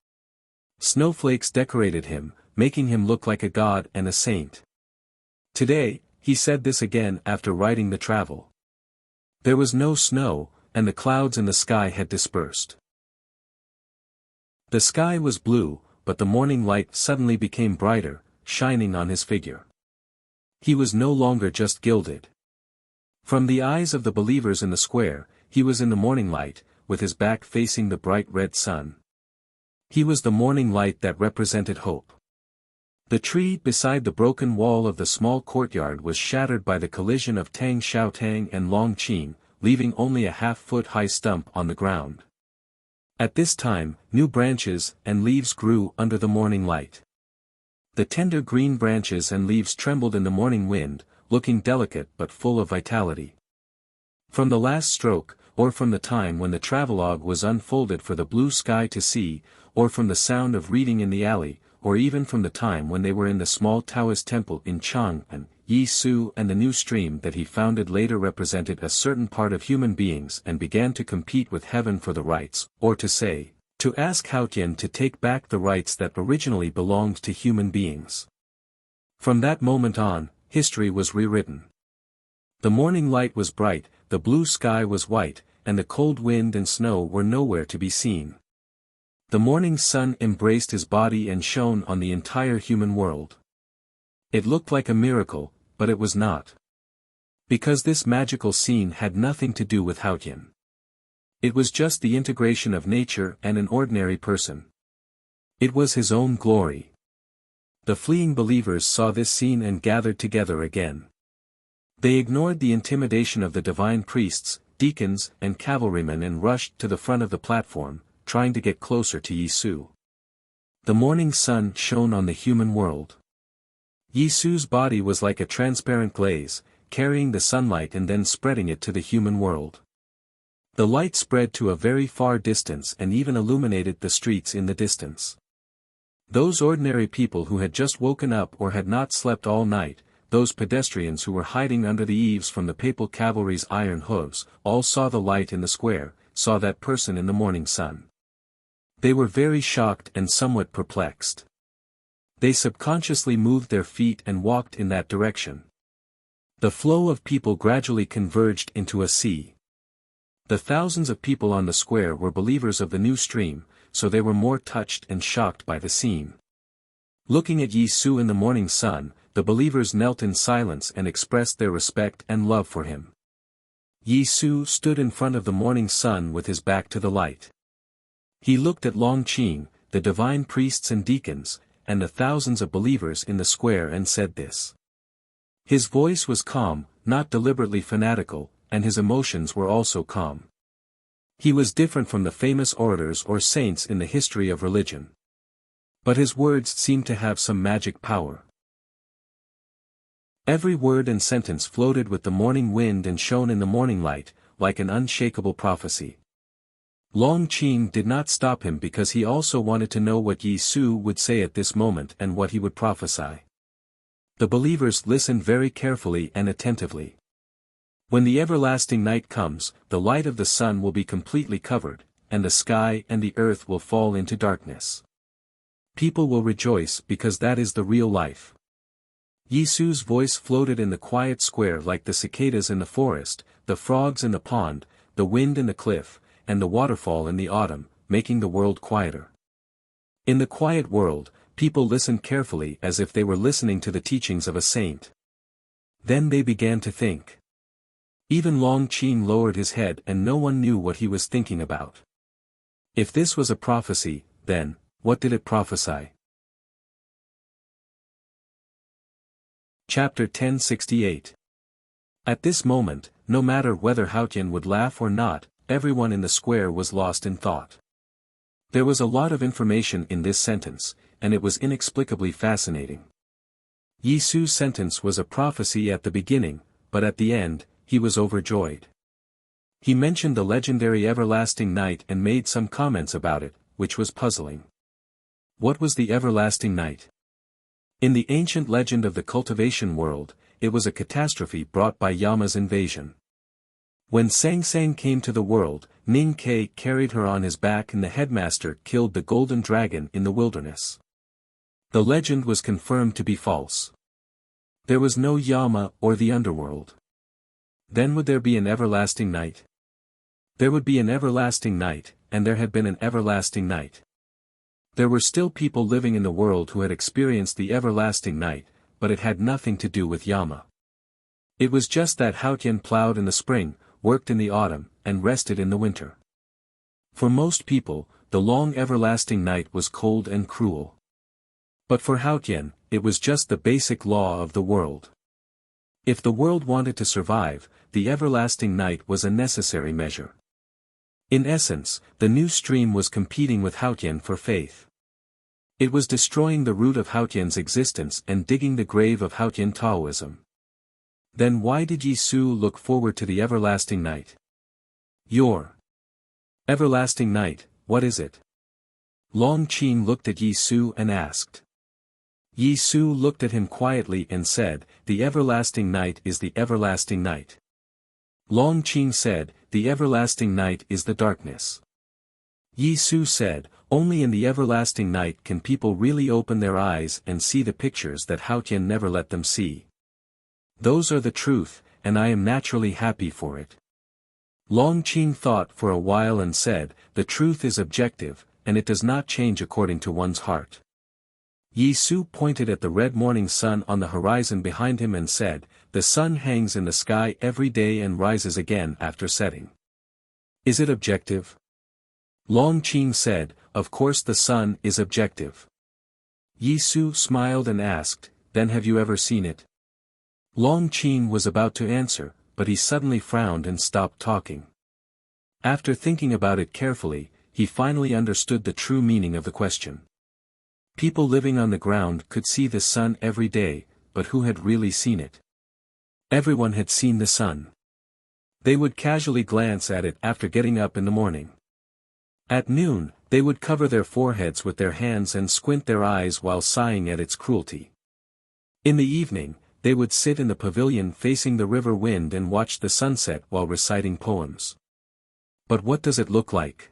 A: Snowflakes decorated him, making him look like a god and a saint. Today, he said this again after writing the travel. There was no snow, and the clouds in the sky had dispersed. The sky was blue, but the morning light suddenly became brighter, shining on his figure. He was no longer just gilded. From the eyes of the believers in the square, he was in the morning light, with his back facing the bright red sun. He was the morning light that represented hope. The tree beside the broken wall of the small courtyard was shattered by the collision of Tang Xiaotang and Long Qing, leaving only a half-foot-high stump on the ground. At this time, new branches and leaves grew under the morning light. The tender green branches and leaves trembled in the morning wind, looking delicate but full of vitality. From the last stroke, or from the time when the travelogue was unfolded for the blue sky to see, or from the sound of reading in the alley, or even from the time when they were in the small Taoist temple in Chang'an, Yi Su and the new stream that he founded later represented a certain part of human beings and began to compete with heaven for the rights, or to ask Haotian to take back the rights that originally belonged to human beings. From that moment on, history was rewritten. The morning light was bright, the blue sky was white, and the cold wind and snow were nowhere to be seen. The morning sun embraced his body and shone on the entire human world. It looked like a miracle, but it was not. Because this magical scene had nothing to do with Haotian. It was just the integration of nature and an ordinary person. It was his own glory. The fleeing believers saw this scene and gathered together again. They ignored the intimidation of the divine priests, deacons, and cavalrymen and rushed to the front of the platform, trying to get closer to Yi Su. The morning sun shone on the human world. Yi Su's body was like a transparent glaze, carrying the sunlight and then spreading it to the human world. The light spread to a very far distance and even illuminated the streets in the distance. Those ordinary people who had just woken up or had not slept all night, those pedestrians who were hiding under the eaves from the papal cavalry's iron hooves, all saw the light in the square, saw that person in the morning sun. They were very shocked and somewhat perplexed. They subconsciously moved their feet and walked in that direction. The flow of people gradually converged into a sea. The thousands of people on the square were believers of the new stream, so they were more touched and shocked by the scene. Looking at Yi Su in the morning sun, the believers knelt in silence and expressed their respect and love for him. Yi Su stood in front of the morning sun with his back to the light. He looked at Long Qing, the divine priests and deacons, and the thousands of believers in the square and said this. His voice was calm, not deliberately fanatical, and his emotions were also calm. He was different from the famous orators or saints in the history of religion. But his words seemed to have some magic power. Every word and sentence floated with the morning wind and shone in the morning light, like an unshakable prophecy. Long Qing did not stop him because he also wanted to know what Yi Su would say at this moment and what he would prophesy. The believers listened very carefully and attentively. When the everlasting night comes, the light of the sun will be completely covered, and the sky and the earth will fall into darkness. People will rejoice because that is the real life. Yi Su's voice floated in the quiet square like the cicadas in the forest, the frogs in the pond, the wind in the cliff, and the waterfall in the autumn, making the world quieter. In the quiet world, people listened carefully as if they were listening to the teachings of a saint. Then they began to think. Even Long Qing lowered his head and no one knew what he was thinking about. If this was a prophecy, then, what did it prophesy? Chapter 1068. At this moment, no matter whether Haotian would laugh or not, everyone in the square was lost in thought. There was a lot of information in this sentence, and it was inexplicably fascinating. Yi Su's sentence was a prophecy at the beginning, but at the end, he was overjoyed. He mentioned the legendary everlasting night and made some comments about it, which was puzzling. What was the everlasting night? In the ancient legend of the cultivation world, it was a catastrophe brought by Yama's invasion. When Sang Sang came to the world, Ning Ke carried her on his back and the headmaster killed the golden dragon in the wilderness. The legend was confirmed to be false. There was no Yama or the underworld. Then would there be an everlasting night? There would be an everlasting night, and there had been an everlasting night. There were still people living in the world who had experienced the everlasting night, but it had nothing to do with Yama. It was just that Haotian plowed in the spring, worked in the autumn, and rested in the winter. For most people, the long everlasting night was cold and cruel. But for Haotian, it was just the basic law of the world. If the world wanted to survive, the everlasting night was a necessary measure. In essence, the new stream was competing with Haotian for faith. It was destroying the root of Haotian's existence and digging the grave of Haotian Taoism. Then why did Yi Su look forward to the everlasting night? Your everlasting night, what is it? Long Qing looked at Yi Su and asked. Yi Su looked at him quietly and said, the everlasting night is the everlasting night. Long Qing said, the everlasting night is the darkness. Yi Su said, only in the everlasting night can people really open their eyes and see the pictures that Haotian never let them see. Those are the truth, and I am naturally happy for it. Long Qing thought for a while and said, the truth is objective, and it does not change according to one's heart. Yi Su pointed at the red morning sun on the horizon behind him and said, the sun hangs in the sky every day and rises again after setting. Is it objective? Long Qing said, of course the sun is objective. Yi Su smiled and asked, then have you ever seen it? Long Qing was about to answer, but he suddenly frowned and stopped talking. After thinking about it carefully, he finally understood the true meaning of the question. People living on the ground could see the sun every day, but who had really seen it? Everyone had seen the sun. They would casually glance at it after getting up in the morning. At noon, they would cover their foreheads with their hands and squint their eyes while sighing at its cruelty. In the evening, they would sit in the pavilion facing the river wind and watch the sunset while reciting poems. But what does it look like?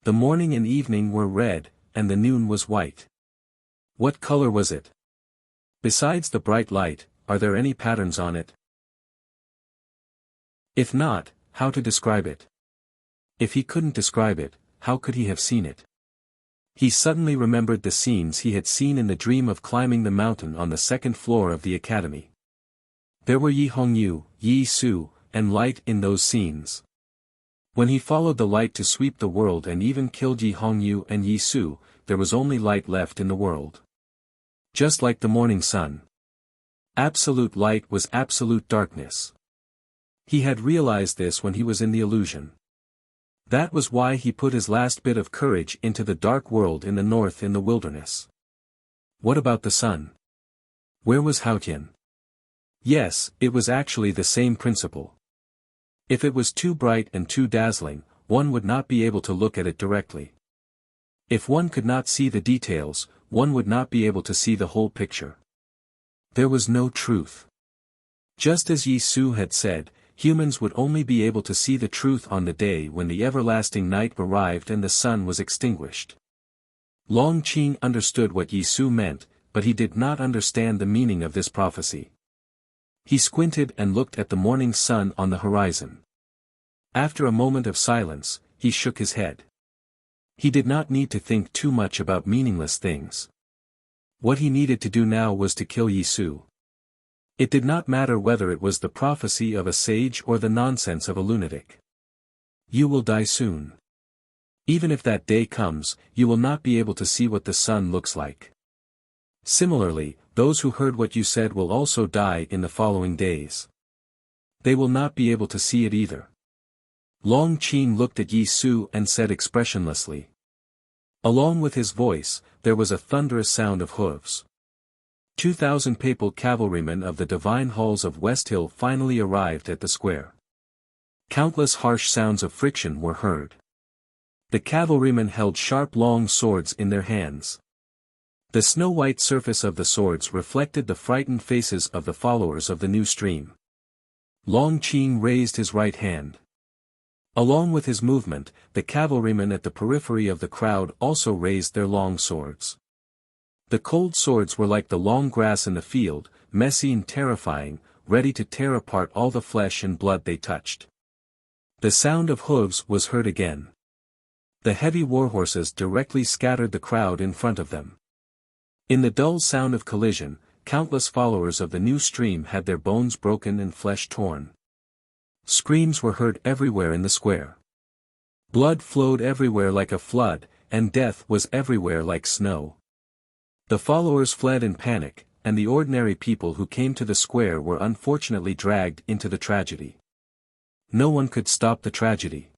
A: The morning and evening were red, and the noon was white. What color was it? Besides the bright light, are there any patterns on it? If not, how to describe it? If he couldn't describe it, how could he have seen it? He suddenly remembered the scenes he had seen in the dream of climbing the mountain on the second floor of the academy. There were Yi Hongyu, Yi Su, and light in those scenes. When he followed the light to sweep the world and even killed Yi Hongyu and Yi Su, there was only light left in the world. Just like the morning sun. Absolute light was absolute darkness. He had realized this when he was in the illusion. That was why he put his last bit of courage into the dark world in the north in the wilderness. What about the sun? Where was Haotian? Yes, it was actually the same principle. If it was too bright and too dazzling, one would not be able to look at it directly. If one could not see the details, one would not be able to see the whole picture. There was no truth. Just as Yi Su had said, humans would only be able to see the truth on the day when the everlasting night arrived and the sun was extinguished. Long Qing understood what Yi Su meant, but he did not understand the meaning of this prophecy. He squinted and looked at the morning sun on the horizon. After a moment of silence, he shook his head. He did not need to think too much about meaningless things. What he needed to do now was to kill Yi Su. It did not matter whether it was the prophecy of a sage or the nonsense of a lunatic. You will die soon. Even if that day comes, you will not be able to see what the sun looks like. Similarly, those who heard what you said will also die in the following days. They will not be able to see it either. Long Qing looked at Yi Su and said expressionlessly. Along with his voice, there was a thunderous sound of hooves. 2,000 papal cavalrymen of the divine halls of West Hill finally arrived at the square. Countless harsh sounds of friction were heard. The cavalrymen held sharp long swords in their hands. The snow-white surface of the swords reflected the frightened faces of the followers of the new stream. Long Qing raised his right hand. Along with his movement, the cavalrymen at the periphery of the crowd also raised their long swords. The cold swords were like the long grass in the field, messy and terrifying, ready to tear apart all the flesh and blood they touched. The sound of hooves was heard again. The heavy warhorses directly scattered the crowd in front of them. In the dull sound of collision, countless followers of the new stream had their bones broken and flesh torn. Screams were heard everywhere in the square. Blood flowed everywhere like a flood, and death was everywhere like snow. The followers fled in panic, and the ordinary people who came to the square were unfortunately dragged into the tragedy. No one could stop the tragedy.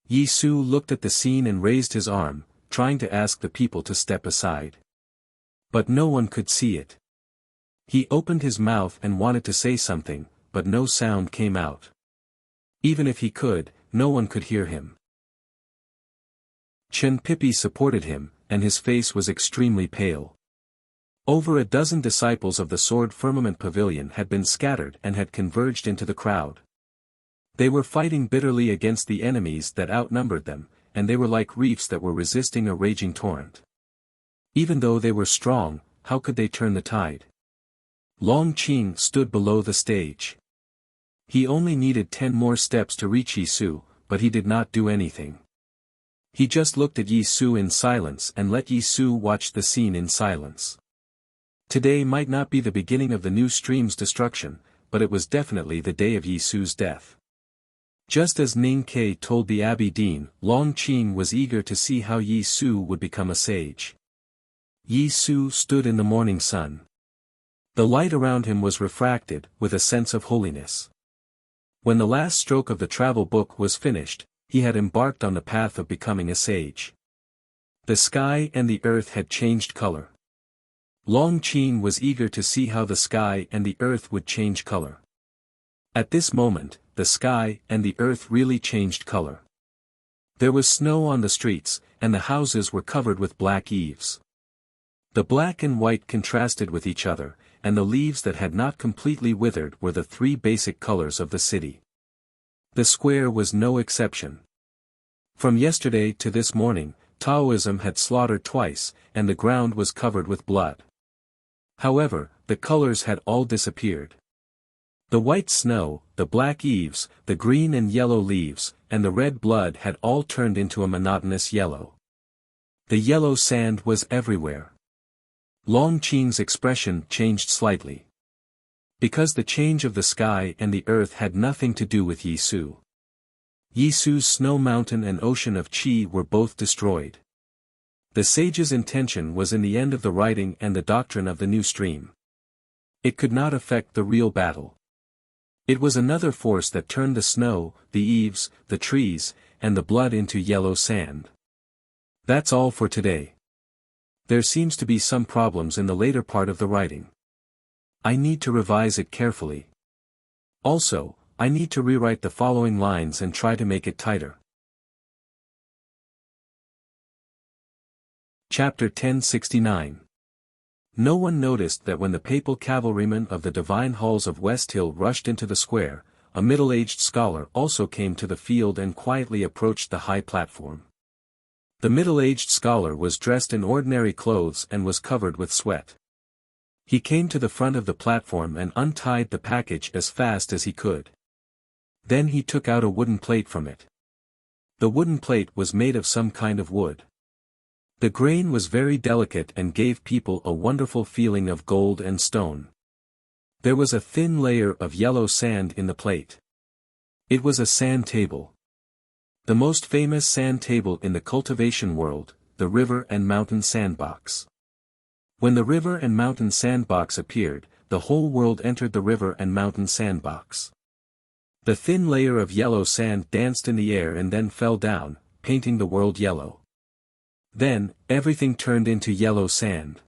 A: Yi Su looked at the scene and raised his arm, trying to ask the people to step aside. But no one could see it. He opened his mouth and wanted to say something, but no sound came out. Even if he could, no one could hear him. Chen Pipi supported him, and his face was extremely pale. Over a dozen disciples of the Sword Firmament Pavilion had been scattered and had converged into the crowd. They were fighting bitterly against the enemies that outnumbered them, and they were like reefs that were resisting a raging torrent. Even though they were strong, how could they turn the tide? Long Qing stood below the stage. He only needed 10 more steps to reach Yi Su, but he did not do anything. He just looked at Yi Su in silence and let Yi Su watch the scene in silence. Today might not be the beginning of the new stream's destruction, but it was definitely the day of Yi Su's death. Just as Ning Ke told the Abbey Dean, Long Qing was eager to see how Yi Su would become a sage. Yi Su stood in the morning sun. The light around him was refracted, with a sense of holiness. When the last stroke of the travel book was finished, he had embarked on the path of becoming a sage. The sky and the earth had changed color. Long Qing was eager to see how the sky and the earth would change color. At this moment, the sky and the earth really changed color. There was snow on the streets, and the houses were covered with black eaves. The black and white contrasted with each other, and the leaves that had not completely withered were the 3 basic colors of the city. The square was no exception. From yesterday to this morning, Taoism had slaughtered twice, and the ground was covered with blood. However, the colors had all disappeared. The white snow, the black eaves, the green and yellow leaves, and the red blood had all turned into a monotonous yellow. The yellow sand was everywhere. Long Qing's expression changed slightly. Because the change of the sky and the earth had nothing to do with Yi Su. Yi Su's snow mountain and ocean of qi were both destroyed. The sage's intention was in the end of the writing and the doctrine of the new stream. It could not affect the real battle. It was another force that turned the snow, the eaves, the trees, and the blood into yellow sand. That's all for today. There seems to be some problems in the later part of the writing. I need to revise it carefully. Also, I need to rewrite the following lines and try to make it tighter. Chapter 1069. No one noticed that when the papal cavalrymen of the divine halls of West Hill rushed into the square, a middle-aged scholar also came to the field and quietly approached the high platform. The middle-aged scholar was dressed in ordinary clothes and was covered with sweat. He came to the front of the platform and untied the package as fast as he could. Then he took out a wooden plate from it. The wooden plate was made of some kind of wood. The grain was very delicate and gave people a wonderful feeling of gold and stone. There was a thin layer of yellow sand in the plate. It was a sand table. The most famous sand table in the cultivation world, the river and mountain sandbox. When the river and mountain sandbox appeared, the whole world entered the river and mountain sandbox. The thin layer of yellow sand danced in the air and then fell down, painting the world yellow. Then, everything turned into yellow sand.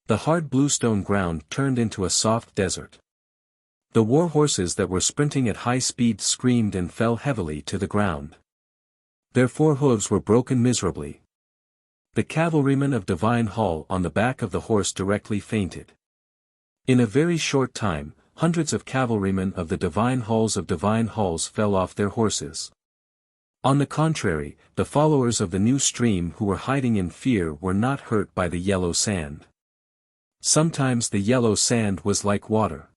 A: The hard bluestone ground turned into a soft desert. The war horses that were sprinting at high speed screamed and fell heavily to the ground. Their forehooves were broken miserably. The cavalryman of Divine Hall on the back of the horse directly fainted. In a very short time, hundreds of cavalrymen of the Divine Halls fell off their horses. On the contrary, the followers of the new stream who were hiding in fear were not hurt by the yellow sand. Sometimes the yellow sand was like water.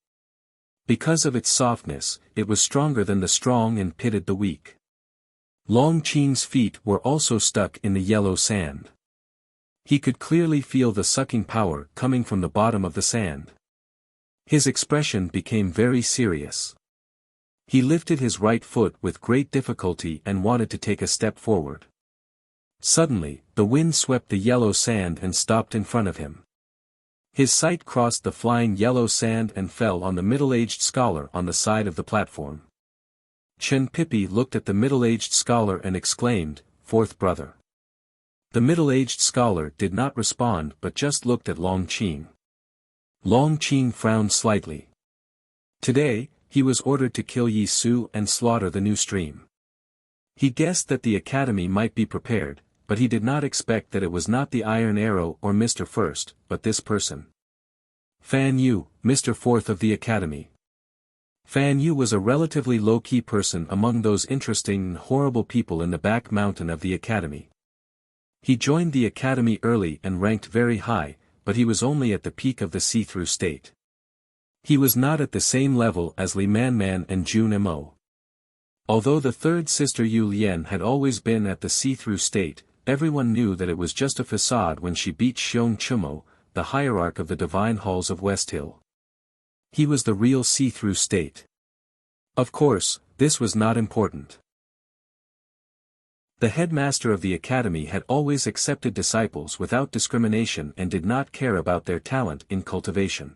A: Because of its softness, it was stronger than the strong and pitted the weak. Long Qing's feet were also stuck in the yellow sand. He could clearly feel the sucking power coming from the bottom of the sand. His expression became very serious. He lifted his right foot with great difficulty and wanted to take a step forward. Suddenly, the wind swept the yellow sand and stopped in front of him. His sight crossed the flying yellow sand and fell on the middle-aged scholar on the side of the platform. Chen Pipi looked at the middle-aged scholar and exclaimed, "Fourth brother." The middle-aged scholar did not respond but just looked at Long Qing. Long Qing frowned slightly. Today, he was ordered to kill Yi Su and slaughter the new stream. He guessed that the academy might be prepared, but he did not expect that it was not the Iron Arrow or Mr. First, but this person. Fan Yu, Mr. Fourth of the academy. Fan Yu was a relatively low-key person among those interesting and horrible people in the back mountain of the academy. He joined the academy early and ranked very high, but he was only at the peak of the see-through state. He was not at the same level as Li Manman and Jun Mo. Although the third sister Yu Lian had always been at the see-through state, everyone knew that it was just a facade when she beat Xiong Chumo, the hierarch of the Divine Halls of West Hill. He was the real see-through state. Of course, this was not important. The headmaster of the academy had always accepted disciples without discrimination and did not care about their talent in cultivation.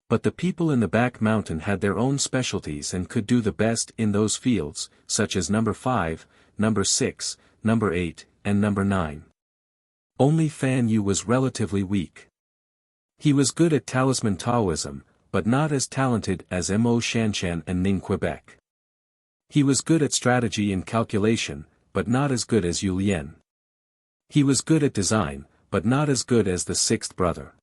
A: But the people in the back mountain had their own specialties and could do the best in those fields, such as number 5, number 6, number 8, and number 9. Only Fan Yu was relatively weak. He was good at talisman Taoism, but not as talented as Mo Shanshan and Ning Quebec. He was good at strategy and calculation, but not as good as Yu Lian. He was good at design, but not as good as the sixth brother.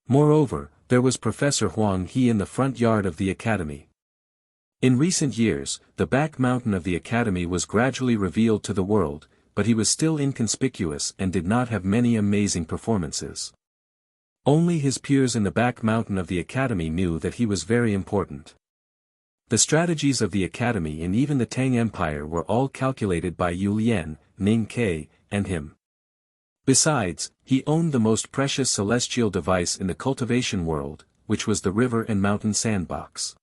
A: Moreover, there was Professor Huang He in the front yard of the academy. In recent years, the back mountain of the academy was gradually revealed to the world, but he was still inconspicuous and did not have many amazing performances. Only his peers in the back mountain of the academy knew that he was very important. The strategies of the academy and even the Tang Empire were all calculated by Yu Lian, Ning Ke, and him. Besides, he owned the most precious celestial device in the cultivation world, which was the river and mountain sandbox.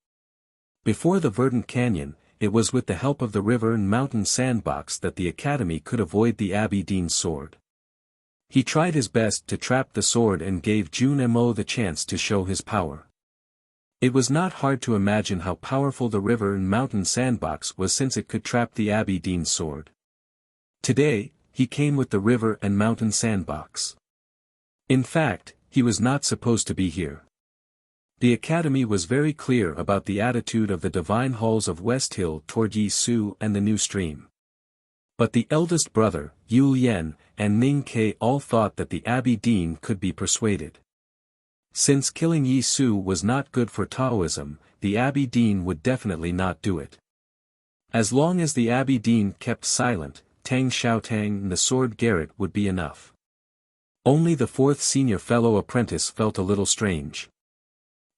A: Before the verdant canyon, it was with the help of the river and mountain sandbox that the academy could avoid the Abbey Dean's sword. He tried his best to trap the sword and gave Jun Mo the chance to show his power. It was not hard to imagine how powerful the river and mountain sandbox was since it could trap the Abbey Dean's sword. Today, he came with the river and mountain sandbox. In fact, he was not supposed to be here. The academy was very clear about the attitude of the Divine Halls of West Hill toward Yi Su and the new stream. But the eldest brother, Yu Lian, and Ning Ke all thought that the Abbey Dean could be persuaded. Since killing Yi Su was not good for Taoism, the Abbey Dean would definitely not do it. As long as the Abbey Dean kept silent, Tang Xiaotang and the sword Garrett would be enough. Only the fourth senior fellow apprentice felt a little strange.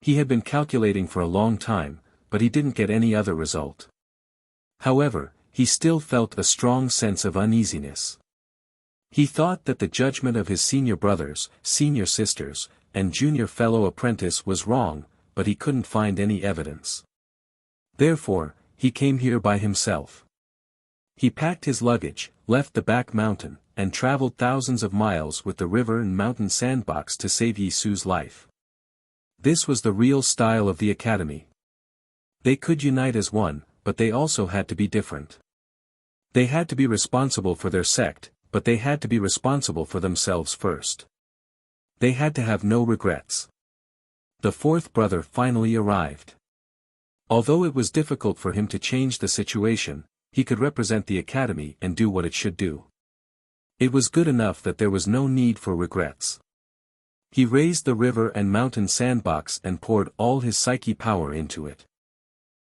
A: He had been calculating for a long time, but he didn't get any other result. However, he still felt a strong sense of uneasiness. He thought that the judgment of his senior brothers, senior sisters, and junior fellow apprentice was wrong, but he couldn't find any evidence. Therefore, he came here by himself. He packed his luggage, left the back mountain, and traveled thousands of miles with the river and mountain sandbox to save Yi Su's life. This was the real style of the academy. They could unite as one, but they also had to be different. They had to be responsible for their sect, but they had to be responsible for themselves first. They had to have no regrets. The fourth brother finally arrived. Although it was difficult for him to change the situation, he could represent the academy and do what it should do. It was good enough that there was no need for regrets. He raised the river and mountain sandbox and poured all his psyche power into it.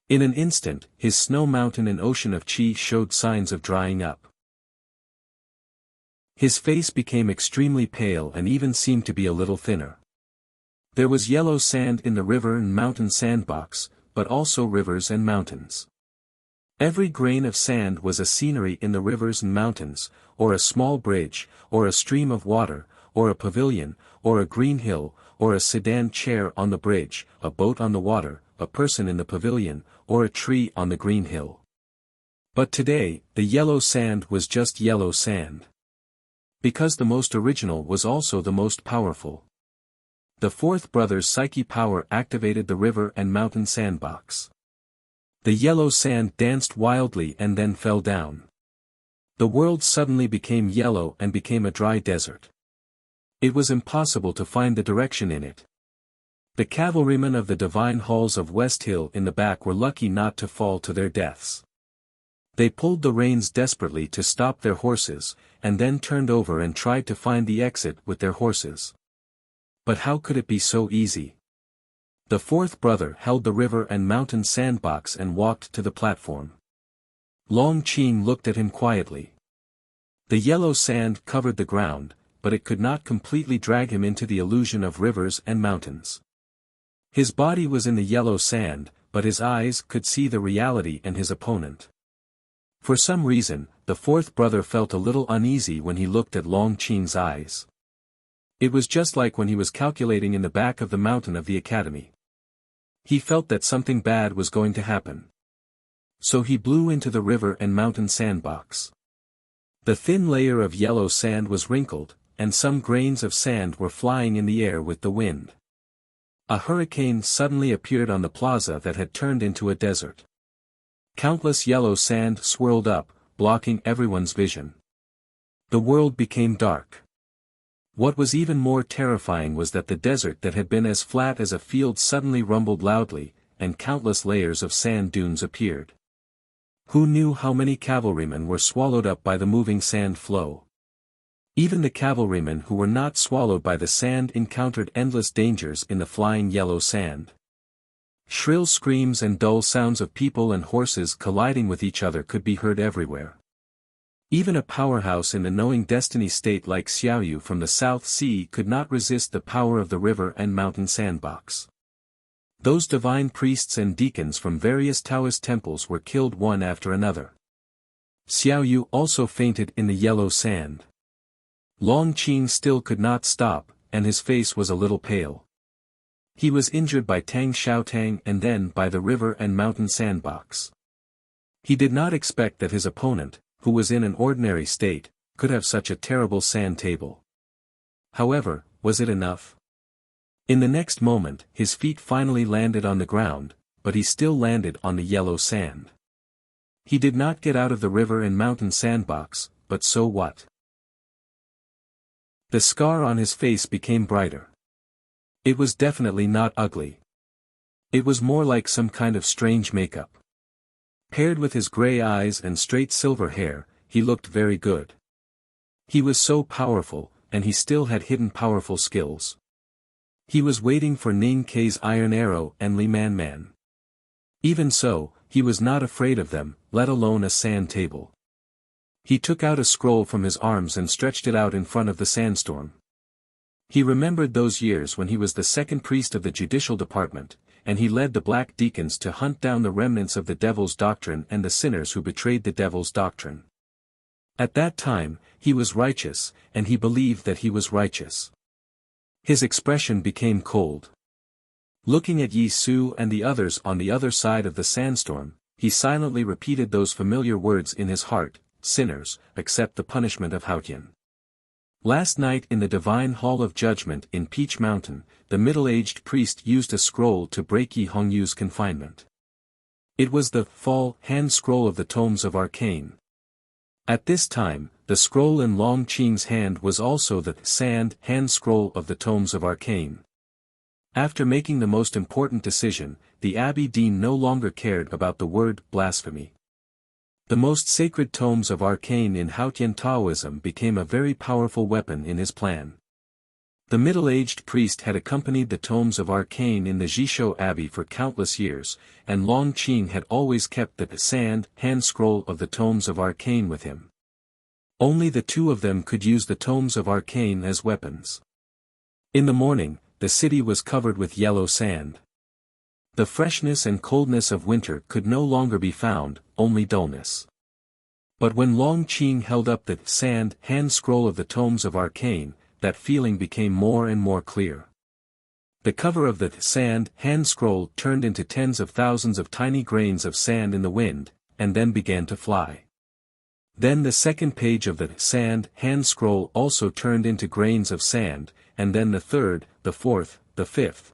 A: In an instant, his snow mountain and ocean of chi showed signs of drying up. His face became extremely pale and even seemed to be a little thinner. There was yellow sand in the river and mountain sandbox, but also rivers and mountains. Every grain of sand was a scenery in the rivers and mountains, or a small bridge, or a stream of water, or a pavilion, or a green hill, or a sedan chair on the bridge, a boat on the water, a person in the pavilion, or a tree on the green hill. But today, the yellow sand was just yellow sand. Because the most original was also the most powerful. The fourth brother's psyche power activated the river and mountain sandbox. The yellow sand danced wildly and then fell down. The world suddenly became yellow and became a dry desert. It was impossible to find the direction in it. The cavalrymen of the divine halls of West Hill in the back were lucky not to fall to their deaths. They pulled the reins desperately to stop their horses, and then turned over and tried to find the exit with their horses. But how could it be so easy? The fourth brother held the river and mountain sandbox and walked to the platform. Long Qing looked at him quietly. The yellow sand covered the ground, but it could not completely drag him into the illusion of rivers and mountains. His body was in the yellow sand, but his eyes could see the reality and his opponent. For some reason, the fourth brother felt a little uneasy when he looked at Long Qing's eyes. It was just like when he was calculating in the back of the mountain of the academy. He felt that something bad was going to happen. So he blew into the river and mountain sandbox. The thin layer of yellow sand was wrinkled, and some grains of sand were flying in the air with the wind. A hurricane suddenly appeared on the plaza that had turned into a desert. Countless yellow sand swirled up, blocking everyone's vision. The world became dark. What was even more terrifying was that the desert that had been as flat as a field suddenly rumbled loudly, and countless layers of sand dunes appeared. Who knew how many cavalrymen were swallowed up by the moving sand flow? Even the cavalrymen who were not swallowed by the sand encountered endless dangers in the flying yellow sand. Shrill screams and dull sounds of people and horses colliding with each other could be heard everywhere. Even a powerhouse in the knowing destiny state like Xiaoyu from the South Sea could not resist the power of the river and mountain sandbox. Those divine priests and deacons from various Taoist temples were killed one after another. Xiaoyu also fainted in the yellow sand. Long Qing still could not stop, and his face was a little pale. He was injured by Tang Xiaotang and then by the river and mountain sandbox. He did not expect that his opponent, who was in an ordinary state, could have such a terrible sand table. However, was it enough? In the next moment, his feet finally landed on the ground, but he still landed on the yellow sand. He did not get out of the river and mountain sandbox, but so what? The scar on his face became brighter. It was definitely not ugly. It was more like some kind of strange makeup. Paired with his gray eyes and straight silver hair, he looked very good. He was so powerful, and he still had hidden powerful skills. He was waiting for Ning Kei's iron arrow and Li Man Man. Even so, he was not afraid of them, let alone a sand table. He took out a scroll from his arms and stretched it out in front of the sandstorm. He remembered those years when he was the second priest of the judicial department, and he led the black deacons to hunt down the remnants of the devil's doctrine and the sinners who betrayed the devil's doctrine. At that time, he was righteous, and he believed that he was righteous. His expression became cold. Looking at Yi Su and the others on the other side of the sandstorm, he silently repeated those familiar words in his heart, "Sinners, accept the punishment of Haotian." Last night in the Divine Hall of Judgment in Peach Mountain, the middle-aged priest used a scroll to break Yi Hongyu's confinement. It was the fall hand scroll of the tomes of Arcane. At this time, the scroll in Long Qing's hand was also the sand hand scroll of the tomes of Arcane. After making the most important decision, the Abbey Dean no longer cared about the word blasphemy. The most sacred tomes of Arcane in Haotian Taoism became a very powerful weapon in his plan. The middle-aged priest had accompanied the tomes of Arcane in the Jishou Abbey for countless years, and Long Qing had always kept the sand hand scroll of the tomes of Arcane with him. Only the two of them could use the tomes of Arcane as weapons. In the morning, the city was covered with yellow sand. The freshness and coldness of winter could no longer be found, only dullness. But when Long Qing held up the sand hand scroll of the tomes of Arcane, that feeling became more and more clear. The cover of the sand hand scroll turned into tens of thousands of tiny grains of sand in the wind, and then began to fly. Then the second page of the sand hand scroll also turned into grains of sand, and then the third, the fourth, the fifth.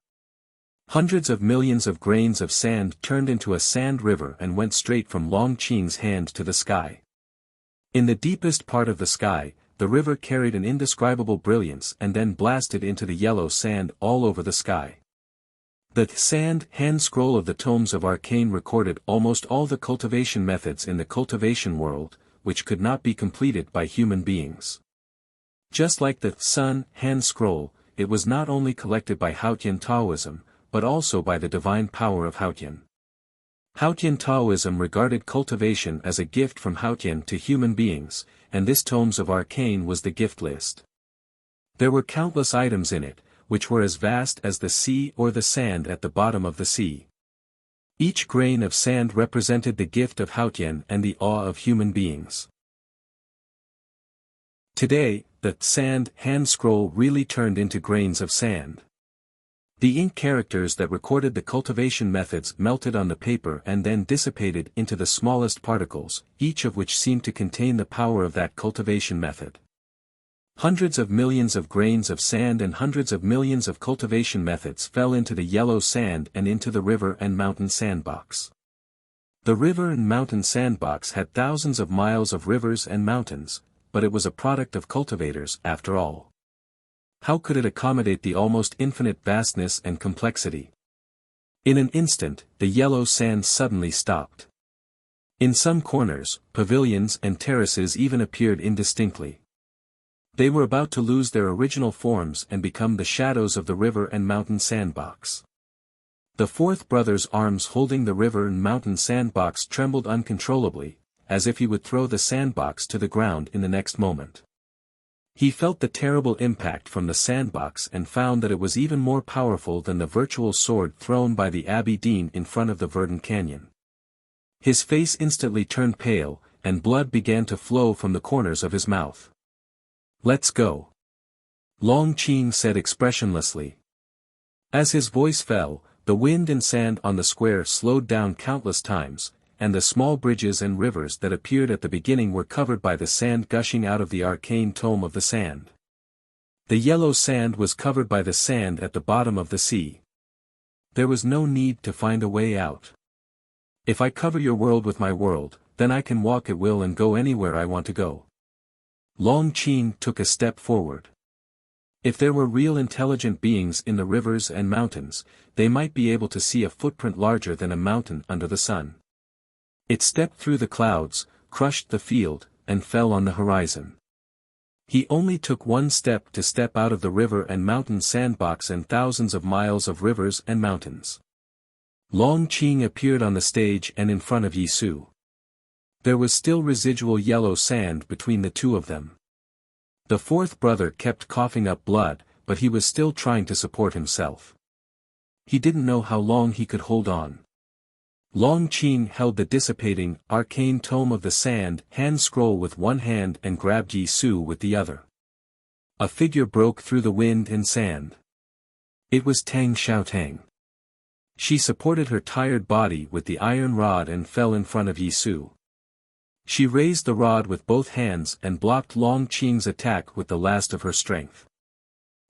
A: Hundreds of millions of grains of sand turned into a sand river and went straight from Long Qing's hand to the sky. In the deepest part of the sky, the river carried an indescribable brilliance and then blasted into the yellow sand all over the sky. The sand hand scroll of the tomes of Arcane recorded almost all the cultivation methods in the cultivation world, which could not be completed by human beings. Just like the sun hand scroll, it was not only collected by Haotian Taoism, but also by the divine power of Haotian. Haotian Taoism regarded cultivation as a gift from Haotian to human beings, and this tomes of Arcane was the gift list. There were countless items in it, which were as vast as the sea or the sand at the bottom of the sea. Each grain of sand represented the gift of Haotian and the awe of human beings. Today, the sand hand scroll really turned into grains of sand. The ink characters that recorded the cultivation methods melted on the paper and then dissipated into the smallest particles, each of which seemed to contain the power of that cultivation method. Hundreds of millions of grains of sand and hundreds of millions of cultivation methods fell into the yellow sand and into the river and mountain sandbox. The river and mountain sandbox had thousands of miles of rivers and mountains, but it was a product of cultivators after all. How could it accommodate the almost infinite vastness and complexity? In an instant, the yellow sand suddenly stopped. In some corners, pavilions and terraces even appeared indistinctly. They were about to lose their original forms and become the shadows of the river and mountain sandbox. The fourth brother's arms holding the river and mountain sandbox trembled uncontrollably, as if he would throw the sandbox to the ground in the next moment. He felt the terrible impact from the sandbox and found that it was even more powerful than the virtual sword thrown by the Abbey Dean in front of the Verdant Canyon. His face instantly turned pale, and blood began to flow from the corners of his mouth. "Let's go," Long Qing said expressionlessly. As his voice fell, the wind and sand on the square slowed down countless times, and the small bridges and rivers that appeared at the beginning were covered by the sand gushing out of the arcane tome of the sand. The yellow sand was covered by the sand at the bottom of the sea. There was no need to find a way out. If I cover your world with my world, then I can walk at will and go anywhere I want to go. Long Qing took a step forward. If there were real intelligent beings in the rivers and mountains, they might be able to see a footprint larger than a mountain under the sun. It stepped through the clouds, crushed the field, and fell on the horizon. He only took one step to step out of the river and mountain sandbox and thousands of miles of rivers and mountains. Long Qing appeared on the stage and in front of Yi Su. There was still residual yellow sand between the two of them. The fourth brother kept coughing up blood, but he was still trying to support himself. He didn't know how long he could hold on. Long Qing held the dissipating, arcane tome of the sand hand scroll with one hand and grabbed Yi Su with the other. A figure broke through the wind and sand. It was Tang Xiaotang. She supported her tired body with the iron rod and fell in front of Yi Su. She raised the rod with both hands and blocked Long Qing's attack with the last of her strength.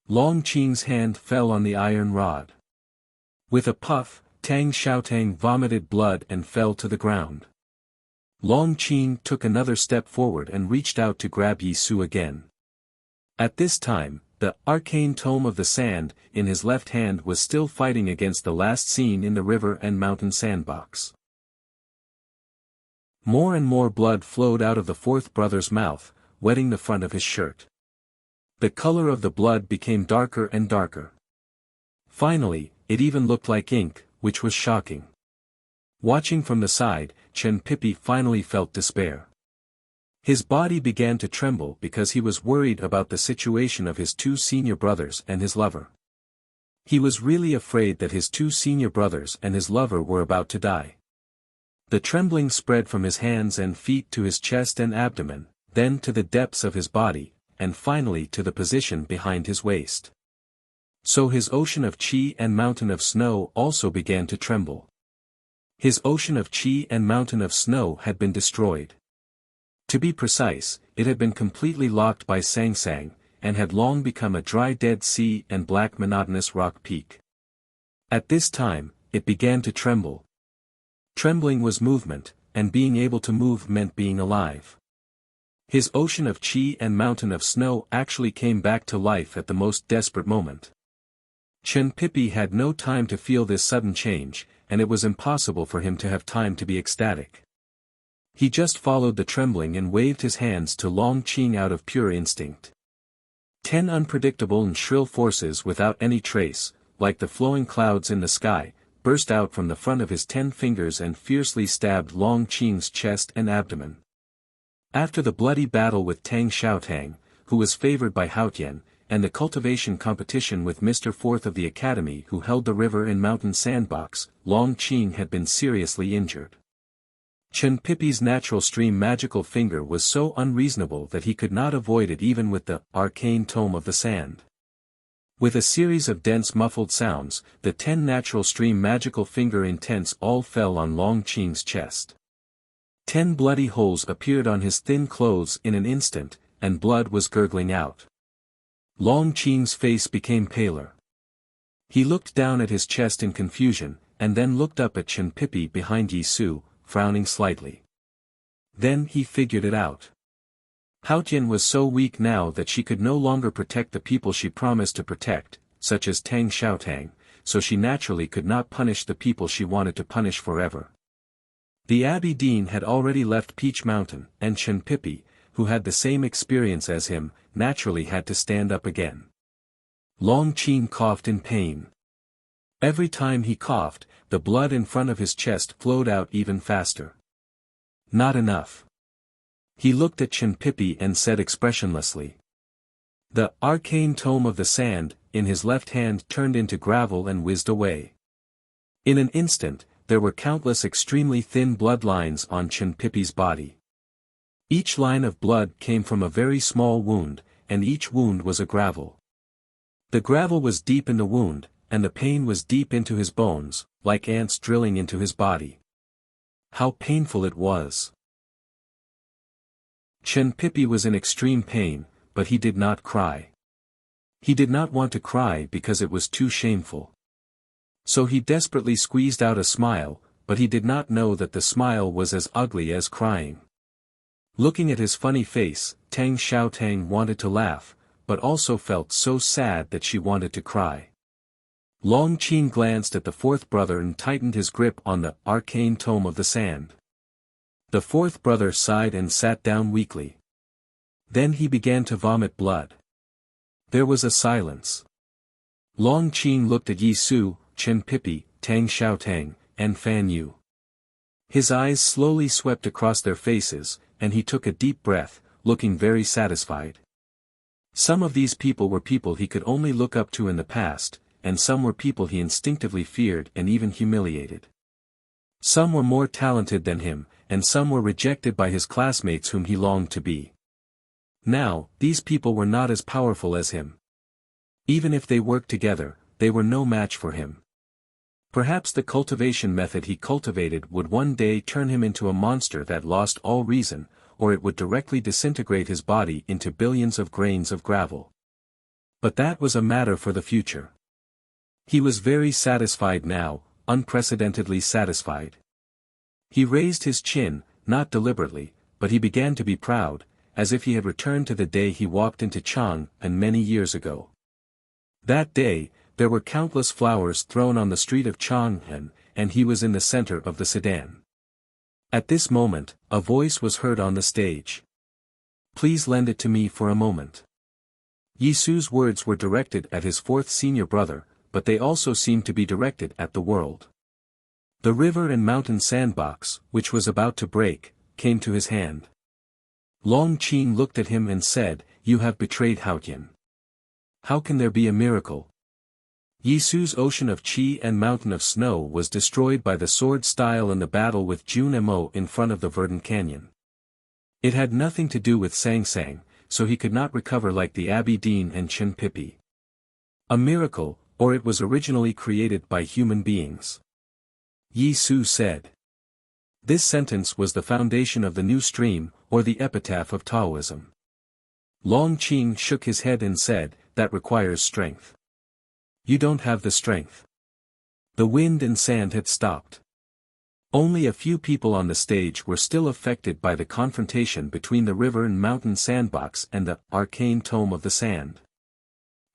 A: Long Qing's hand fell on the iron rod. With a puff, Tang Xiaotang vomited blood and fell to the ground. Long Qing took another step forward and reached out to grab Yi Su again. At this time, the arcane tome of the sand, in his left hand, was still fighting against the last scene in the river and mountain sandbox. More and more blood flowed out of the fourth brother's mouth, wetting the front of his shirt. The color of the blood became darker and darker. Finally, it even looked like ink, which was shocking. Watching from the side, Chen Pipi finally felt despair. His body began to tremble because he was worried about the situation of his two senior brothers and his lover. He was really afraid that his two senior brothers and his lover were about to die. The trembling spread from his hands and feet to his chest and abdomen, then to the depths of his body, and finally to the position behind his waist. So his ocean of qi and mountain of snow also began to tremble. His ocean of qi and mountain of snow had been destroyed. To be precise, it had been completely locked by Sang Sang, and had long become a dry Dead Sea and black monotonous rock peak. At this time, it began to tremble. Trembling was movement, and being able to move meant being alive. His ocean of qi and mountain of snow actually came back to life at the most desperate moment. Chen Pipi had no time to feel this sudden change, and it was impossible for him to have time to be ecstatic. He just followed the trembling and waved his hands to Long Qing out of pure instinct. 10 unpredictable and shrill forces without any trace, like the flowing clouds in the sky, burst out from the front of his 10 fingers and fiercely stabbed Long Qing's chest and abdomen. After the bloody battle with Tang Xiaotang, who was favored by Haotian, and the cultivation competition with Mr. Fourth of the Academy who held the river and mountain sandbox, Long Qing had been seriously injured. Chen Pipi's natural stream magical finger was so unreasonable that he could not avoid it even with the arcane tome of the sand. With a series of dense muffled sounds, the 10 natural stream magical finger intents all fell on Long Qing's chest. 10 bloody holes appeared on his thin clothes in an instant, and blood was gurgling out. Long Qing's face became paler. He looked down at his chest in confusion, and then looked up at Chen Pipi behind Yi Su, frowning slightly. Then he figured it out. Haotian was so weak now that she could no longer protect the people she promised to protect, such as Tang Xiaotang, so she naturally could not punish the people she wanted to punish forever. The Abbey Dean had already left Peach Mountain, and Chen Pipi, who had the same experience as him, naturally had to stand up again. Long Qing coughed in pain. Every time he coughed, the blood in front of his chest flowed out even faster. Not enough. He looked at Chen Pipi and said expressionlessly. The arcane tome of the sand, in his left hand turned into gravel and whizzed away. In an instant, there were countless extremely thin blood lines on Chen Pipi's body. Each line of blood came from a very small wound, and each wound was a gravel. The gravel was deep in the wound, and the pain was deep into his bones, like ants drilling into his body. How painful it was! Chen Pipi was in extreme pain, but he did not cry. He did not want to cry because it was too shameful. So he desperately squeezed out a smile, but he did not know that the smile was as ugly as crying. Looking at his funny face, Tang Xiaotang wanted to laugh, but also felt so sad that she wanted to cry. Long Qing glanced at the fourth brother and tightened his grip on the arcane tome of the sand. The fourth brother sighed and sat down weakly. Then he began to vomit blood. There was a silence. Long Qing looked at Yi Su, Chen Pipi, Tang Xiaotang, and Fan Yu. His eyes slowly swept across their faces, and he took a deep breath, looking very satisfied. Some of these people were people he could only look up to in the past, and some were people he instinctively feared and even humiliated. Some were more talented than him, and some were rejected by his classmates whom he longed to be. Now, these people were not as powerful as him. Even if they worked together, they were no match for him. Perhaps the cultivation method he cultivated would one day turn him into a monster that lost all reason, or it would directly disintegrate his body into billions of grains of gravel. But that was a matter for the future. He was very satisfied now, unprecedentedly satisfied. He raised his chin, not deliberately, but he began to be proud, as if he had returned to the day he walked into Chang'an many years ago. That day, there were countless flowers thrown on the street of Chang'an, and he was in the center of the sedan. At this moment, a voice was heard on the stage. "Please lend it to me for a moment." Yisu's words were directed at his fourth senior brother, but they also seemed to be directed at the world. The river and mountain sandbox, which was about to break, came to his hand. Long Qing looked at him and said, "You have betrayed Haotian. How can there be a miracle?" Yisu's ocean of qi and mountain of snow was destroyed by the sword style in the battle with Jun Mo in front of the verdant canyon. It had nothing to do with Sang Sang, so he could not recover like the Abi Dean and Chen Pipi. A miracle, or it was originally created by human beings. Yisu said. This sentence was the foundation of the new stream, or the epitaph of Taoism. Long Qing shook his head and said, "That requires strength. You don't have the strength." The wind and sand had stopped. Only a few people on the stage were still affected by the confrontation between the river and mountain sandbox and the arcane tome of the sand.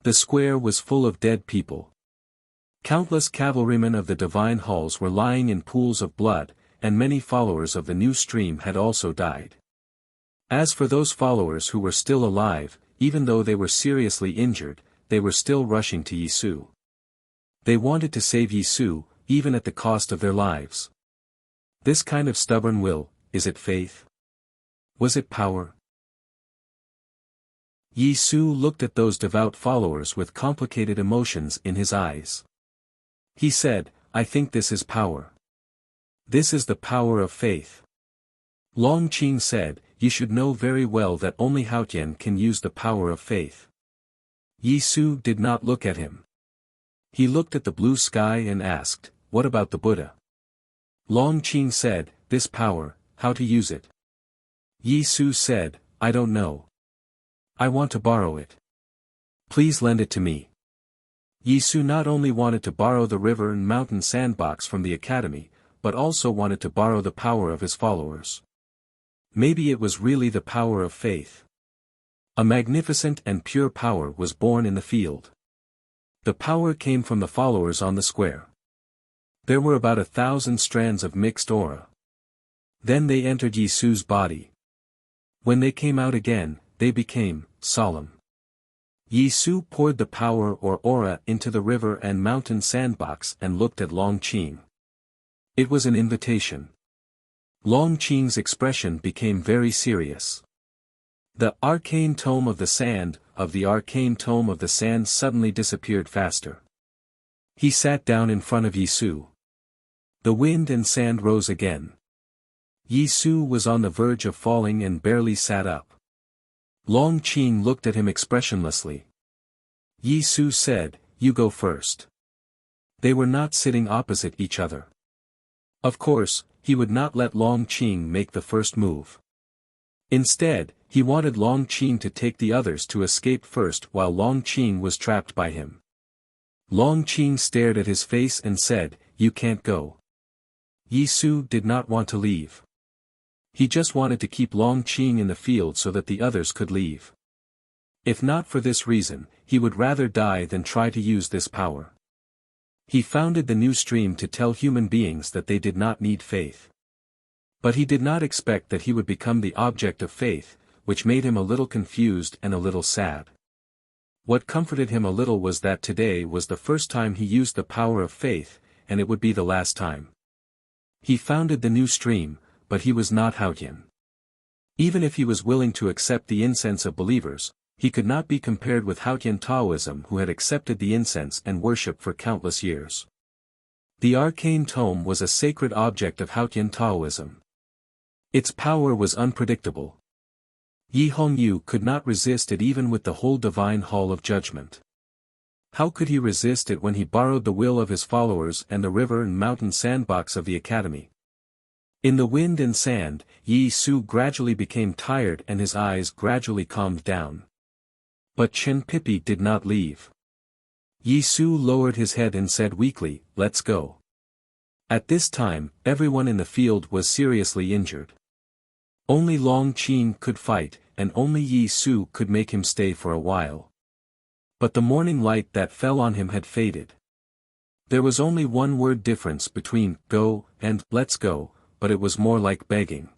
A: The square was full of dead people. Countless cavalrymen of the divine halls were lying in pools of blood, and many followers of the new stream had also died. As for those followers who were still alive, even though they were seriously injured, they were still rushing to Yisu. They wanted to save Yisu, even at the cost of their lives. This kind of stubborn will, is it faith? Was it power? Yisu looked at those devout followers with complicated emotions in his eyes. He said, "I think this is power. This is the power of faith." Long Qing said, "You should know very well that only Haotian can use the power of faith." Yisu did not look at him. He looked at the blue sky and asked, "What about the Buddha?" Long Qing said, "This power, how to use it?" Yisu said, "I don't know. I want to borrow it. Please lend it to me." Yisu not only wanted to borrow the river and mountain sandbox from the academy, but also wanted to borrow the power of his followers. Maybe it was really the power of faith. A magnificent and pure power was born in the field. The power came from the followers on the square. There were about 1,000 strands of mixed aura. Then they entered Yisu's body. When they came out again, they became solemn. Yisu poured the power or aura into the river and mountain sandbox and looked at Long Qing. It was an invitation. Long Qing's expression became very serious. The arcane tome of the sand, suddenly disappeared faster. He sat down in front of Yisu. The wind and sand rose again. Yisu was on the verge of falling and barely sat up. Long Qing looked at him expressionlessly. Yisu said, "You go first." They were not sitting opposite each other. Of course, he would not let Long Qing make the first move. Instead, he wanted Long Qing to take the others to escape first while Long Qing was trapped by him. Long Qing stared at his face and said, "You can't go." Yisu did not want to leave. He just wanted to keep Long Qing in the field so that the others could leave. If not for this reason, he would rather die than try to use this power. He founded the new stream to tell human beings that they did not need faith. But he did not expect that he would become the object of faith, which made him a little confused and a little sad. What comforted him a little was that today was the first time he used the power of faith, and it would be the last time. He founded the new stream, but he was not Haotian. Even if he was willing to accept the incense of believers, he could not be compared with Haotian Taoism who had accepted the incense and worship for countless years. The arcane tome was a sacred object of Haotian Taoism. Its power was unpredictable. Yi Hongyu could not resist it even with the whole divine hall of judgment. How could he resist it when he borrowed the will of his followers and the river and mountain sandbox of the academy? In the wind and sand, Yi Su gradually became tired and his eyes gradually calmed down. But Chen Pippi did not leave. Yi Su lowered his head and said weakly, "Let's go." At this time, everyone in the field was seriously injured. Only Long Qing could fight, and only Yi Su could make him stay for a while. But the morning light that fell on him had faded. There was only one word difference between "go" and "let's go," but it was more like begging.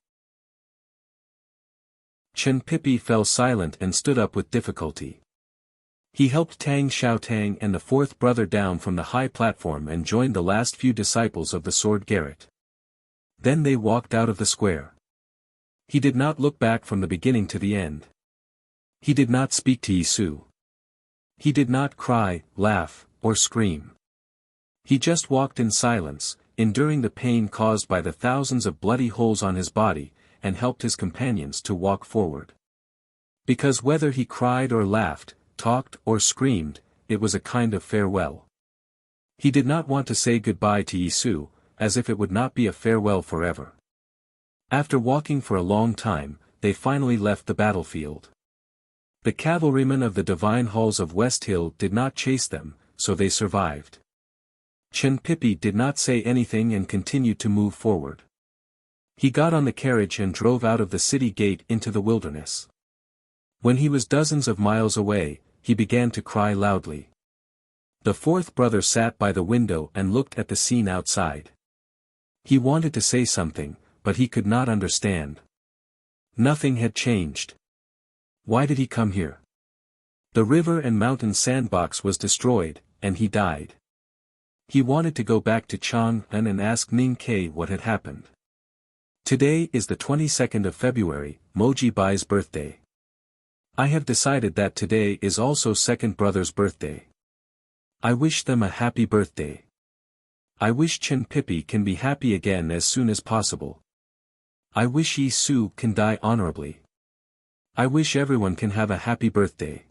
A: Chen Pippi fell silent and stood up with difficulty. He helped Tang Xiaotang and the fourth brother down from the high platform and joined the last few disciples of the sword garret. Then they walked out of the square. He did not look back from the beginning to the end. He did not speak to Yi Su. He did not cry, laugh, or scream. He just walked in silence, enduring the pain caused by the thousands of bloody holes on his body, and helped his companions to walk forward. Because whether he cried or laughed, talked or screamed, it was a kind of farewell. He did not want to say goodbye to Yi Su, as if it would not be a farewell forever. After walking for a long time, they finally left the battlefield. The cavalrymen of the divine halls of West Hill did not chase them, so they survived. Chen Pippi did not say anything and continued to move forward. He got on the carriage and drove out of the city gate into the wilderness. When he was dozens of miles away, he began to cry loudly. The fourth brother sat by the window and looked at the scene outside. He wanted to say something, but he could not understand. Nothing had changed. Why did he come here? The river and mountain sandbox was destroyed, and he died. He wanted to go back to Chang'an and ask Ning Ke what had happened. Today is the 22nd of February, Moji Bai's birthday. I have decided that today is also second brother's birthday. I wish them a happy birthday. I wish Chen Pippi can be happy again as soon as possible. I wish Yi Su can die honorably. I wish everyone can have a happy birthday.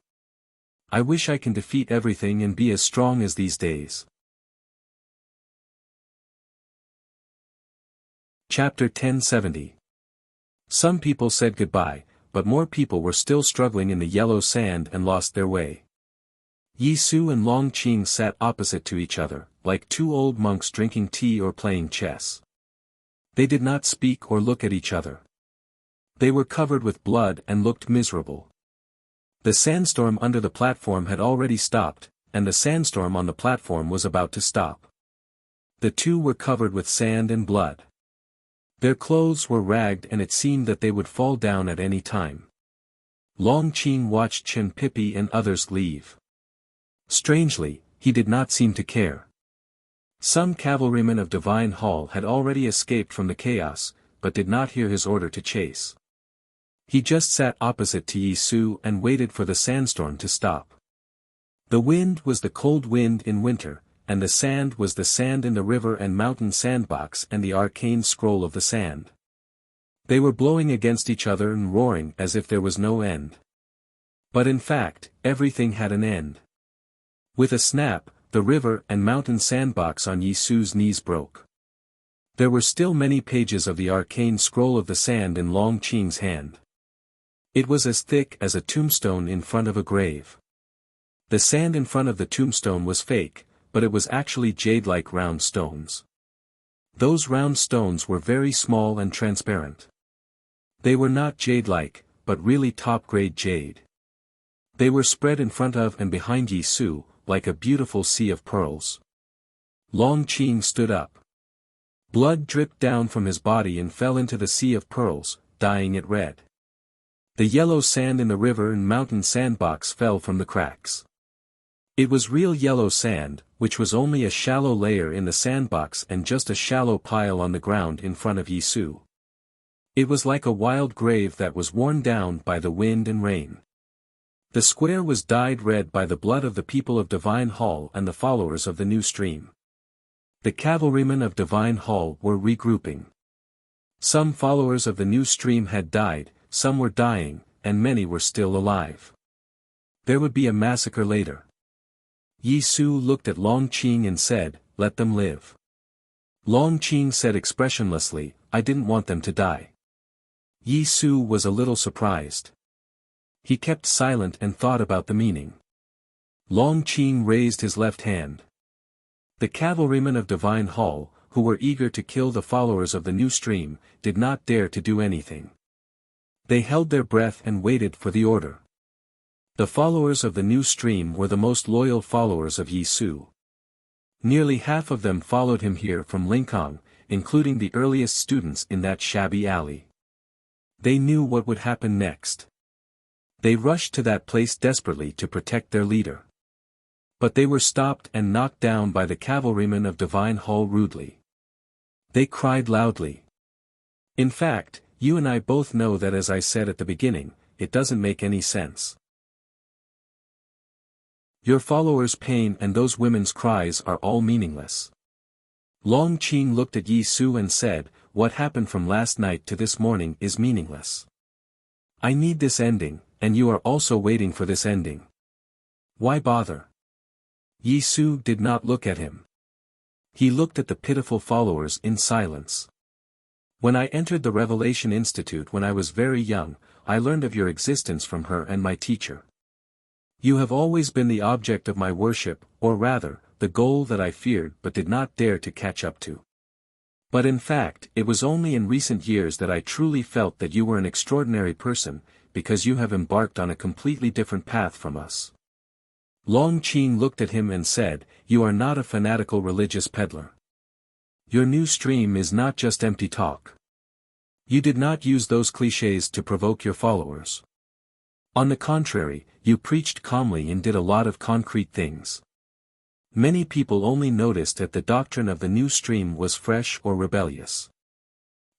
A: I wish I can defeat everything and be as strong as these days. Chapter 1070. Some people said goodbye, but more people were still struggling in the yellow sand and lost their way. Yi Su and Long Qing sat opposite to each other, like two old monks drinking tea or playing chess. They did not speak or look at each other. They were covered with blood and looked miserable. The sandstorm under the platform had already stopped, and the sandstorm on the platform was about to stop. The two were covered with sand and blood. Their clothes were ragged and it seemed that they would fall down at any time. Long Qing watched Chen Pippi and others leave. Strangely, he did not seem to care. Some cavalrymen of Divine Hall had already escaped from the chaos, but did not hear his order to chase. He just sat opposite to Yi Su and waited for the sandstorm to stop. The wind was the cold wind in winter, and the sand was the sand in the river and mountain sandbox and the arcane scroll of the sand. They were blowing against each other and roaring as if there was no end. But in fact, everything had an end. With a snap, the river and mountain sandbox on Yi Su's knees broke. There were still many pages of the arcane scroll of the sand in Long Qing's hand. It was as thick as a tombstone in front of a grave. The sand in front of the tombstone was fake, but it was actually jade-like round stones. Those round stones were very small and transparent. They were not jade-like, but really top-grade jade. They were spread in front of and behind Yi Su, like a beautiful sea of pearls. Long Qing stood up. Blood dripped down from his body and fell into the sea of pearls, dyeing it red. The yellow sand in the river and mountain sandbox fell from the cracks. It was real yellow sand, which was only a shallow layer in the sandbox and just a shallow pile on the ground in front of Yi Su. It was like a wild grave that was worn down by the wind and rain. The square was dyed red by the blood of the people of Divine Hall and the followers of the new stream. The cavalrymen of Divine Hall were regrouping. Some followers of the new stream had died, some were dying, and many were still alive. There would be a massacre later. Yi Su looked at Long Qing and said, "Let them live." Long Qing said expressionlessly, "I didn't want them to die." Yi Su was a little surprised. He kept silent and thought about the meaning. Long Qing raised his left hand. The cavalrymen of Divine Hall, who were eager to kill the followers of the new stream, did not dare to do anything. They held their breath and waited for the order. The followers of the new stream were the most loyal followers of Yi Su. Nearly half of them followed him here from Lingang, including the earliest students in that shabby alley. They knew what would happen next. They rushed to that place desperately to protect their leader. But they were stopped and knocked down by the cavalrymen of Divine Hall rudely. They cried loudly. In fact, you and I both know that, as I said at the beginning, it doesn't make any sense. Your followers' pain and those women's cries are all meaningless. Long Qing looked at Yi Su and said, "What happened from last night to this morning is meaningless. I need this ending, and you are also waiting for this ending. Why bother?" Yi Su did not look at him. He looked at the pitiful followers in silence. "When I entered the Revelation Institute when I was very young, I learned of your existence from her and my teacher. You have always been the object of my worship, or rather, the goal that I feared but did not dare to catch up to. But in fact, it was only in recent years that I truly felt that you were an extraordinary person, because you have embarked on a completely different path from us." Long Qing looked at him and said, "You are not a fanatical religious peddler. Your new stream is not just empty talk. You did not use those clichés to provoke your followers. On the contrary, you preached calmly and did a lot of concrete things. Many people only noticed that the doctrine of the new stream was fresh or rebellious.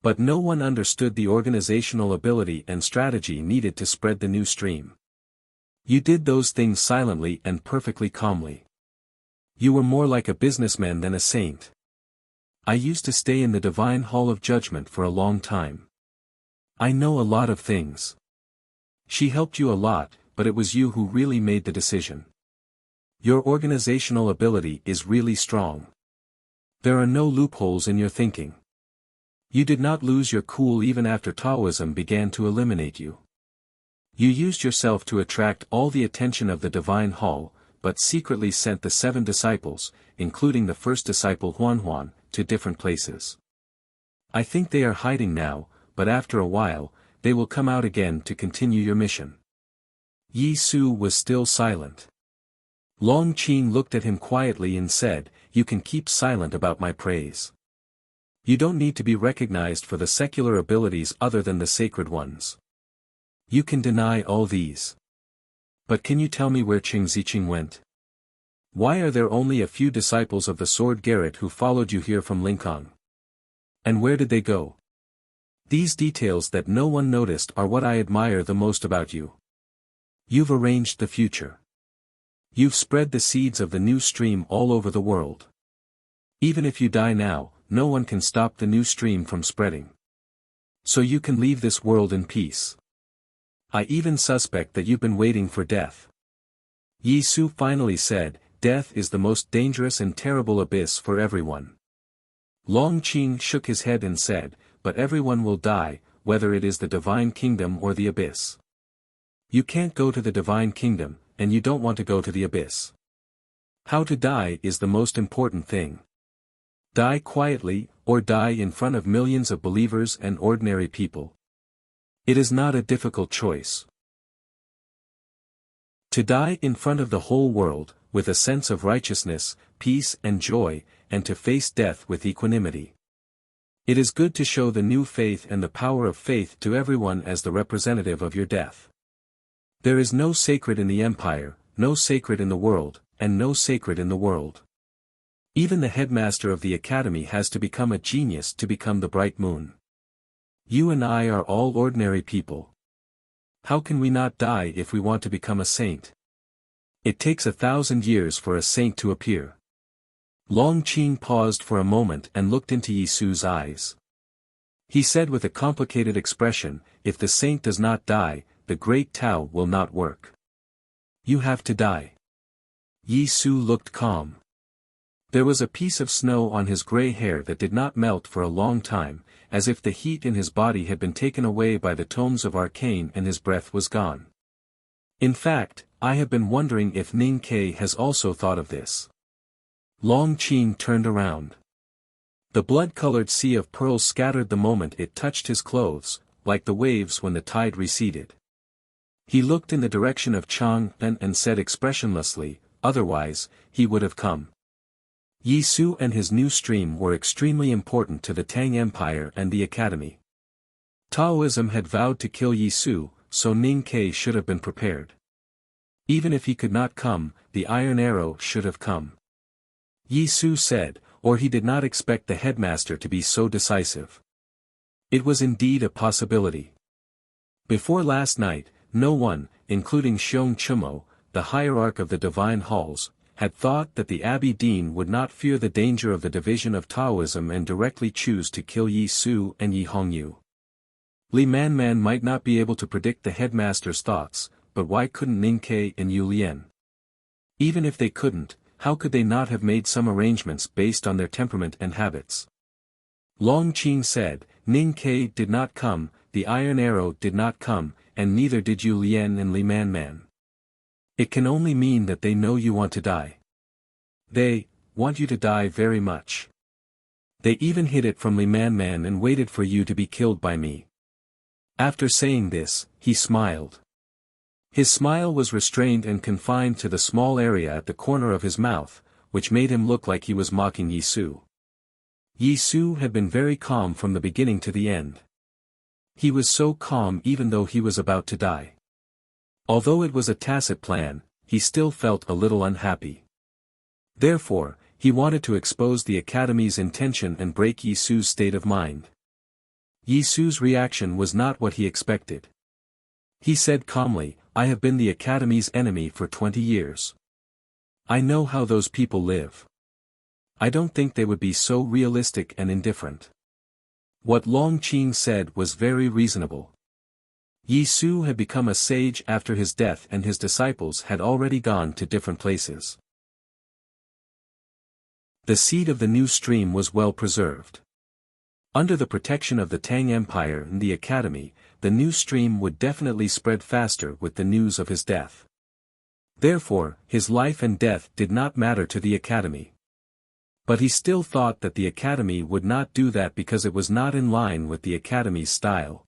A: But no one understood the organizational ability and strategy needed to spread the new stream. You did those things silently and perfectly calmly. You were more like a businessman than a saint. I used to stay in the Divine Hall of Judgment for a long time. I know a lot of things. She helped you a lot, but it was you who really made the decision. Your organizational ability is really strong. There are no loopholes in your thinking. You did not lose your cool even after Taoism began to eliminate you. You used yourself to attract all the attention of the Divine Hall, but secretly sent the 7 disciples, including the first disciple Huan, to different places. I think they are hiding now, but after a while, they will come out again to continue your mission." Yi Su was still silent. Long Qing looked at him quietly and said, "You can keep silent about my praise. You don't need to be recognized for the secular abilities other than the sacred ones. You can deny all these. But can you tell me where Qing Ziqing went? Why are there only a few disciples of the Sword Garret who followed you here from Lingang? And where did they go? These details that no one noticed are what I admire the most about you. You've arranged the future. You've spread the seeds of the new stream all over the world. Even if you die now, no one can stop the new stream from spreading. So you can leave this world in peace. I even suspect that you've been waiting for death." Yi Su finally said, "Death is the most dangerous and terrible abyss for everyone." Long Qing shook his head and said, "But everyone will die, whether it is the Divine Kingdom or the Abyss. You can't go to the Divine Kingdom, and you don't want to go to the Abyss. How to die is the most important thing. Die quietly, or die in front of millions of believers and ordinary people. It is not a difficult choice. To die in front of the whole world, with a sense of righteousness, peace and joy, and to face death with equanimity. It is good to show the new faith and the power of faith to everyone as the representative of your death. There is no sacred in the empire, no sacred in the world, and no sacred in the world. Even the headmaster of the academy has to become a genius to become the bright moon. You and I are all ordinary people. How can we not die if we want to become a saint? It takes 1,000 years for a saint to appear." Long Qing paused for a moment and looked into Yi Su's eyes. He said with a complicated expression, "If the saint does not die, the great Tao will not work. You have to die. Yi Su looked calm. There was a piece of snow on his gray hair that did not melt for a long time, as if the heat in his body had been taken away by the tomes of arcane and his breath was gone. In fact, I have been wondering if Ning Ke has also thought of this. Long Qing turned around. The blood-colored sea of pearls scattered the moment it touched his clothes, like the waves when the tide receded. He looked in the direction of Chang and said expressionlessly, otherwise, he would have come. Yi Su and his new stream were extremely important to the Tang Empire and the Academy. Taoism had vowed to kill Yi Su, so Ning Ke should have been prepared. Even if he could not come, the iron arrow should have come. Yi Su said, or he did not expect the headmaster to be so decisive. It was indeed a possibility. Before last night, no one, including Xiong Chumo, the hierarch of the divine halls, had thought that the Abbey Dean would not fear the danger of the division of Taoism and directly choose to kill Yi Su and Yi Hongyu. Li Manman might not be able to predict the headmaster's thoughts, but why couldn't Ning Ke and Yu Lian? Even if they couldn't, how could they not have made some arrangements based on their temperament and habits? Long Qing said, Ning Ke did not come, the iron arrow did not come, and neither did Yu Lian and Li Manman. It can only mean that they know you want to die. They want you to die very much. They even hid it from Li Manman and waited for you to be killed by me. After saying this, he smiled. His smile was restrained and confined to the small area at the corner of his mouth, which made him look like he was mocking Yi Su. Yi Su had been very calm from the beginning to the end. He was so calm even though he was about to die. Although it was a tacit plan, he still felt a little unhappy. Therefore, he wanted to expose the Academy's intention and break Yi Su's state of mind. Yi Su's reaction was not what he expected. He said calmly, I have been the Academy's enemy for 20 years. I know how those people live. I don't think they would be so realistic and indifferent. What Long Qing said was very reasonable. Yi Su had become a sage after his death and his disciples had already gone to different places. The seed of the new stream was well preserved. Under the protection of the Tang Empire and the Academy, the new stream would definitely spread faster with the news of his death. Therefore, his life and death did not matter to the Academy. But he still thought that the Academy would not do that because it was not in line with the Academy's style.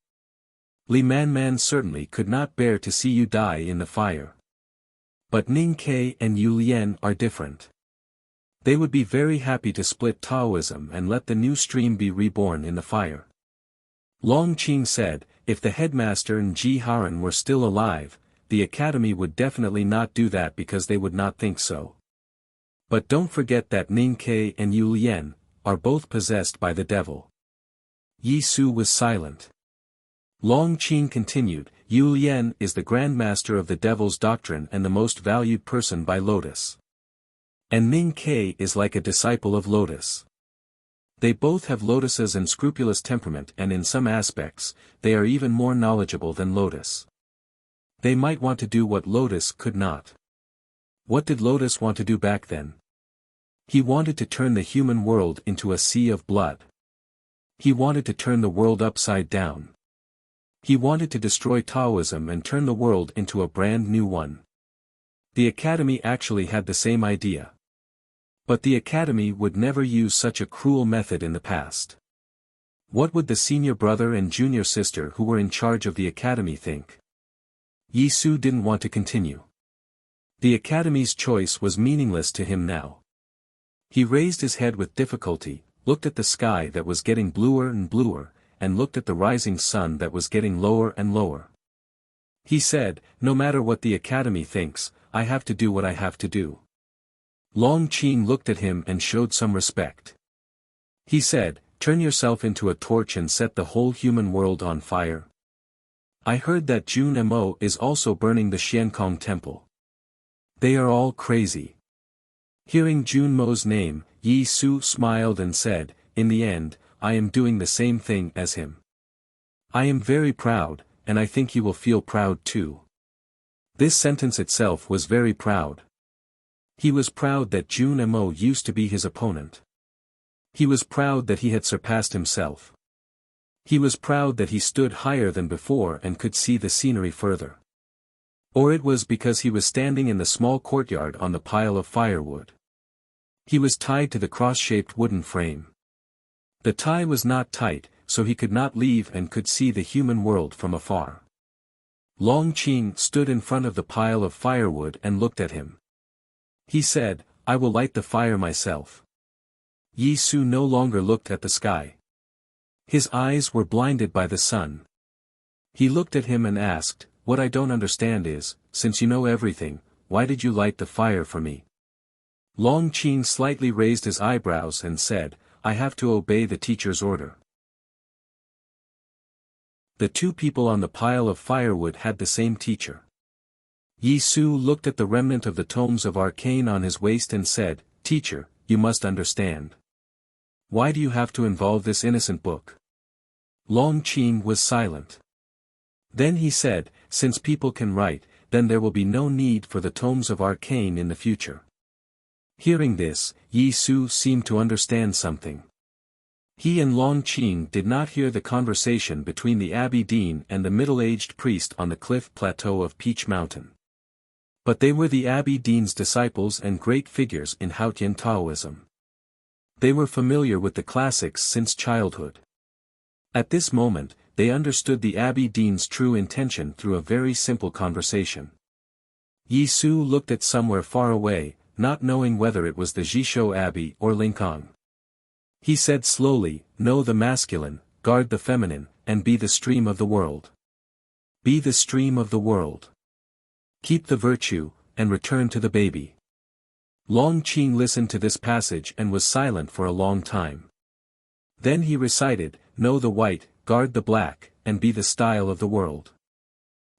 A: Li Manman certainly could not bear to see you die in the fire. But Ning Ke and Yu Lian are different. They would be very happy to split Taoism and let the new stream be reborn in the fire. Long Qing said, if the headmaster and Ji Haran were still alive, the Academy would definitely not do that because they would not think so. But don't forget that Ning Ke and Yu Lian are both possessed by the devil. Yi Su was silent. Long Qing continued, Yu Lian is the Grand Master of the Devil's Doctrine and the most valued person by Lotus. And Ning Ke is like a disciple of Lotus. They both have Lotus's unscrupulous temperament and in some aspects, they are even more knowledgeable than Lotus. They might want to do what Lotus could not. What did Lotus want to do back then? He wanted to turn the human world into a sea of blood. He wanted to turn the world upside down. He wanted to destroy Taoism and turn the world into a brand new one. The Academy actually had the same idea. But the Academy would never use such a cruel method in the past. What would the senior brother and junior sister who were in charge of the Academy think? Yi Su didn't want to continue. The Academy's choice was meaningless to him now. He raised his head with difficulty, looked at the sky that was getting bluer and bluer, and looked at the rising sun that was getting lower and lower. He said, no matter what the Academy thinks, I have to do what I have to do. Long Qing looked at him and showed some respect. He said, turn yourself into a torch and set the whole human world on fire. I heard that Jun Mo is also burning the Xiankong temple. They are all crazy. Hearing Jun Mo's name, Yi Su smiled and said, in the end, I am doing the same thing as him. I am very proud, and I think you will feel proud too. This sentence itself was very proud. He was proud that Jun Mo used to be his opponent. He was proud that he had surpassed himself. He was proud that he stood higher than before and could see the scenery further. Or it was because he was standing in the small courtyard on the pile of firewood. He was tied to the cross-shaped wooden frame. The tie was not tight, so he could not leave and could see the human world from afar. Long Qing stood in front of the pile of firewood and looked at him. He said, "I will light the fire myself." Yi Su no longer looked at the sky. His eyes were blinded by the sun. He looked at him and asked, "What I don't understand is, since you know everything, why did you light the fire for me?" Long Qing slightly raised his eyebrows and said, "I have to obey the teacher's order." The two people on the pile of firewood had the same teacher. Yi Su looked at the remnant of the tomes of arcane on his waist and said, "Teacher, you must understand. Why do you have to involve this innocent book?" Long Qing was silent. Then he said, "Since people can write, then there will be no need for the tomes of arcane in the future." Hearing this, Yi Su seemed to understand something. He and Long Qing did not hear the conversation between the Abbey Dean and the middle-aged priest on the cliff plateau of Peach Mountain. But they were the Abbey Dean's disciples and great figures in Haotian Taoism. They were familiar with the classics since childhood. At this moment, they understood the Abbey Dean's true intention through a very simple conversation. Yi Su looked at somewhere far away, not knowing whether it was the Jishou Abbey or Lingang. He said slowly, "Know the masculine, guard the feminine, and be the stream of the world. Be the stream of the world. Keep the virtue, and return to the baby." Long Qing listened to this passage and was silent for a long time. Then he recited, "Know the white, guard the black, and be the style of the world.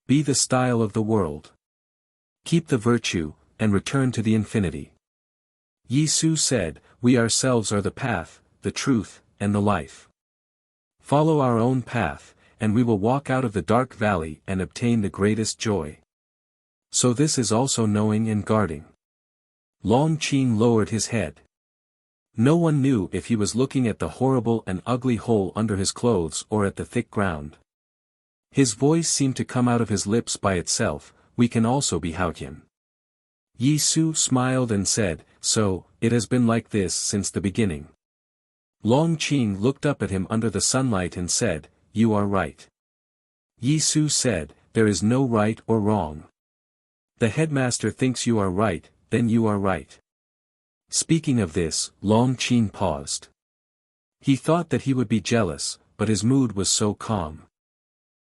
A: Be the style of the world. Keep the virtue, and return to the infinity." Yi Su said, "We ourselves are the path, the truth, and the life. Follow our own path, and we will walk out of the dark valley and obtain the greatest joy." So this is also knowing and guarding. Long Qing lowered his head. No one knew if he was looking at the horrible and ugly hole under his clothes or at the thick ground. His voice seemed to come out of his lips by itself, "We can also be Haotian." Yi Su smiled and said, "So, it has been like this since the beginning." Long Qing looked up at him under the sunlight and said, "You are right." Yi Su said, "There is no right or wrong. The headmaster thinks you are right, then you are right." Speaking of this, Long Qing paused. He thought that he would be jealous, but his mood was so calm.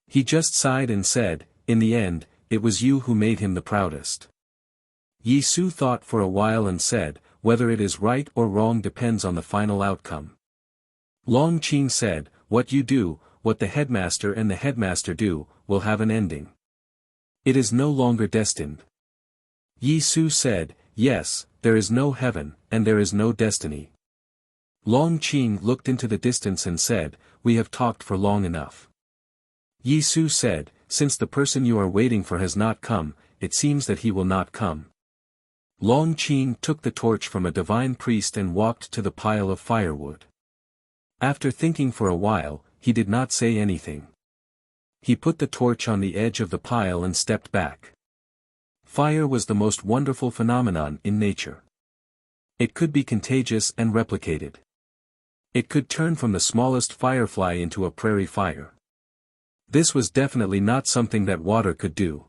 A: He just sighed and said, "In the end, it was you who made him the proudest." Yi Su thought for a while and said, "Whether it is right or wrong depends on the final outcome." Long Qing said, "What you do, what the headmaster and the headmaster do, will have an ending. It is no longer destined." Yi Su said, "Yes, there is no heaven, and there is no destiny." Long Qing looked into the distance and said, "We have talked for long enough." Yi Su said, "Since the person you are waiting for has not come, it seems that he will not come." Long Qing took the torch from a divine priest and walked to the pile of firewood. After thinking for a while, he did not say anything. He put the torch on the edge of the pile and stepped back. Fire was the most wonderful phenomenon in nature. It could be contagious and replicated. It could turn from the smallest firefly into a prairie fire. This was definitely not something that water could do.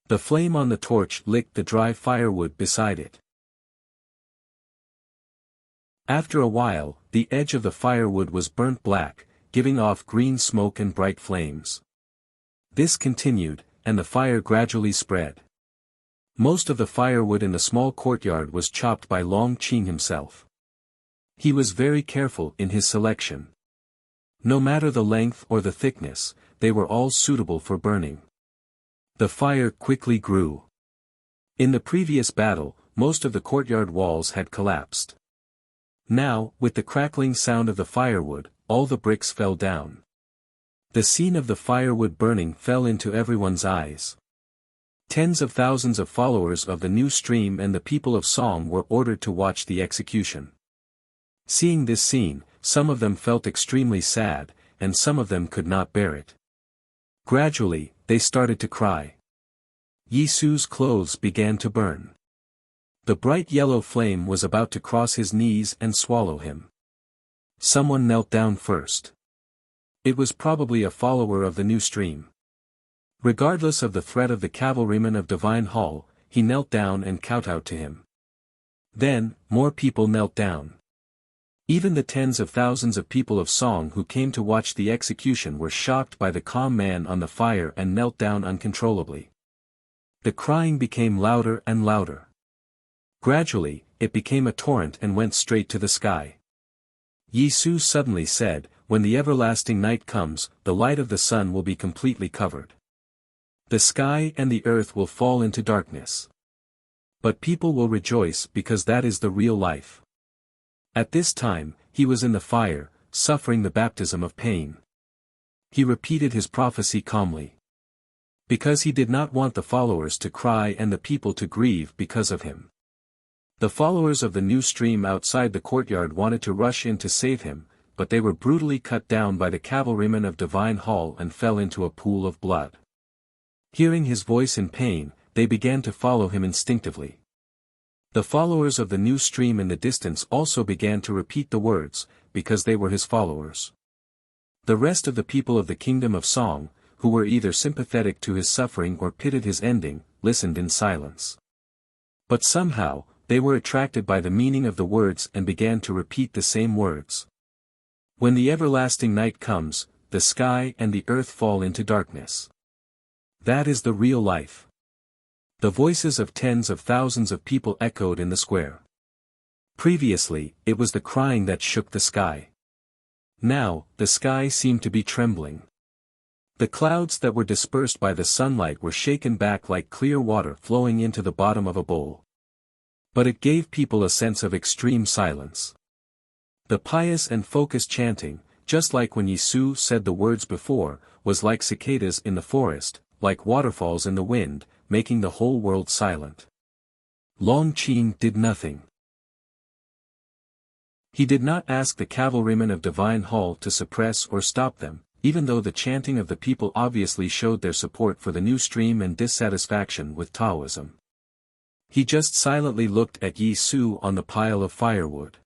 A: The flame on the torch licked the dry firewood beside it. After a while, the edge of the firewood was burnt black, giving off green smoke and bright flames. This continued, and the fire gradually spread. Most of the firewood in the small courtyard was chopped by Long Qing himself. He was very careful in his selection. No matter the length or the thickness, they were all suitable for burning. The fire quickly grew. In the previous battle, most of the courtyard walls had collapsed. Now, with the crackling sound of the firewood, all the bricks fell down. The scene of the firewood burning fell into everyone's eyes. Tens of thousands of followers of the new stream and the people of song were ordered to watch the execution. Seeing this scene, some of them felt extremely sad, and some of them could not bear it. Gradually, they started to cry. Yisu's clothes began to burn. The bright yellow flame was about to cross his knees and swallow him. Someone knelt down first. It was probably a follower of the new stream. Regardless of the threat of the cavalryman of Divine Hall, he knelt down and kowtowed to him. Then, more people knelt down. Even the tens of thousands of people of song who came to watch the execution were shocked by the calm man on the fire and knelt down uncontrollably. The crying became louder and louder. Gradually, it became a torrent and went straight to the sky. Yisu suddenly said, "When the everlasting night comes, the light of the sun will be completely covered. The sky and the earth will fall into darkness. But people will rejoice because that is the real life." At this time, he was in the fire, suffering the baptism of pain. He repeated his prophecy calmly. Because he did not want the followers to cry and the people to grieve because of him. The followers of the new stream outside the courtyard wanted to rush in to save him, but they were brutally cut down by the cavalrymen of Divine Hall and fell into a pool of blood. Hearing his voice in pain, they began to follow him instinctively. The followers of the new stream in the distance also began to repeat the words, because they were his followers. The rest of the people of the kingdom of song, who were either sympathetic to his suffering or pitied his ending, listened in silence. But somehow, they were attracted by the meaning of the words and began to repeat the same words. When the everlasting night comes, the sky and the earth fall into darkness. That is the real life. The voices of tens of thousands of people echoed in the square. Previously, it was the crying that shook the sky. Now, the sky seemed to be trembling. The clouds that were dispersed by the sunlight were shaken back like clear water flowing into the bottom of a bowl. But it gave people a sense of extreme silence. The pious and focused chanting, just like when Yisu said the words before, was like cicadas in the forest, like waterfalls in the wind, making the whole world silent. Long Qing did nothing. He did not ask the cavalrymen of Divine Hall to suppress or stop them, even though the chanting of the people obviously showed their support for the new stream and dissatisfaction with Taoism. He just silently looked at Yisu on the pile of firewood.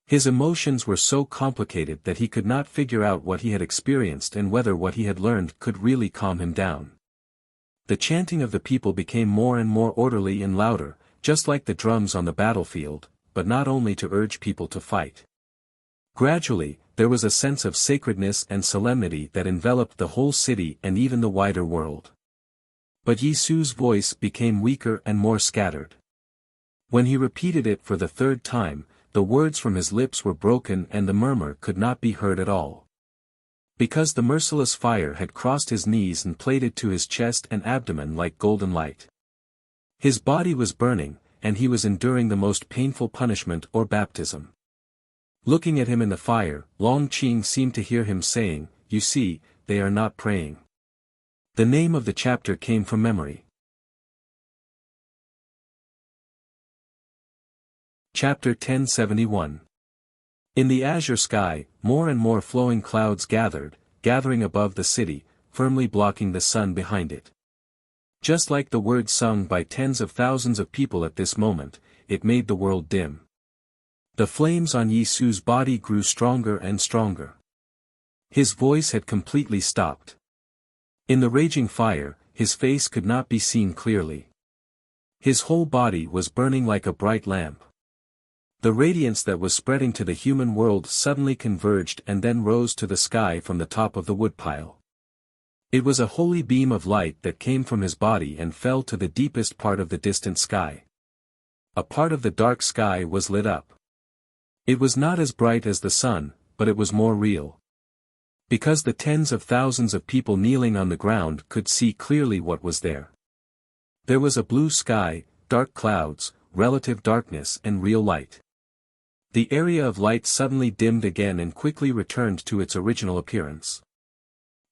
A: His emotions were so complicated that he could not figure out what he had experienced and whether what he had learned could really calm him down. The chanting of the people became more and more orderly and louder, just like the drums on the battlefield, but not only to urge people to fight. Gradually, there was a sense of sacredness and solemnity that enveloped the whole city and even the wider world. But Yisu's voice became weaker and more scattered. When he repeated it for the third time, the words from his lips were broken and the murmur could not be heard at all. Because the merciless fire had crossed his knees and plated to his chest and abdomen like golden light. His body was burning, and he was enduring the most painful punishment or baptism. Looking at him in the fire, Long Qing seemed to hear him saying, "You see, they are not praying." The name of the chapter came from memory. Chapter 1071. In the azure sky, more and more flowing clouds gathering above the city, firmly blocking the sun behind it. Just like the words sung by tens of thousands of people at this moment, it made the world dim. The flames on Yisu's body grew stronger and stronger. His voice had completely stopped. In the raging fire, his face could not be seen clearly. His whole body was burning like a bright lamp. The radiance that was spreading to the human world suddenly converged and then rose to the sky from the top of the woodpile. It was a holy beam of light that came from his body and fell to the deepest part of the distant sky. A part of the dark sky was lit up. It was not as bright as the sun, but it was more real. Because the tens of thousands of people kneeling on the ground could see clearly what was there. There was a blue sky, dark clouds, relative darkness and real light. The area of light suddenly dimmed again and quickly returned to its original appearance.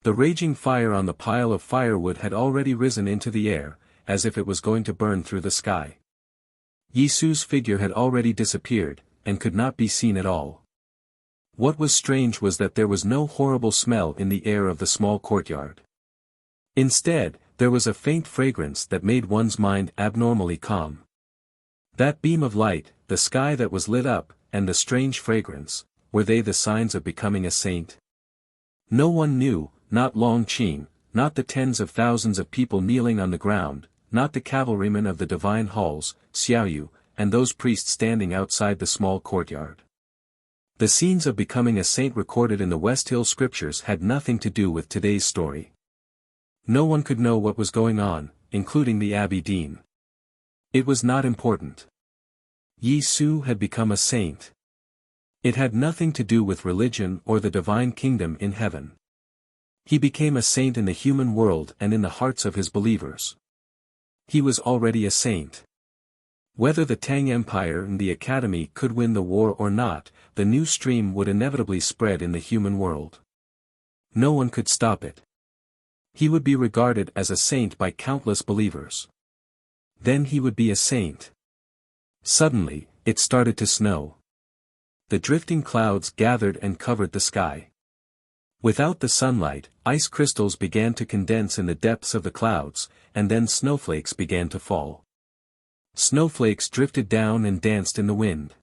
A: The raging fire on the pile of firewood had already risen into the air, as if it was going to burn through the sky. Yisu's figure had already disappeared, and could not be seen at all. What was strange was that there was no horrible smell in the air of the small courtyard. Instead, there was a faint fragrance that made one's mind abnormally calm. That beam of light, the sky that was lit up, and the strange fragrance, were they the signs of becoming a saint? No one knew, not Long Qing, not the tens of thousands of people kneeling on the ground, not the cavalrymen of the divine halls, Xiaoyu, and those priests standing outside the small courtyard. The scenes of becoming a saint recorded in the West Hill scriptures had nothing to do with today's story. No one could know what was going on, including the abbey dean. It was not important. Yisu had become a saint. It had nothing to do with religion or the divine kingdom in heaven. He became a saint in the human world and in the hearts of his believers. He was already a saint. Whether the Tang Empire and the Academy could win the war or not, the new stream would inevitably spread in the human world. No one could stop it. He would be regarded as a saint by countless believers. Then he would be a saint. Suddenly, it started to snow. The drifting clouds gathered and covered the sky. Without the sunlight, ice crystals began to condense in the depths of the clouds, and then snowflakes began to fall. Snowflakes drifted down and danced in the wind.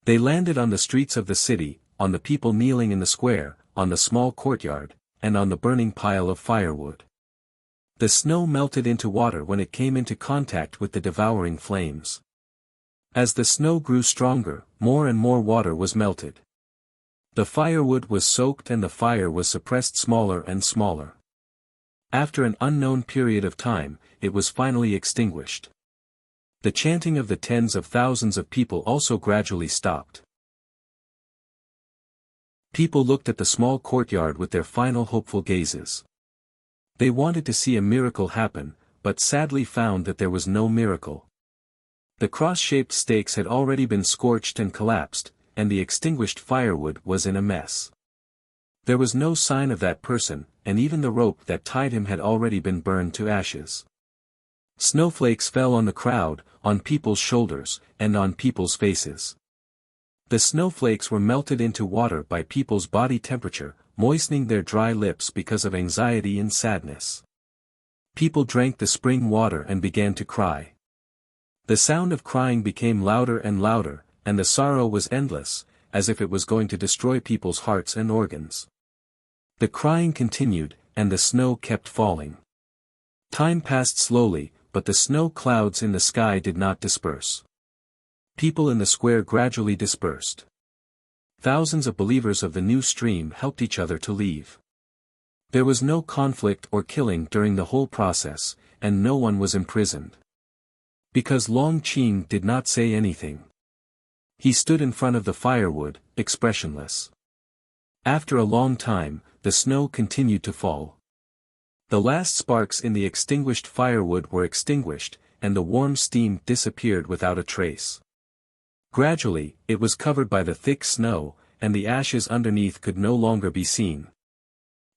A: They landed on the streets of the city, on the people kneeling in the square, on the small courtyard, and on the burning pile of firewood. The snow melted into water when it came into contact with the devouring flames. As the snow grew stronger, more and more water was melted. The firewood was soaked and the fire was suppressed smaller and smaller. After an unknown period of time, it was finally extinguished. The chanting of the tens of thousands of people also gradually stopped. People looked at the small courtyard with their final hopeful gazes. They wanted to see a miracle happen, but sadly found that there was no miracle. The cross-shaped stakes had already been scorched and collapsed, and the extinguished firewood was in a mess. There was no sign of that person, and even the rope that tied him had already been burned to ashes. Snowflakes fell on the crowd, on people's shoulders, and on people's faces. The snowflakes were melted into water by people's body temperature, moistening their dry lips because of anxiety and sadness. People drank the spring water and began to cry. The sound of crying became louder and louder, and the sorrow was endless, as if it was going to destroy people's hearts and organs. The crying continued, and the snow kept falling. Time passed slowly, but the snow clouds in the sky did not disperse. People in the square gradually dispersed. Thousands of believers of the new stream helped each other to leave. There was no conflict or killing during the whole process, and no one was imprisoned. Because Long Qing did not say anything. He stood in front of the firewood, expressionless. After a long time, the snow continued to fall. The last sparks in the extinguished firewood were extinguished, and the warm steam disappeared without a trace. Gradually, it was covered by the thick snow, and the ashes underneath could no longer be seen.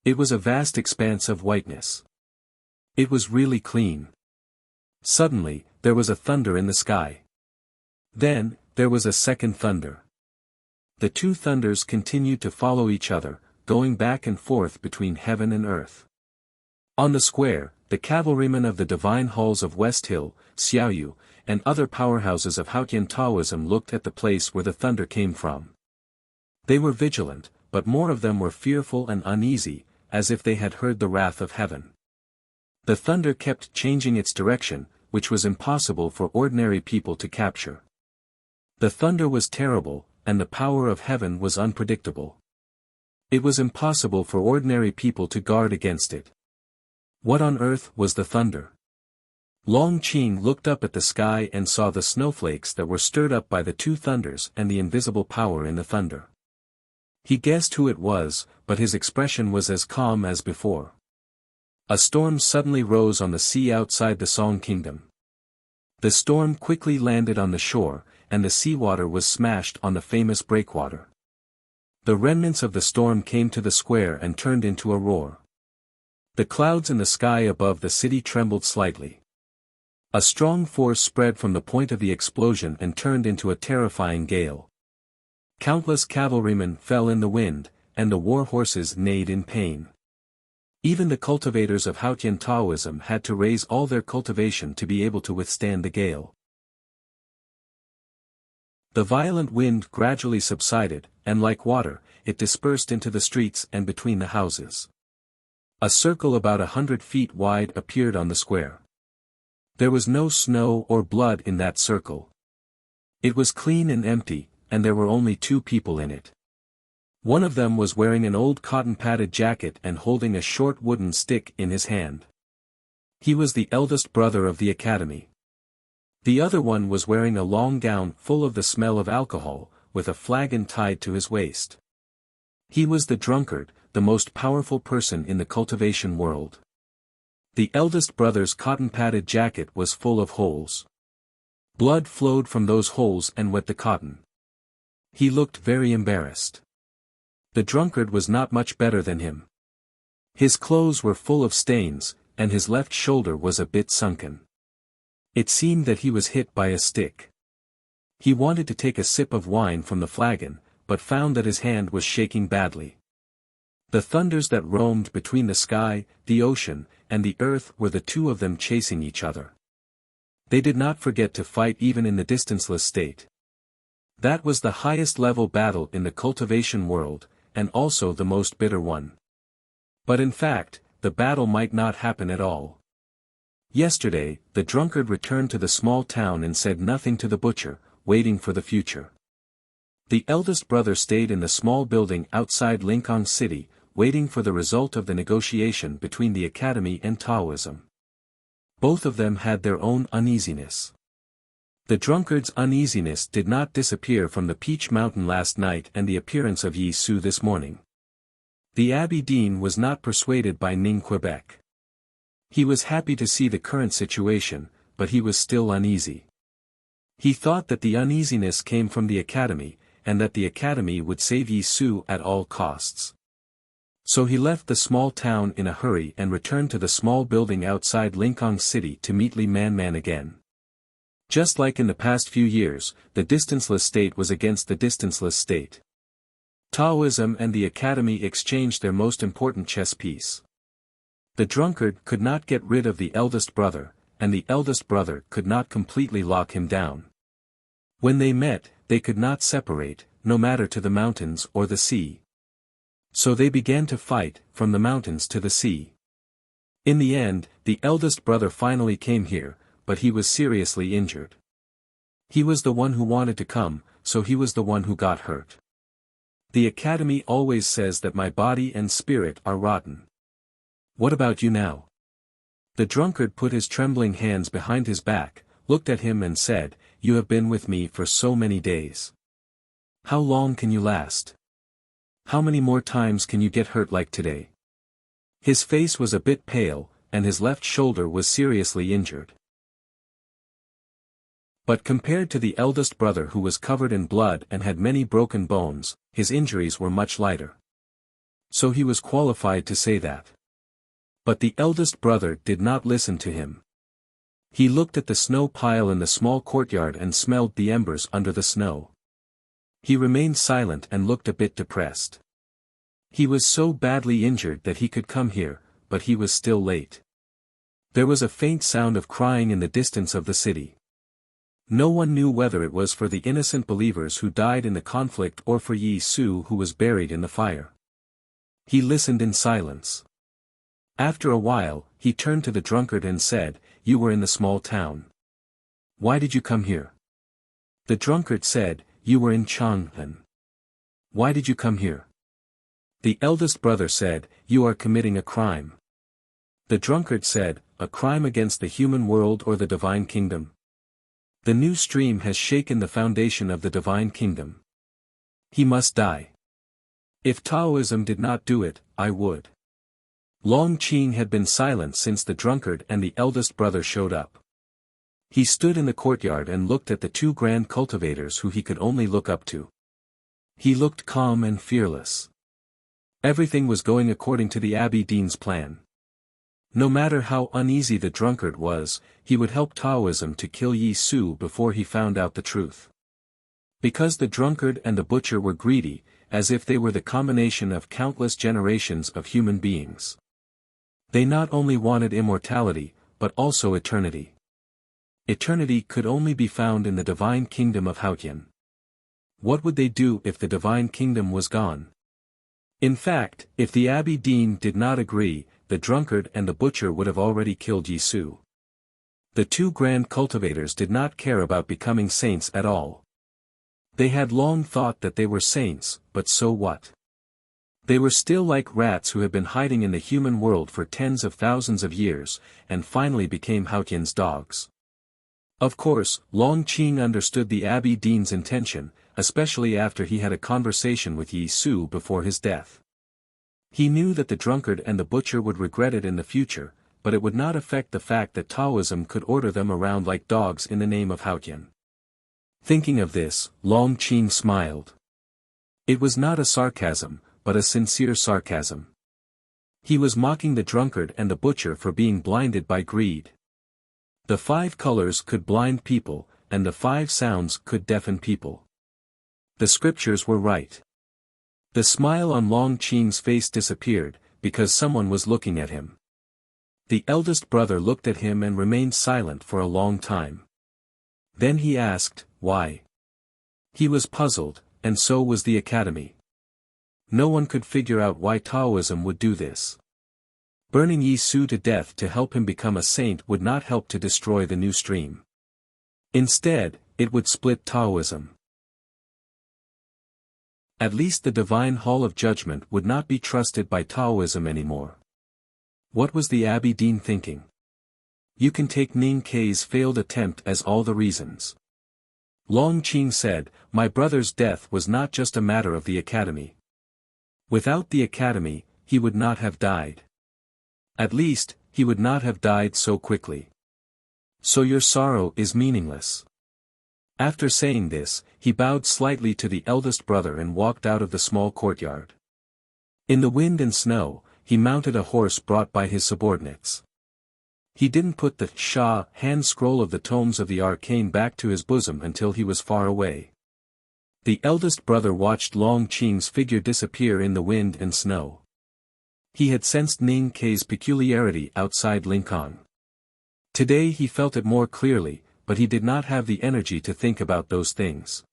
A: It was a vast expanse of whiteness. It was really clean. Suddenly, there was a thunder in the sky. Then, there was a second thunder. The two thunders continued to follow each other, going back and forth between heaven and earth. On the square, the cavalrymen of the divine halls of West Hill, Xiaoyu, and other powerhouses of Haotian Taoism looked at the place where the thunder came from. They were vigilant, but more of them were fearful and uneasy, as if they had heard the wrath of heaven. The thunder kept changing its direction, which was impossible for ordinary people to capture. The thunder was terrible, and the power of heaven was unpredictable. It was impossible for ordinary people to guard against it. What on earth was the thunder? Long Qing looked up at the sky and saw the snowflakes that were stirred up by the two thunders and the invisible power in the thunder. He guessed who it was, but his expression was as calm as before. A storm suddenly rose on the sea outside the Song Kingdom. The storm quickly landed on the shore, and the seawater was smashed on the famous breakwater. The remnants of the storm came to the square and turned into a roar. The clouds in the sky above the city trembled slightly. A strong force spread from the point of the explosion and turned into a terrifying gale. Countless cavalrymen fell in the wind, and the war horses neighed in pain. Even the cultivators of Hautian Taoism had to raise all their cultivation to be able to withstand the gale. The violent wind gradually subsided, and like water, it dispersed into the streets and between the houses. A circle about 100 feet wide appeared on the square. There was no snow or blood in that circle. It was clean and empty, and there were only 2 people in it. One of them was wearing an old cotton-padded jacket and holding a short wooden stick in his hand. He was the eldest brother of the academy. The other one was wearing a long gown full of the smell of alcohol, with a flagon tied to his waist. He was the drunkard, the most powerful person in the cultivation world. The eldest brother's cotton-padded jacket was full of holes. Blood flowed from those holes and wet the cotton. He looked very embarrassed. The drunkard was not much better than him. His clothes were full of stains, and his left shoulder was a bit sunken. It seemed that he was hit by a stick. He wanted to take a sip of wine from the flagon, but found that his hand was shaking badly. The thunders that roamed between the sky, the ocean, and the earth were the 2 of them chasing each other. They did not forget to fight even in the distanceless state. That was the highest level battle in the cultivation world, and also the most bitter one. But in fact, the battle might not happen at all. Yesterday, the drunkard returned to the small town and said nothing to the butcher, waiting for the future. The eldest brother stayed in the small building outside Lincoln City, waiting for the result of the negotiation between the academy and Taoism. Both of them had their own uneasiness. The drunkard's uneasiness did not disappear from the Peach Mountain last night and the appearance of Yi Su this morning. The Abbey Dean was not persuaded by Ning Quebec. He was happy to see the current situation, but he was still uneasy. He thought that the uneasiness came from the academy, and that the academy would save Yi Su at all costs. So he left the small town in a hurry and returned to the small building outside Lincoln City to meet Li Man again. Just like in the past few years, the distanceless state was against the distanceless state. Taoism and the academy exchanged their most important chess piece. The drunkard could not get rid of the eldest brother, and the eldest brother could not completely lock him down. When they met, they could not separate, no matter to the mountains or the sea. So they began to fight, from the mountains to the sea. In the end, the eldest brother finally came here, but he was seriously injured. He was the one who wanted to come, so he was the one who got hurt. The academy always says that my body and spirit are rotten. What about you now? The drunkard put his trembling hands behind his back, looked at him and said, "You have been with me for so many days. How long can you last? How many more times can you get hurt like today?" His face was a bit pale, and his left shoulder was seriously injured. But compared to the eldest brother who was covered in blood and had many broken bones, his injuries were much lighter. So he was qualified to say that. But the eldest brother did not listen to him. He looked at the snow pile in the small courtyard and smelled the embers under the snow. He remained silent and looked a bit depressed. He was so badly injured that he could come here, but he was still late. There was a faint sound of crying in the distance of the city. No one knew whether it was for the innocent believers who died in the conflict or for Yi Su who was buried in the fire. He listened in silence. After a while, he turned to the drunkard and said, "You were in the small town. Why did you come here?" The drunkard said, "You were in Chang'an. Why did you come here?" The eldest brother said, "You are committing a crime." The drunkard said, "A crime against the human world or the divine kingdom?" The new stream has shaken the foundation of the divine kingdom. He must die. If Taoism did not do it, I would. Long Qing had been silent since the drunkard and the eldest brother showed up. He stood in the courtyard and looked at the 2 grand cultivators who he could only look up to. He looked calm and fearless. Everything was going according to the Abbey Dean's plan. No matter how uneasy the drunkard was, he would help Taoism to kill Yi Su before he found out the truth. Because the drunkard and the butcher were greedy, as if they were the combination of countless generations of human beings. They not only wanted immortality, but also eternity. Eternity could only be found in the divine kingdom of Haotian. What would they do if the divine kingdom was gone? In fact, if the Abbey Dean did not agree, the drunkard and the butcher would have already killed Yi Su. The two grand cultivators did not care about becoming saints at all. They had long thought that they were saints, but so what? They were still like rats who had been hiding in the human world for tens of thousands of years, and finally became Haotian's dogs. Of course, Long Qing understood the Abbey Dean's intention, especially after he had a conversation with Yi Su before his death. He knew that the drunkard and the butcher would regret it in the future, but it would not affect the fact that Taoism could order them around like dogs in the name of Haotian. Thinking of this, Long Qing smiled. It was not a sarcasm, but a sincere sarcasm. He was mocking the drunkard and the butcher for being blinded by greed. The 5 colors could blind people, and the 5 sounds could deafen people. The scriptures were right. The smile on Long Qing's face disappeared, because someone was looking at him. The eldest brother looked at him and remained silent for a long time. Then he asked, why? He was puzzled, and so was the academy. No one could figure out why Taoism would do this. Burning Yi Su to death to help him become a saint would not help to destroy the new stream. Instead, it would split Taoism. At least the divine hall of judgment would not be trusted by Taoism anymore. What was the Abbey Dean thinking? You can take Ning Kei's failed attempt as all the reasons. Long Qing said, my brother's death was not just a matter of the academy. Without the academy, he would not have died. At least, he would not have died so quickly. So your sorrow is meaningless. After saying this, he bowed slightly to the eldest brother and walked out of the small courtyard. In the wind and snow, he mounted a horse brought by his subordinates. He didn't put the Sha hand scroll of the tomes of the arcane back to his bosom until he was far away. The eldest brother watched Long Qing's figure disappear in the wind and snow. He had sensed Ning Kei's peculiarity outside Lincoln. Today he felt it more clearly, but he did not have the energy to think about those things.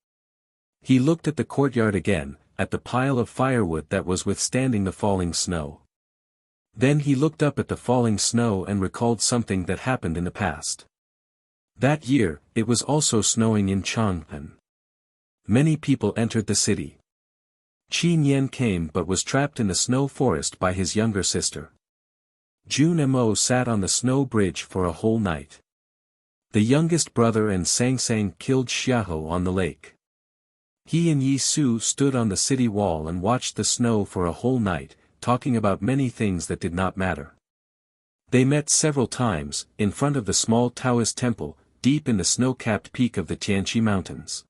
A: He looked at the courtyard again, at the pile of firewood that was withstanding the falling snow. Then he looked up at the falling snow and recalled something that happened in the past. That year, it was also snowing in Chang'an. Many people entered the city. Qin Yan came but was trapped in the snow forest by his younger sister. Jun Mo sat on the snow bridge for a whole night. The youngest brother and Sang Sang killed Xiaoho on the lake. He and Yi Su stood on the city wall and watched the snow for a whole night, talking about many things that did not matter. They met several times, in front of the small Taoist temple, deep in the snow-capped peak of the Tianqi Mountains.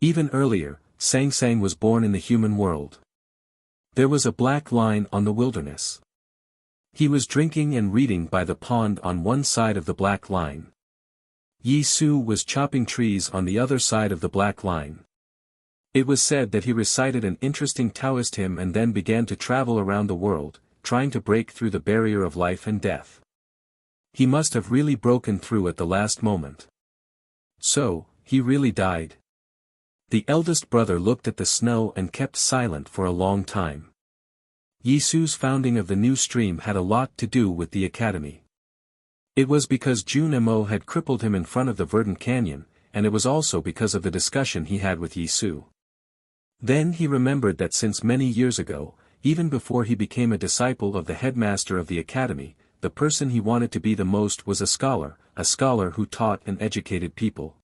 A: Even earlier, Sang Sang was born in the human world. There was a black line on the wilderness. He was drinking and reading by the pond on one side of the black line. Yi Su was chopping trees on the other side of the black line. It was said that he recited an interesting Taoist hymn and then began to travel around the world, trying to break through the barrier of life and death. He must have really broken through at the last moment. So, he really died. The eldest brother looked at the snow and kept silent for a long time. Yi Su's founding of the new stream had a lot to do with the academy. It was because Jun Mo had crippled him in front of the verdant canyon, and it was also because of the discussion he had with Yi Su. Then he remembered that since many years ago, even before he became a disciple of the headmaster of the academy, the person he wanted to be the most was a scholar who taught and educated people.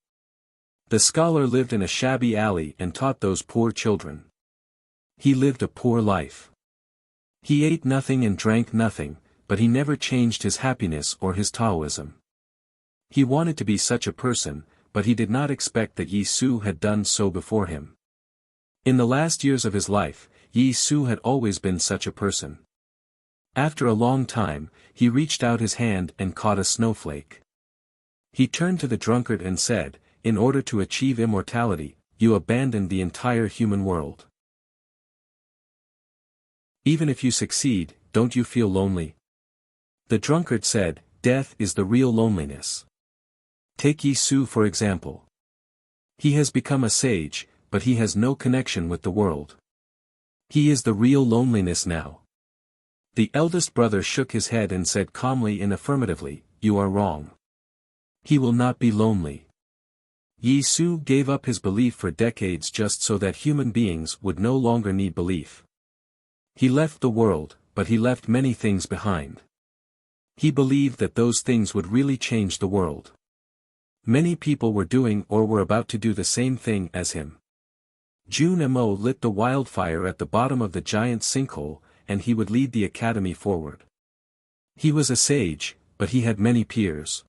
A: The scholar lived in a shabby alley and taught those poor children. He lived a poor life. He ate nothing and drank nothing, but he never changed his happiness or his Taoism. He wanted to be such a person, but he did not expect that Yi Su had done so before him. In the last years of his life, Yi Su had always been such a person. After a long time, he reached out his hand and caught a snowflake. He turned to the drunkard and said, "In order to achieve immortality, you abandoned the entire human world. Even if you succeed, don't you feel lonely?" The drunkard said, "Death is the real loneliness. Take Yi Su for example. He has become a sage, but he has no connection with the world. He is the real loneliness now." The eldest brother shook his head and said calmly and affirmatively, "You are wrong. He will not be lonely." Yi Su gave up his belief for decades just so that human beings would no longer need belief. He left the world, but he left many things behind. He believed that those things would really change the world. Many people were doing or were about to do the same thing as him. Jun Mo lit the wildfire at the bottom of the giant sinkhole, and he would lead the academy forward. He was a sage, but he had many peers.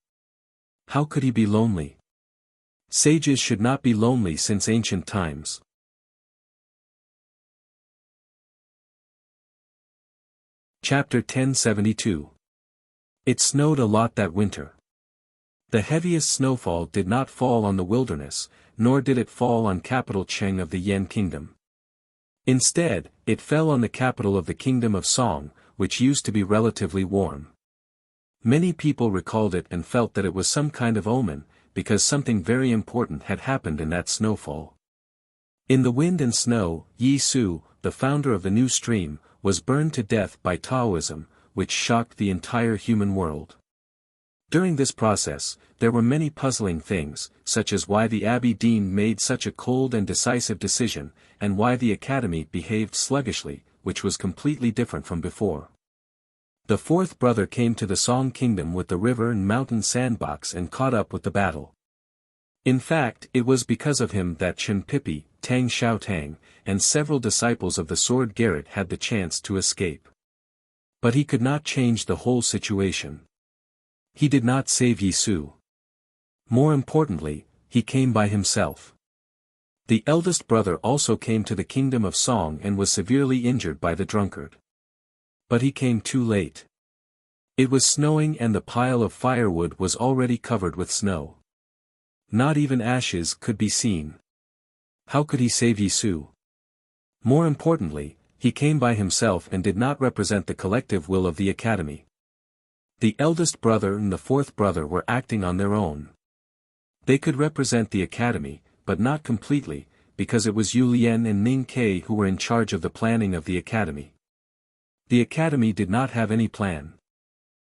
A: How could he be lonely? Sages should not be lonely since ancient times. Chapter 1072. It snowed a lot that winter. The heaviest snowfall did not fall on the wilderness, nor did it fall on capital Cheng of the Yan Kingdom. Instead, it fell on the capital of the Kingdom of Song, which used to be relatively warm. Many people recalled it and felt that it was some kind of omen, because something very important had happened in that snowfall. In the wind and snow, Yi Su, the founder of the new stream, was burned to death by Taoism, which shocked the entire human world. During this process, there were many puzzling things, such as why the Abbey Dean made such a cold and decisive decision, and why the Academy behaved sluggishly, which was completely different from before. The fourth brother came to the Song Kingdom with the river and mountain sandbox and caught up with the battle. In fact, it was because of him that Chen Pipi, Tang Xiaotang, and several disciples of the Sword Garret had the chance to escape. But he could not change the whole situation. He did not save Yi Su. More importantly, he came by himself. The eldest brother also came to the Kingdom of Song and was severely injured by the drunkard. But he came too late. It was snowing and the pile of firewood was already covered with snow. Not even ashes could be seen. How could he save Yi Su? More importantly, he came by himself and did not represent the collective will of the Academy. The eldest brother and the fourth brother were acting on their own. They could represent the Academy, but not completely, because it was Yu Lian and Ning Ke who were in charge of the planning of the Academy. The Academy did not have any plan.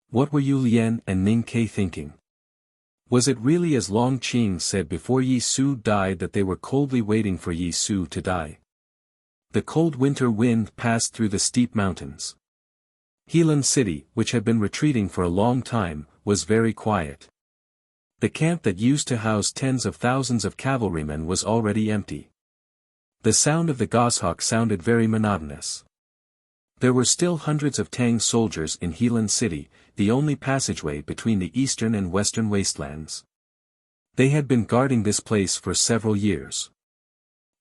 A: What were Yu Lian and Ning Ke thinking? Was it really as Long Qing said before Yi Su died that they were coldly waiting for Yi Su to die? The cold winter wind passed through the steep mountains. Helan City, which had been retreating for a long time, was very quiet. The camp that used to house tens of thousands of cavalrymen was already empty. The sound of the goshawk sounded very monotonous. There were still hundreds of Tang soldiers in Helan City, the only passageway between the eastern and western wastelands. They had been guarding this place for several years.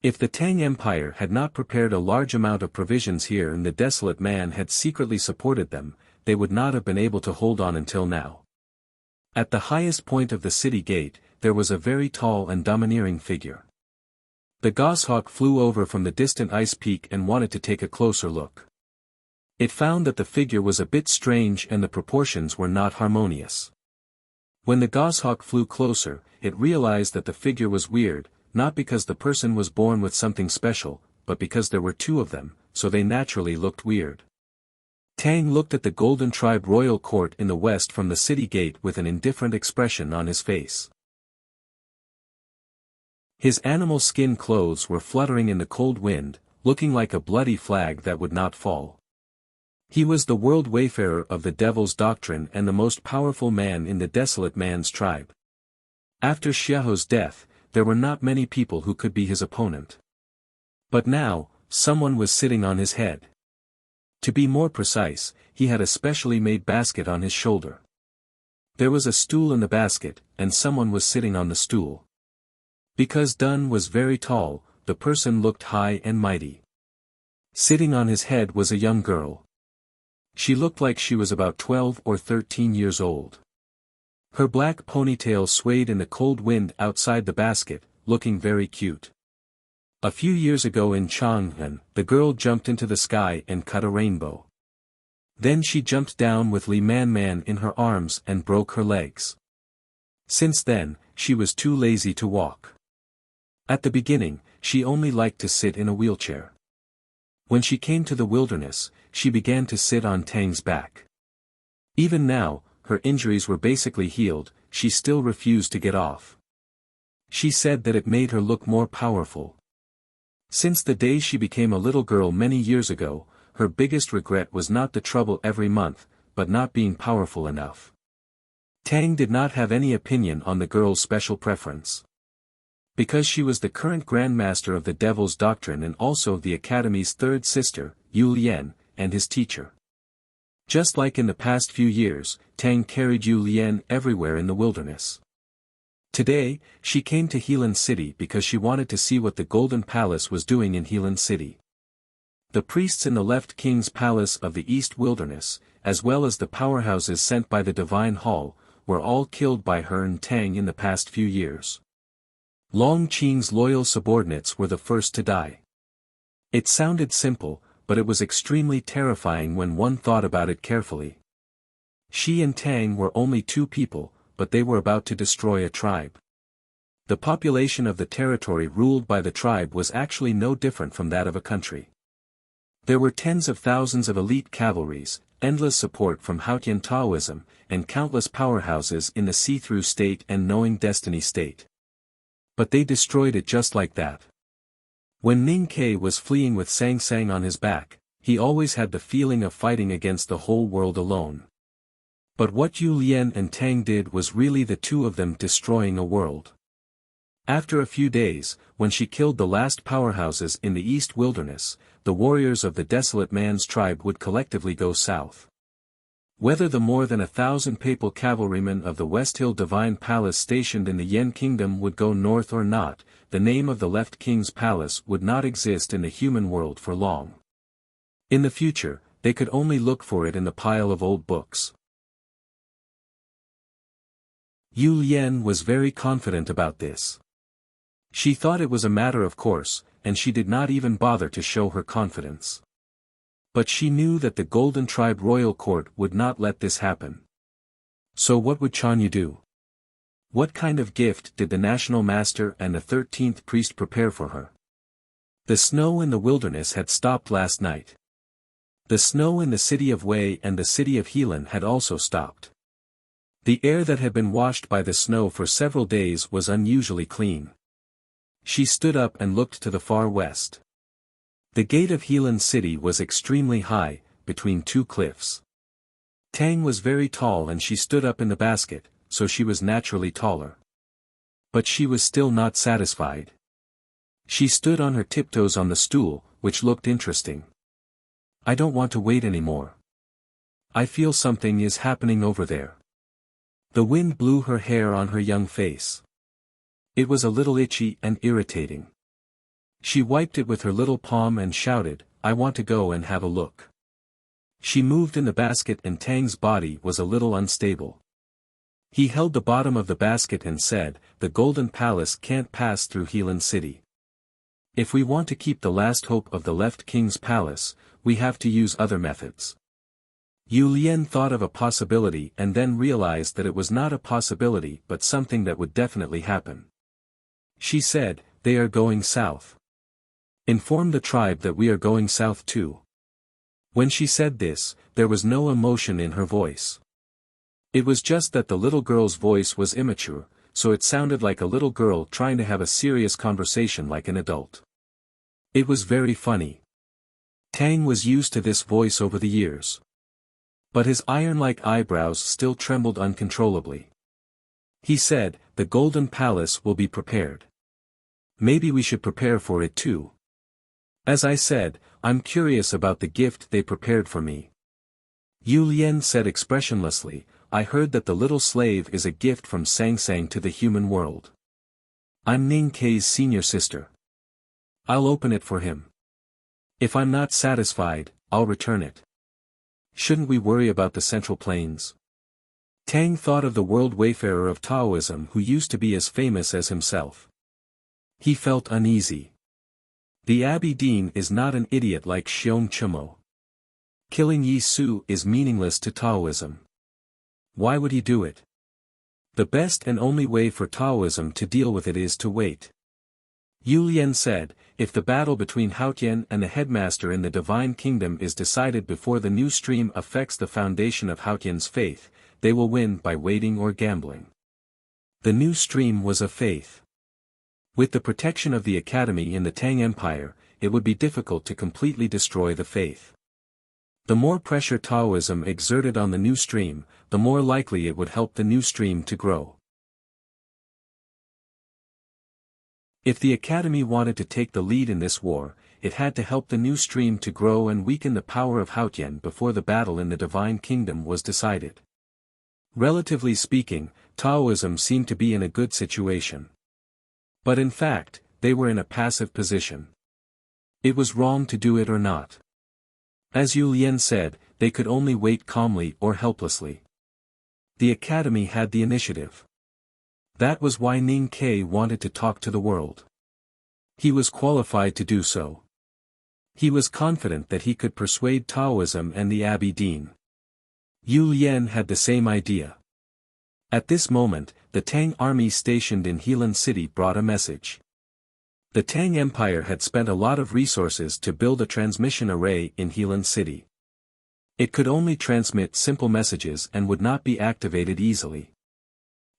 A: If the Tang Empire had not prepared a large amount of provisions here and the desolate man had secretly supported them, they would not have been able to hold on until now. At the highest point of the city gate, there was a very tall and domineering figure. The goshawk flew over from the distant ice peak and wanted to take a closer look. It found that the figure was a bit strange and the proportions were not harmonious. When the goshawk flew closer, it realized that the figure was weird, not because the person was born with something special, but because there were two of them, so they naturally looked weird. Tang looked at the Golden Tribe royal court in the west from the city gate with an indifferent expression on his face. His animal skin clothes were fluttering in the cold wind, looking like a bloody flag that would not fall. He was the world wayfarer of the Devil's Doctrine and the most powerful man in the Desolate Man's tribe. After Xiao's death, there were not many people who could be his opponent. But now, someone was sitting on his head. To be more precise, he had a specially made basket on his shoulder. There was a stool in the basket, and someone was sitting on the stool. Because Dun was very tall, the person looked high and mighty. Sitting on his head was a young girl. She looked like she was about 12 or 13 years old. Her black ponytail swayed in the cold wind outside the basket, looking very cute. A few years ago in Chang'an, the girl jumped into the sky and cut a rainbow. Then she jumped down with Li Man in her arms and broke her legs. Since then, she was too lazy to walk. At the beginning, she only liked to sit in a wheelchair. When she came to the wilderness, she began to sit on Tang's back. Even now, her injuries were basically healed, she still refused to get off. She said that it made her look more powerful. Since the day she became a little girl many years ago, her biggest regret was not the trouble every month, but not being powerful enough. Tang did not have any opinion on the girl's special preference. Because she was the current grandmaster of the Devil's Doctrine and also the Academy's third sister, Yu Lian, and his teacher. Just like in the past few years, Tang carried Yu Lian everywhere in the wilderness. Today, she came to Helan City because she wanted to see what the Golden Palace was doing in Helan City. The priests in the left King's Palace of the East Wilderness, as well as the powerhouses sent by the Divine Hall, were all killed by her and Tang in the past few years. Long Qing's loyal subordinates were the first to die. It sounded simple, but it was extremely terrifying when one thought about it carefully. She and Tang were only two people, but they were about to destroy a tribe. The population of the territory ruled by the tribe was actually no different from that of a country. There were tens of thousands of elite cavalries, endless support from Haotian Taoism, and countless powerhouses in the see-through state and knowing destiny state. But they destroyed it just like that. When Ning Ke was fleeing with Sang Sang on his back, he always had the feeling of fighting against the whole world alone. But what Yu Lian and Tang did was really the two of them destroying a world. After a few days, when she killed the last powerhouses in the East Wilderness, the warriors of the Desolate Man's tribe would collectively go south. Whether the more than 1,000 papal cavalrymen of the West Hill Divine Palace stationed in the Yen Kingdom would go north or not, the name of the left King's Palace would not exist in the human world for long. In the future, they could only look for it in the pile of old books. Yu Lian was very confident about this. She thought it was a matter of course, and she did not even bother to show her confidence. But she knew that the Golden Tribe Royal Court would not let this happen. So what would Chanyu do? What kind of gift did the National Master and the 13th priest prepare for her? The snow in the wilderness had stopped last night. The snow in the city of Wei and the city of Helan had also stopped. The air that had been washed by the snow for several days was unusually clean. She stood up and looked to the far west. The gate of Helan City was extremely high, between two cliffs. Tang was very tall and she stood up in the basket, so she was naturally taller. But she was still not satisfied. She stood on her tiptoes on the stool, which looked interesting. I don't want to wait anymore. I feel something is happening over there. The wind blew her hair on her young face. It was a little itchy and irritating. She wiped it with her little palm and shouted, I want to go and have a look. She moved in the basket and Tang's body was a little unstable. He held the bottom of the basket and said, the Golden Palace can't pass through Helan City. If we want to keep the last hope of the left King's Palace, we have to use other methods. Yu Lian thought of a possibility and then realized that it was not a possibility but something that would definitely happen. She said, they are going south. Inform the tribe that we are going south too. When she said this, there was no emotion in her voice. It was just that the little girl's voice was immature, so it sounded like a little girl trying to have a serious conversation like an adult. It was very funny. Tang was used to this voice over the years. But his iron-like eyebrows still trembled uncontrollably. He said, the Golden Palace will be prepared. Maybe we should prepare for it too. As I said, I'm curious about the gift they prepared for me. Yu Lian said expressionlessly, I heard that the little slave is a gift from Sang Sang to the human world. I'm Ning Ke's senior sister. I'll open it for him. If I'm not satisfied, I'll return it. Shouldn't we worry about the Central Plains? Tang thought of the world wayfarer of Taoism who used to be as famous as himself. He felt uneasy. The Abbey Dean is not an idiot like Xiong Chumo. Killing Yi Su is meaningless to Taoism. Why would he do it? The best and only way for Taoism to deal with it is to wait. Yu Lian said, if the battle between Haotian and the headmaster in the Divine Kingdom is decided before the new stream affects the foundation of Haotian's faith, they will win by waiting or gambling. The new stream was a faith. With the protection of the academy in the Tang Empire, it would be difficult to completely destroy the faith. The more pressure Taoism exerted on the new stream, the more likely it would help the new stream to grow. If the academy wanted to take the lead in this war, it had to help the new stream to grow and weaken the power of Haotian before the battle in the Divine Kingdom was decided. Relatively speaking, Taoism seemed to be in a good situation. But in fact, they were in a passive position. It was wrong to do it or not. As Yu Lian said, they could only wait calmly or helplessly. The academy had the initiative. That was why Ning Ke wanted to talk to the world. He was qualified to do so. He was confident that he could persuade Taoism and the Abbey Dean. Yu Lian had the same idea. At this moment, the Tang army stationed in Helan City brought a message. The Tang Empire had spent a lot of resources to build a transmission array in Helan City. It could only transmit simple messages and would not be activated easily.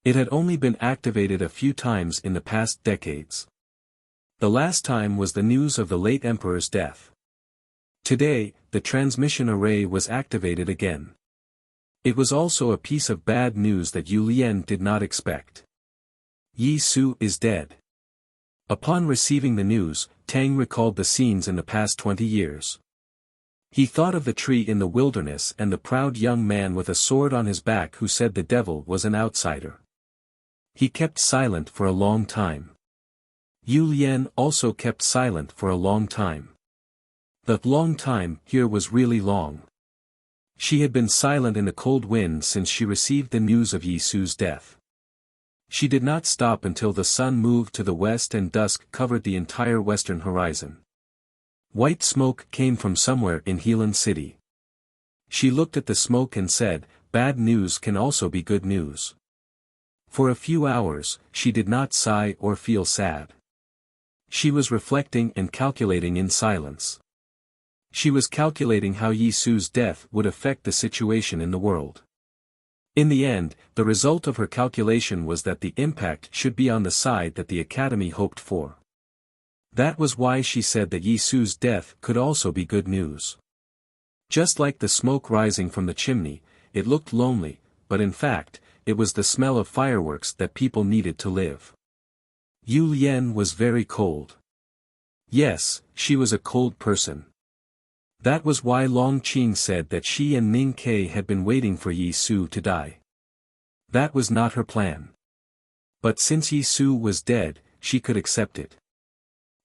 A: It had only been activated a few times in the past decades. The last time was the news of the late emperor's death. Today, the transmission array was activated again. It was also a piece of bad news that Yu Lian did not expect. Yi Su is dead. Upon receiving the news, Tang recalled the scenes in the past 20 years. He thought of the tree in the wilderness and the proud young man with a sword on his back who said the devil was an outsider. He kept silent for a long time. Yu Lian also kept silent for a long time. The long time here was really long. She had been silent in the cold wind since she received the news of Yi Su's death. She did not stop until the sun moved to the west and dusk covered the entire western horizon. White smoke came from somewhere in Helan City. She looked at the smoke and said, "Bad news can also be good news." For a few hours, she did not sigh or feel sad. She was reflecting and calculating in silence. She was calculating how Yi Su's death would affect the situation in the world. In the end, the result of her calculation was that the impact should be on the side that the academy hoped for. That was why she said that Yi Su's death could also be good news. Just like the smoke rising from the chimney, it looked lonely, but in fact, it was the smell of fireworks that people needed to live. Yu Lian was very cold. Yes, she was a cold person. That was why Long Qing said that she and Ning Ke had been waiting for Yi Su to die. That was not her plan. But since Yi Su was dead, she could accept it.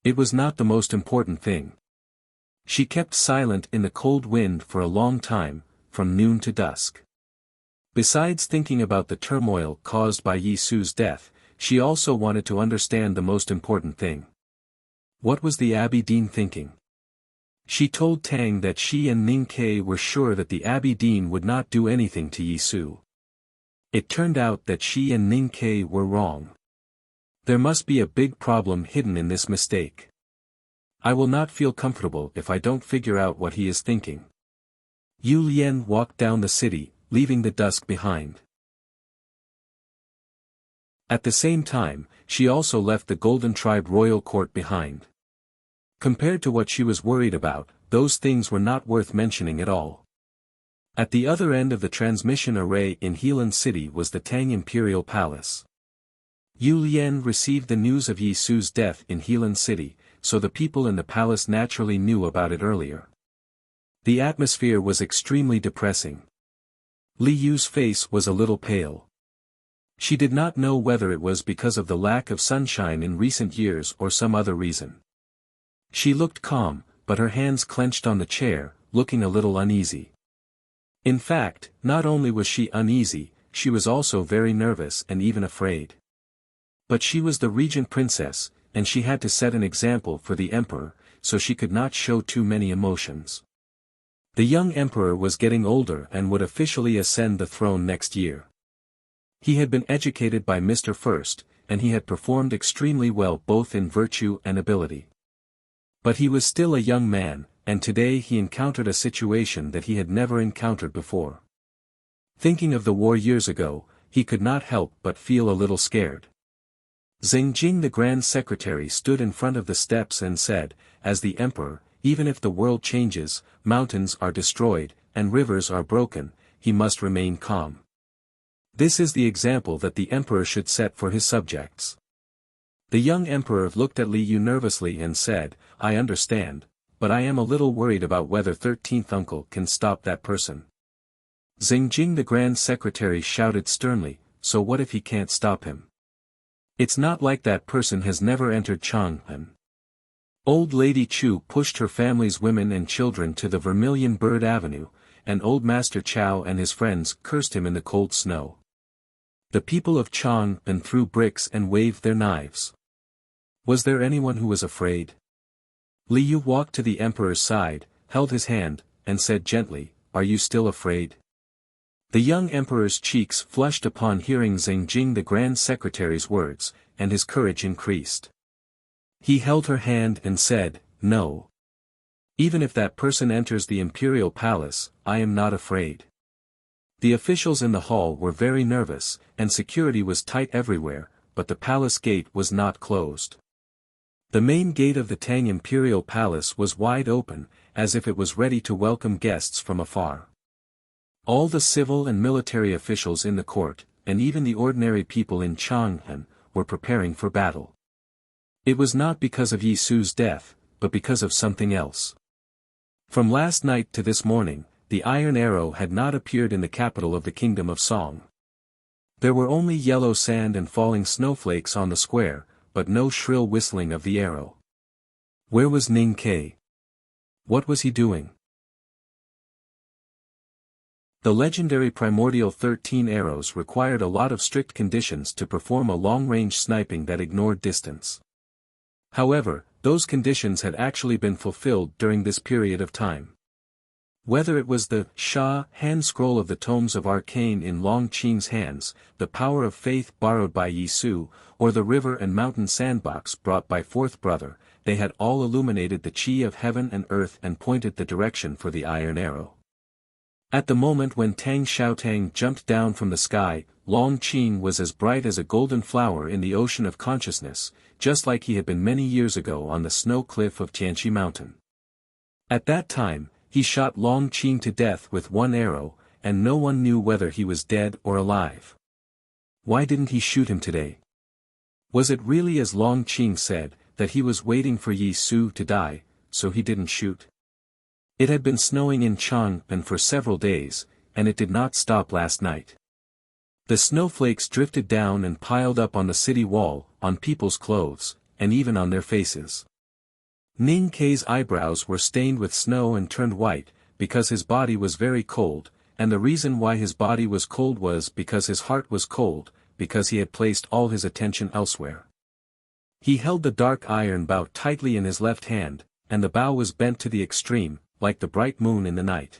A: It was not the most important thing. She kept silent in the cold wind for a long time, from noon to dusk. Besides thinking about the turmoil caused by Yi Su's death, she also wanted to understand the most important thing. What was the Abbey Dean thinking? She told Tang that she and Ning Ke were sure that the Abbey Dean would not do anything to Yi Su. It turned out that she and Ning Ke were wrong. There must be a big problem hidden in this mistake. I will not feel comfortable if I don't figure out what he is thinking. Yu Lian walked down the city, leaving the dusk behind. At the same time, she also left the Golden Tribe royal court behind. Compared to what she was worried about, those things were not worth mentioning at all. At the other end of the transmission array in Helan City was the Tang Imperial Palace. Yu Lian received the news of Yi Su's death in Helan City, so the people in the palace naturally knew about it earlier. The atmosphere was extremely depressing. Li Yu's face was a little pale. She did not know whether it was because of the lack of sunshine in recent years or some other reason. She looked calm, but her hands clenched on the chair, looking a little uneasy. In fact, not only was she uneasy, she was also very nervous and even afraid. But she was the regent princess, and she had to set an example for the emperor, so she could not show too many emotions. The young emperor was getting older and would officially ascend the throne next year. He had been educated by Mr. First, and he had performed extremely well both in virtue and ability. But he was still a young man, and today he encountered a situation that he had never encountered before. Thinking of the war years ago, he could not help but feel a little scared. Xingjing the Grand Secretary stood in front of the steps and said, as the emperor, even if the world changes, mountains are destroyed, and rivers are broken, he must remain calm. This is the example that the emperor should set for his subjects. The young emperor looked at Li Yu nervously and said, I understand, but I am a little worried about whether 13th uncle can stop that person. Xingjing the Grand Secretary shouted sternly, so what if he can't stop him? It's not like that person has never entered Chang'an. Old Lady Chu pushed her family's women and children to the Vermilion Bird Avenue, and Old Master Chow and his friends cursed him in the cold snow. The people of Chang'an threw bricks and waved their knives. Was there anyone who was afraid? Li Yu walked to the emperor's side, held his hand, and said gently, Are you still afraid? The young emperor's cheeks flushed upon hearing Xingjing the Grand Secretary's words, and his courage increased. He held her hand and said, No. Even if that person enters the imperial palace, I am not afraid. The officials in the hall were very nervous, and security was tight everywhere, but the palace gate was not closed. The main gate of the Tang Imperial Palace was wide open, as if it was ready to welcome guests from afar. All the civil and military officials in the court, and even the ordinary people in Chang'an, were preparing for battle. It was not because of Yi Su's death, but because of something else. From last night to this morning, the iron arrow had not appeared in the capital of the kingdom of Song. There were only yellow sand and falling snowflakes on the square, but no shrill whistling of the arrow. Where was Ning Ke? What was he doing? The legendary primordial 13 arrows required a lot of strict conditions to perform a long-range sniping that ignored distance. However, those conditions had actually been fulfilled during this period of time. Whether it was the Sha hand scroll of the tomes of arcane in Long Qing's hands, the power of faith borrowed by Yi Su, or the river and mountain sandbox brought by fourth brother, they had all illuminated the qi of heaven and earth and pointed the direction for the iron arrow. At the moment when Tang Xiaotang jumped down from the sky, Long Qing was as bright as a golden flower in the ocean of consciousness, just like he had been many years ago on the snow cliff of Tianqi Mountain. At that time, he shot Long Qing to death with one arrow, and no one knew whether he was dead or alive. Why didn't he shoot him today? Was it really as Long Qing said, that he was waiting for Yi Su to die, so he didn't shoot? It had been snowing in Chang'an for several days, and it did not stop last night. The snowflakes drifted down and piled up on the city wall, on people's clothes, and even on their faces. Ning Ke's eyebrows were stained with snow and turned white, because his body was very cold, and the reason why his body was cold was because his heart was cold, because he had placed all his attention elsewhere. He held the dark iron bow tightly in his left hand, and the bow was bent to the extreme, like the bright moon in the night.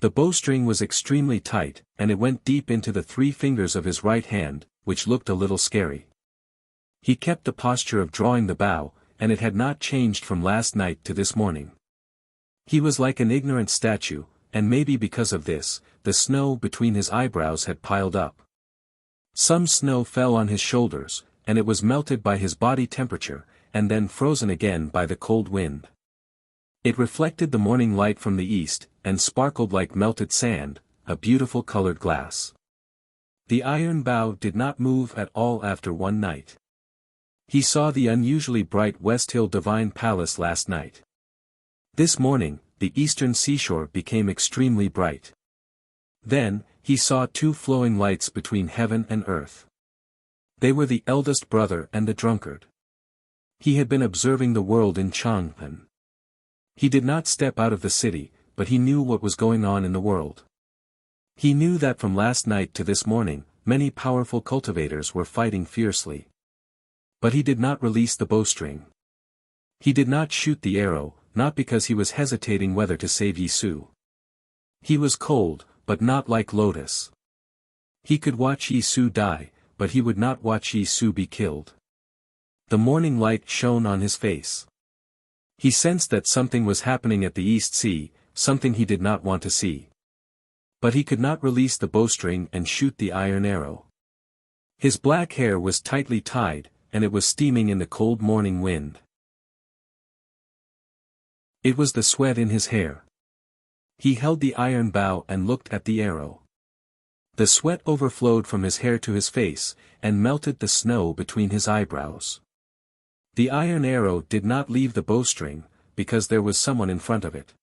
A: The bowstring was extremely tight, and it went deep into the 3 fingers of his right hand, which looked a little scary. He kept the posture of drawing the bow, and it had not changed from last night to this morning. He was like an ignorant statue, and maybe because of this, the snow between his eyebrows had piled up. Some snow fell on his shoulders, and it was melted by his body temperature, and then frozen again by the cold wind. It reflected the morning light from the east, and sparkled like melted sand, a beautiful colored glass. The iron bow did not move at all after one night. He saw the unusually bright West Hill Divine Palace last night. This morning, the eastern seashore became extremely bright. Then, he saw 2 flowing lights between heaven and earth. They were the eldest brother and the drunkard. He had been observing the world in Chang'an. He did not step out of the city, but he knew what was going on in the world. He knew that from last night to this morning, many powerful cultivators were fighting fiercely. But he did not release the bowstring. He did not shoot the arrow, not because he was hesitating whether to save Yisu. He was cold, but not like Lotus. He could watch Yisu die, but he would not watch Yisu be killed. The morning light shone on his face. He sensed that something was happening at the East Sea, something he did not want to see. But he could not release the bowstring and shoot the iron arrow. His black hair was tightly tied, and it was steaming in the cold morning wind. It was the sweat in his hair. He held the iron bow and looked at the arrow. The sweat overflowed from his hair to his face, and melted the snow between his eyebrows. The iron arrow did not leave the bowstring, because there was someone in front of it.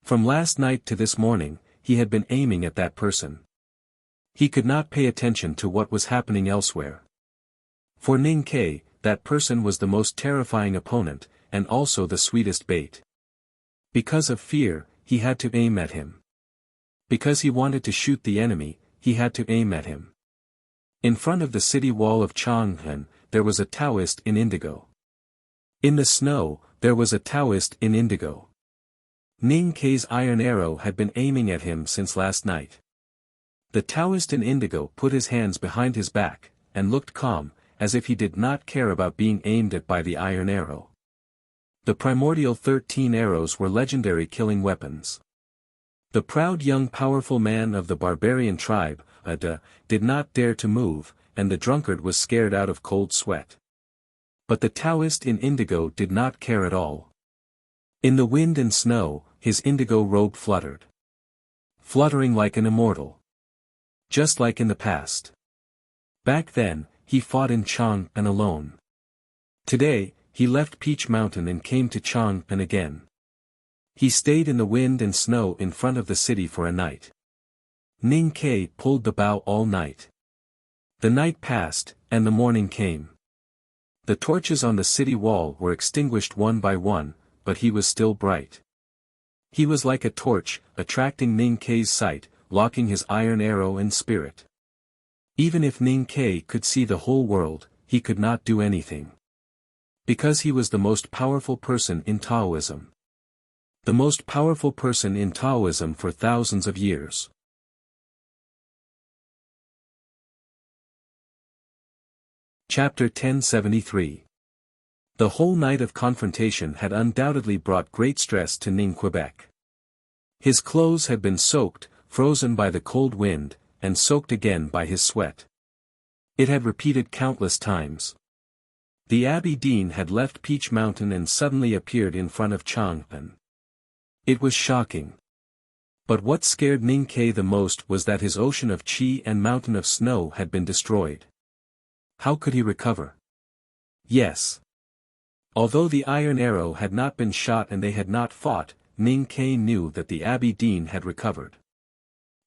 A: From last night to this morning, he had been aiming at that person. He could not pay attention to what was happening elsewhere. For Ning Ke, that person was the most terrifying opponent, and also the sweetest bait. Because of fear, he had to aim at him. Because he wanted to shoot the enemy, he had to aim at him. In front of the city wall of Chang'an, there was a Taoist in indigo. In the snow, there was a Taoist in indigo. Ning Ke's iron arrow had been aiming at him since last night. The Taoist in indigo put his hands behind his back, and looked calm, as if he did not care about being aimed at by the iron arrow. The primordial 13 arrows were legendary killing weapons. The proud young powerful man of the barbarian tribe, Ada, did not dare to move, and the drunkard was scared out of cold sweat. But the Taoist in indigo did not care at all. In the wind and snow, his indigo robe fluttered. Fluttering like an immortal. Just like in the past. Back then, he fought in Chang'an alone. Today, he left Peach Mountain and came to Chang'an again. He stayed in the wind and snow in front of the city for a night. Ning Ke pulled the bow all night. The night passed, and the morning came. The torches on the city wall were extinguished one by one, but he was still bright. He was like a torch, attracting Ning Ke's sight, locking his iron arrow and spirit. Even if Ning Ke could see the whole world, he could not do anything. Because he was the most powerful person in Taoism. The most powerful person in Taoism for thousands of years. Chapter 1073. The whole night of confrontation had undoubtedly brought great stress to Ning Quebec. His clothes had been soaked, frozen by the cold wind, and soaked again by his sweat. It had repeated countless times. The Abbey Dean had left Peach Mountain and suddenly appeared in front of Chang'an. It was shocking. But what scared Ning Ke the most was that his ocean of qi and mountain of snow had been destroyed. How could he recover? Yes. Although the iron arrow had not been shot and they had not fought, Ning Ke knew that the Abbey Dean had recovered.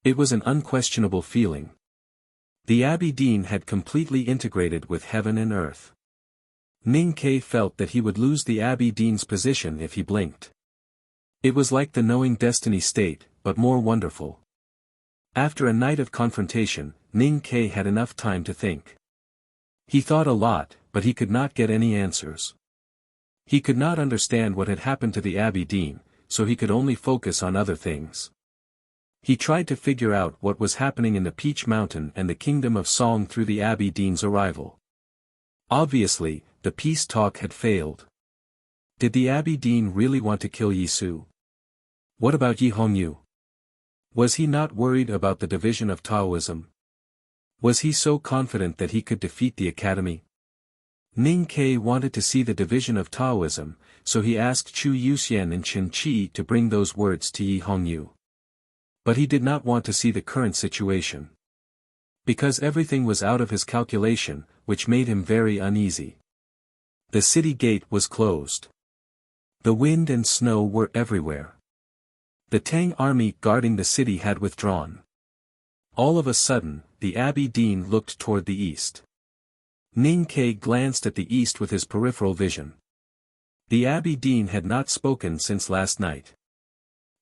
A: It was an unquestionable feeling. The Abbey Dean had completely integrated with heaven and earth. Ning Ke felt that he would lose the Abbey Dean's position if he blinked. It was like the knowing destiny state, but more wonderful. After a night of confrontation, Ning Ke had enough time to think. He thought a lot, but he could not get any answers. He could not understand what had happened to the Abbey Dean, so he could only focus on other things. He tried to figure out what was happening in the Peach Mountain and the Kingdom of Song through the Abbey Dean's arrival. Obviously, the peace talk had failed. Did the Abbey Dean really want to kill Yisu? What about Yi Hongyu? Was he not worried about the division of Taoism? Was he so confident that he could defeat the academy? Ning Ke wanted to see the division of Taoism, so he asked Chu Yuxian and Chen Qi to bring those words to Yi Hongyu. But he did not want to see the current situation. Because everything was out of his calculation, which made him very uneasy. The city gate was closed. The wind and snow were everywhere. The Tang army guarding the city had withdrawn. All of a sudden, the Abbey Dean looked toward the east. Ning Ke glanced at the east with his peripheral vision. The Abbey Dean had not spoken since last night.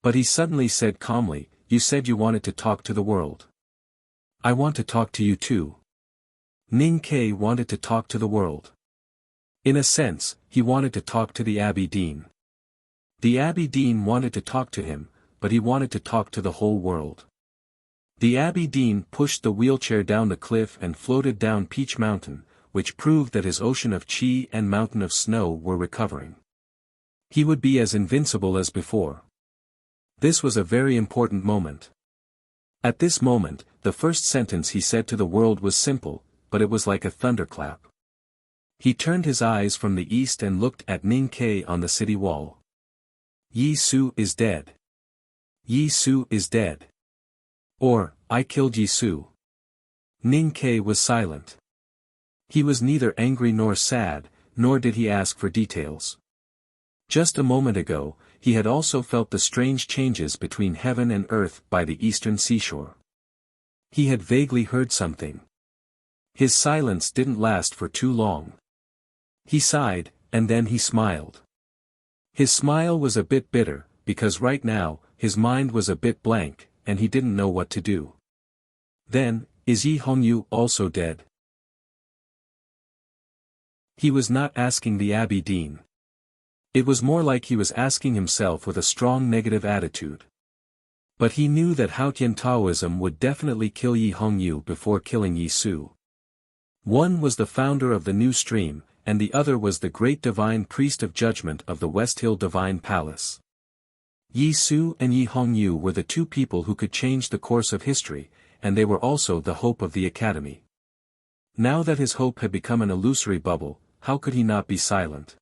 A: But he suddenly said calmly, you said you wanted to talk to the world. I want to talk to you too. Ning Ke wanted to talk to the world. In a sense, he wanted to talk to the Abbey Dean. The Abbey Dean wanted to talk to him, but he wanted to talk to the whole world. The Abbey Dean pushed the wheelchair down the cliff and floated down Peach Mountain, which proved that his ocean of chi and mountain of snow were recovering. He would be as invincible as before. This was a very important moment. At this moment, the first sentence he said to the world was simple, but it was like a thunderclap. He turned his eyes from the east and looked at Ning Ke on the city wall. Yi Su is dead. Yi Su is dead. Or, I killed Yi Su. Ning Ke was silent. He was neither angry nor sad, nor did he ask for details. Just a moment ago, he had also felt the strange changes between heaven and earth by the eastern seashore. He had vaguely heard something. His silence didn't last for too long. He sighed, and then he smiled. His smile was a bit bitter, because right now, his mind was a bit blank, and he didn't know what to do. Then, is Yi Hongyu also dead? He was not asking the Abbey Dean. It was more like he was asking himself with a strong negative attitude. But he knew that Haotian Taoism would definitely kill Yi Hongyu before killing Yi Su. One was the founder of the new stream, and the other was the great divine priest of judgment of the West Hill Divine Palace. Yi Su and Yi Hongyu were the two people who could change the course of history, and they were also the hope of the academy. Now that his hope had become an illusory bubble, how could he not be silent?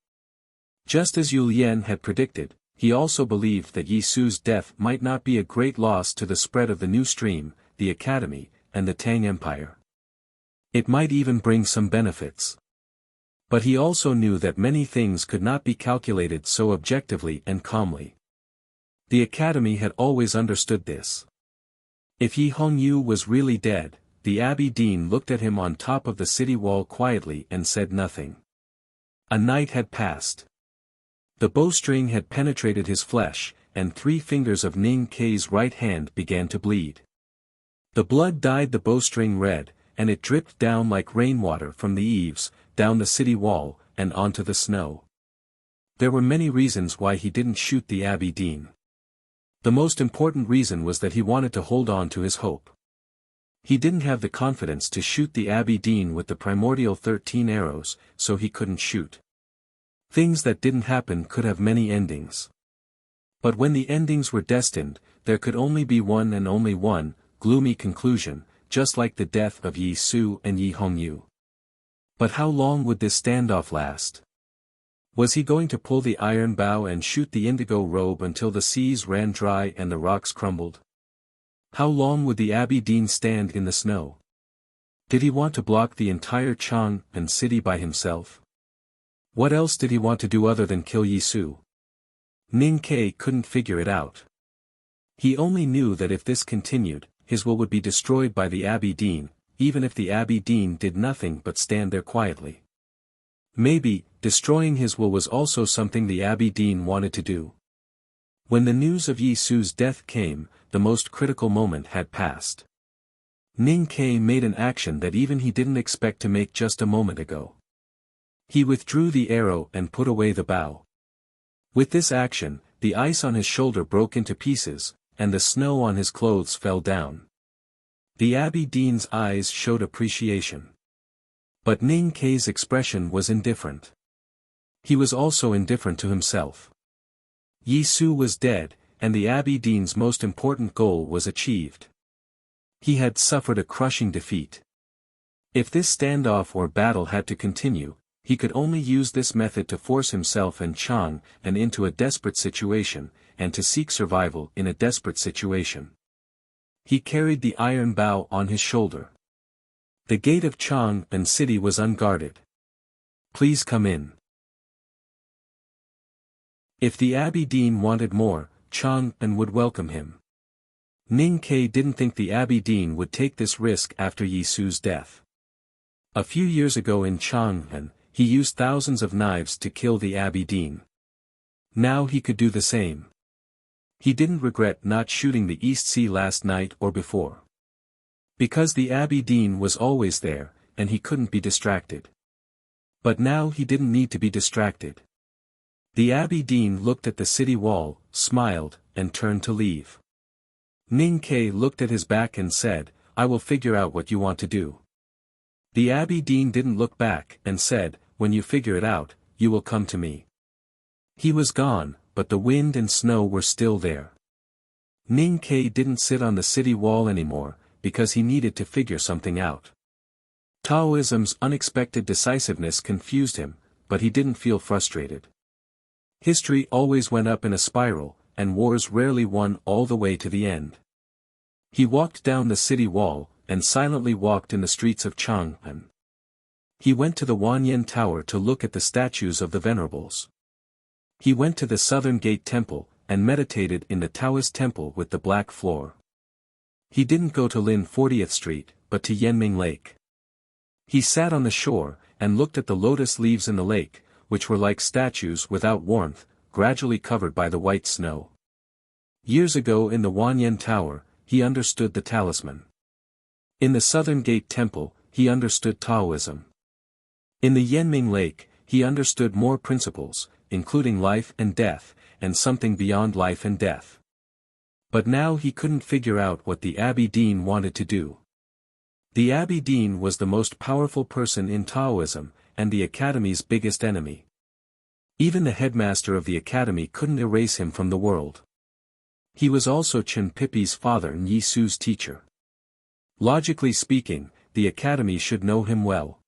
A: Just as Yu Lian had predicted, he also believed that Yi Su's death might not be a great loss to the spread of the new stream, the academy, and the Tang Empire. It might even bring some benefits. But he also knew that many things could not be calculated so objectively and calmly. The academy had always understood this. If Yi Hongyu was really dead, the Abbey Dean looked at him on top of the city wall quietly and said nothing. A night had passed. The bowstring had penetrated his flesh, and 3 fingers of Ning Ke's right hand began to bleed. The blood dyed the bowstring red, and it dripped down like rainwater from the eaves, down the city wall, and onto the snow. There were many reasons why he didn't shoot the Abbey Dean. The most important reason was that he wanted to hold on to his hope. He didn't have the confidence to shoot the Abbey Dean with the primordial 13 arrows, so he couldn't shoot. Things that didn't happen could have many endings. But when the endings were destined, there could only be one and only one, gloomy conclusion, just like the death of Yi Su and Yi Hongyu. But how long would this standoff last? Was he going to pull the iron bow and shoot the indigo robe until the seas ran dry and the rocks crumbled? How long would the Abbey Dean stand in the snow? Did he want to block the entire Chang'an city by himself? What else did he want to do other than kill Yi Su? Ning Ke couldn't figure it out. He only knew that if this continued, his will would be destroyed by the Abbey Dean, even if the Abbey Dean did nothing but stand there quietly. Maybe, destroying his will was also something the Abbey Dean wanted to do. When the news of Yi Su's death came, the most critical moment had passed. Ning Ke made an action that even he didn't expect to make just a moment ago. He withdrew the arrow and put away the bow. With this action, the ice on his shoulder broke into pieces, and the snow on his clothes fell down. The Abbey Dean's eyes showed appreciation. But Ning Ke's expression was indifferent. He was also indifferent to himself. Yi Su was dead, and the Abbey Dean's most important goal was achieved. He had suffered a crushing defeat. If this standoff or battle had to continue, he could only use this method to force himself and Chang'an into a desperate situation, and to seek survival in a desperate situation. He carried the iron bow on his shoulder. The gate of Chang'an city was unguarded. Please come in. If the Abbey Dean wanted more, Chang'an would welcome him. Ning Ke didn't think the Abbey Dean would take this risk after Yi Su's death. A few years ago in Chang'an, he used thousands of knives to kill the Abbey Dean. Now he could do the same. He didn't regret not shooting the East Sea last night or before. Because the Abbey Dean was always there, and he couldn't be distracted. But now he didn't need to be distracted. The Abbey Dean looked at the city wall, smiled, and turned to leave. Ning Ke looked at his back and said, "I will figure out what you want to do." The Abbey Dean didn't look back, and said, "When you figure it out, you will come to me." He was gone, but the wind and snow were still there. Ning Ke didn't sit on the city wall anymore, because he needed to figure something out. Taoism's unexpected decisiveness confused him, but he didn't feel frustrated. History always went up in a spiral, and wars rarely won all the way to the end. He walked down the city wall, and silently walked in the streets of Chang'an. He went to the Wanyan Tower to look at the statues of the venerables. He went to the Southern Gate Temple, and meditated in the Taoist temple with the black floor. He didn't go to Lin 40th Street, but to Yenming Lake. He sat on the shore, and looked at the lotus leaves in the lake, which were like statues without warmth, gradually covered by the white snow. Years ago in the Wanyan Tower, he understood the talisman. In the Southern Gate Temple, he understood Taoism. In the Yenming Lake, he understood more principles, including life and death, and something beyond life and death. But now he couldn't figure out what the Abbey Dean wanted to do. The Abbey Dean was the most powerful person in Taoism, and the Academy's biggest enemy. Even the headmaster of the Academy couldn't erase him from the world. He was also Chen Pipi's father and Yi Su's teacher. Logically speaking, the Academy should know him well.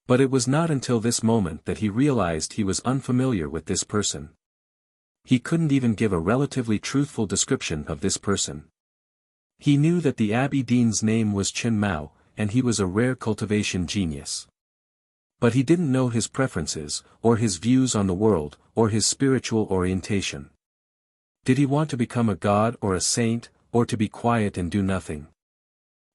A: But it was not until this moment that he realized he was unfamiliar with this person. He couldn't even give a relatively truthful description of this person. He knew that the Abbey Dean's name was Chen Mao, and he was a rare cultivation genius. But he didn't know his preferences, or his views on the world, or his spiritual orientation. Did he want to become a god or a saint, or to be quiet and do nothing?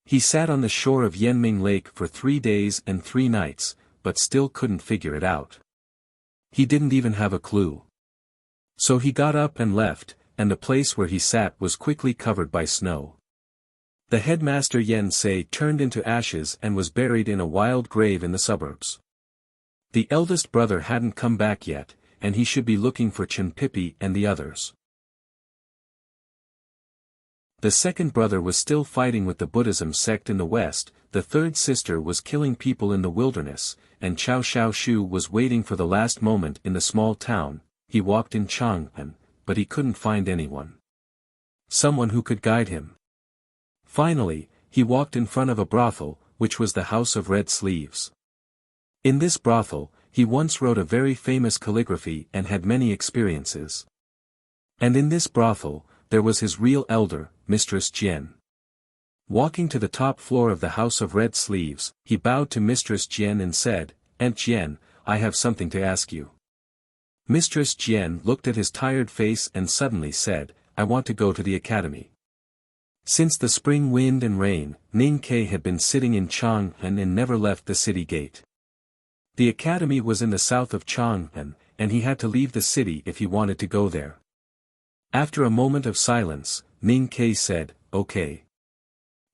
A: He sat on the shore of Yenming Lake for 3 days and 3 nights, but still couldn't figure it out. He didn't even have a clue. So he got up and left, and the place where he sat was quickly covered by snow. The headmaster Yen Sei turned into ashes and was buried in a wild grave in the suburbs. The eldest brother hadn't come back yet, and he should be looking for Chen Pipi and the others. The second brother was still fighting with the Buddhism sect in the west, the third sister was killing people in the wilderness, and Chao Shu was waiting for the last moment in the small town. He walked in Chang'an, but he couldn't find anyone. Someone who could guide him. Finally, he walked in front of a brothel, which was the House of Red Sleeves. In this brothel, he once wrote a very famous calligraphy and had many experiences. And in this brothel, there was his real elder, Mistress Jian. Walking to the top floor of the House of Red Sleeves, he bowed to Mistress Jian and said, "Aunt Jian, I have something to ask you." Mistress Jian looked at his tired face and suddenly said, "I want to go to the academy." Since the spring wind and rain, Ning Ke had been sitting in Chang'an and never left the city gate. The academy was in the south of Chang'an, and he had to leave the city if he wanted to go there. After a moment of silence, Ning Ke said, "Okay."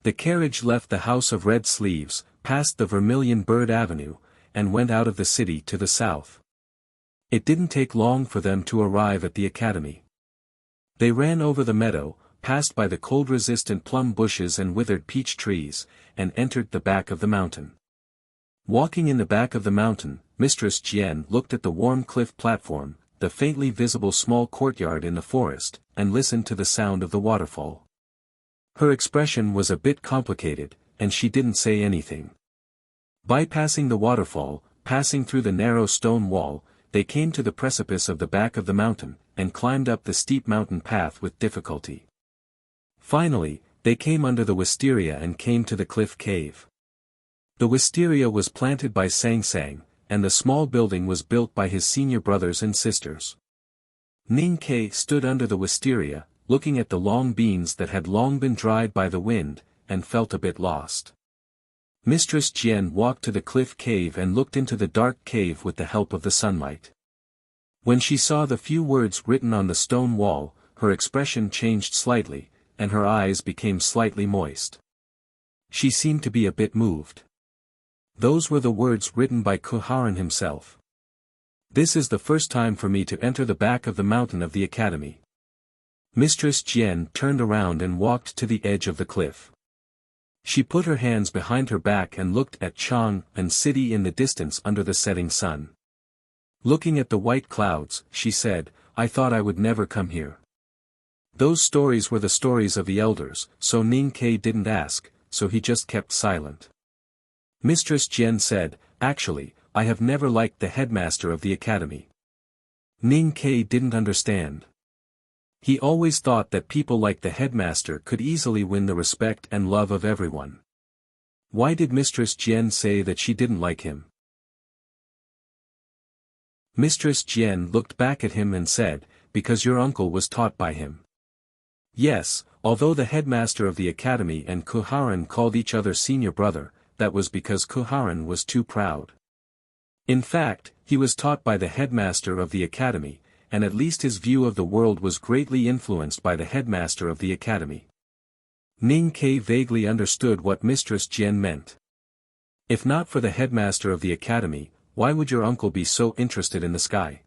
A: The carriage left the House of Red Sleeves, passed the Vermilion Bird Avenue, and went out of the city to the south. It didn't take long for them to arrive at the academy. They ran over the meadow, passed by the cold-resistant plum bushes and withered peach trees, and entered the back of the mountain. Walking in the back of the mountain, Mistress Jian looked at the warm cliff platform, the faintly visible small courtyard in the forest, and listened to the sound of the waterfall. Her expression was a bit complicated, and she didn't say anything. Bypassing the waterfall, passing through the narrow stone wall, they came to the precipice of the back of the mountain, and climbed up the steep mountain path with difficulty. Finally, they came under the wisteria and came to the cliff cave. The wisteria was planted by Sang Sang, and the small building was built by his senior brothers and sisters. Ning Ke stood under the wisteria, looking at the long beans that had long been dried by the wind, and felt a bit lost. Mistress Jian walked to the cliff cave and looked into the dark cave with the help of the sunlight. When she saw the few words written on the stone wall, her expression changed slightly, and her eyes became slightly moist. She seemed to be a bit moved. Those were the words written by Kuharan himself. This is the first time for me to enter the back of the mountain of the academy. Mistress Jian turned around and walked to the edge of the cliff. She put her hands behind her back and looked at Chang and city in the distance under the setting sun. Looking at the white clouds, she said, "I thought I would never come here." Those stories were the stories of the elders, so Ning Ke didn't ask, so he just kept silent. Mistress Jian said, "Actually, I have never liked the headmaster of the academy." Ning Ke didn't understand. He always thought that people like the headmaster could easily win the respect and love of everyone. Why did Mistress Jian say that she didn't like him? Mistress Jian looked back at him and said, "Because your uncle was taught by him." Yes, although the headmaster of the academy and Kuharan called each other senior brother, that was because Kuharan was too proud. In fact, he was taught by the headmaster of the academy, and at least his view of the world was greatly influenced by the headmaster of the academy. Ning Ke vaguely understood what Mistress Jian meant. If not for the headmaster of the academy, why would your uncle be so interested in the sky?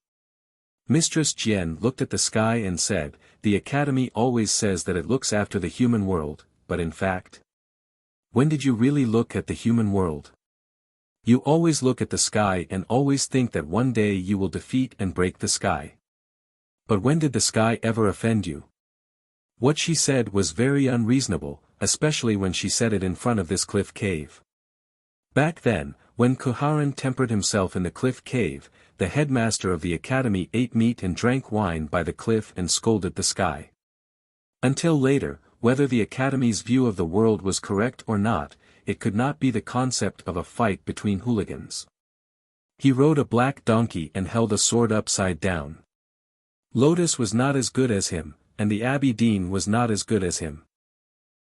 A: Mistress Jian looked at the sky and said, "The academy always says that it looks after the human world, but in fact, when did you really look at the human world? You always look at the sky and always think that one day you will defeat and break the sky. But when did the sky ever offend you?" What she said was very unreasonable, especially when she said it in front of this cliff cave. Back then, when Kuharan tempered himself in the cliff cave, the headmaster of the academy ate meat and drank wine by the cliff and scolded the sky. Until later, whether the academy's view of the world was correct or not, it could not be the concept of a fight between hooligans. He rode a black donkey and held a sword upside down. Lotus was not as good as him, and the Abbey Dean was not as good as him.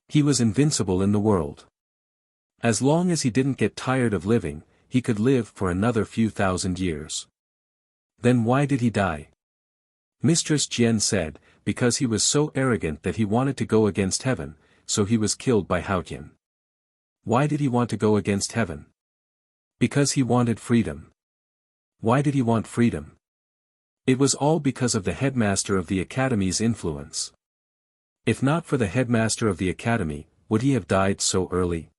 A: He was invincible in the world. As long as he didn't get tired of living, he could live for another few thousand years. Then why did he die? Mistress Jian said, "Because he was so arrogant that he wanted to go against heaven, so he was killed by Haotian." Why did he want to go against heaven? Because he wanted freedom. Why did he want freedom? It was all because of the headmaster of the academy's influence. If not for the headmaster of the academy, would he have died so early?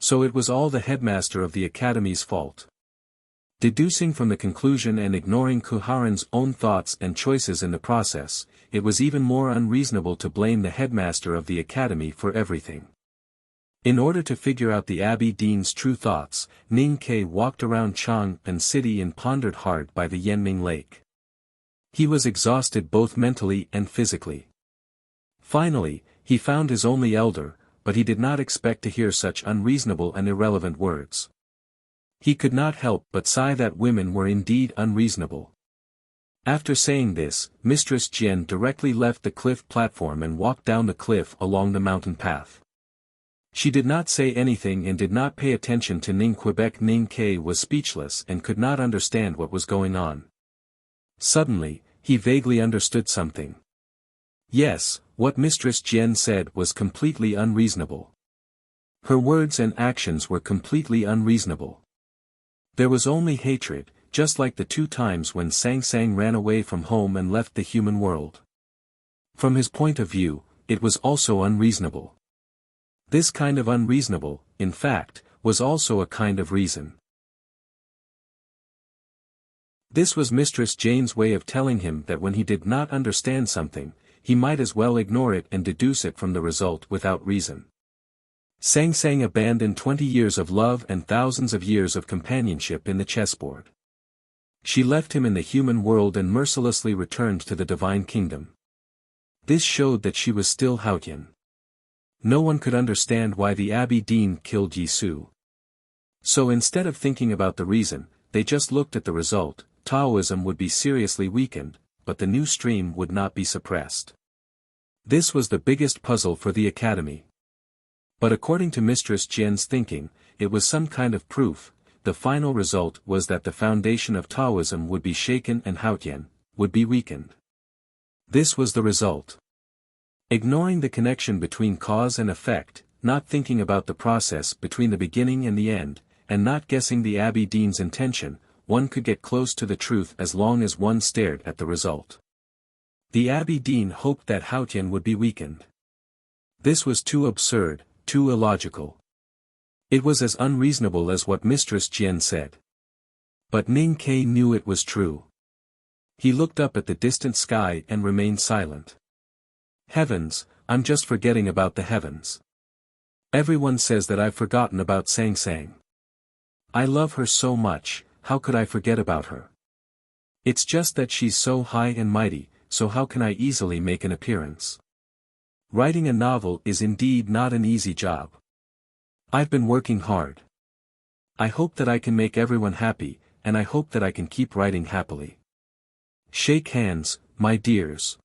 A: So it was all the headmaster of the academy's fault. Deducing from the conclusion and ignoring Kuharan's own thoughts and choices in the process, it was even more unreasonable to blame the headmaster of the academy for everything. In order to figure out the Abbey Dean's true thoughts, Ning Ke walked around Chang and city and pondered hard by the Yanming Lake. He was exhausted both mentally and physically. Finally, he found his only elder, but he did not expect to hear such unreasonable and irrelevant words. He could not help but sigh that women were indeed unreasonable. After saying this, Mistress Jian directly left the cliff platform and walked down the cliff along the mountain path. She did not say anything and did not pay attention to Ning Quebec. Ning Ke was speechless and could not understand what was going on. Suddenly, he vaguely understood something. Yes, what Mistress Jian said was completely unreasonable. Her words and actions were completely unreasonable. There was only hatred, just like the 2 times when Sang Sang ran away from home and left the human world. From his point of view, it was also unreasonable. This kind of unreasonable, in fact, was also a kind of reason. This was Mistress Jane's way of telling him that when he did not understand something, he might as well ignore it and deduce it from the result without reason. Sang Sang abandoned 20 years of love and thousands of years of companionship in the chessboard. She left him in the human world and mercilessly returned to the divine kingdom. This showed that she was still Haotian. No one could understand why the Abbey Dean killed Yi Su. So instead of thinking about the reason, they just looked at the result. Taoism would be seriously weakened, but the new stream would not be suppressed. This was the biggest puzzle for the academy. But according to Mistress Jian's thinking, it was some kind of proof. The final result was that the foundation of Taoism would be shaken and Haotian would be weakened. This was the result. Ignoring the connection between cause and effect, not thinking about the process between the beginning and the end, and not guessing the Abbey Dean's intention, one could get close to the truth as long as one stared at the result. The Abbey Dean hoped that Haotian would be weakened. This was too absurd, too illogical. It was as unreasonable as what Mistress Jian said. But Ning Ke knew it was true. He looked up at the distant sky and remained silent. Heavens, I'm just forgetting about the heavens. Everyone says that I've forgotten about Sang Sang. I love her so much, how could I forget about her? It's just that she's so high and mighty, so how can I easily make an appearance? Writing a novel is indeed not an easy job. I've been working hard. I hope that I can make everyone happy, and I hope that I can keep writing happily. Shake hands, my dears.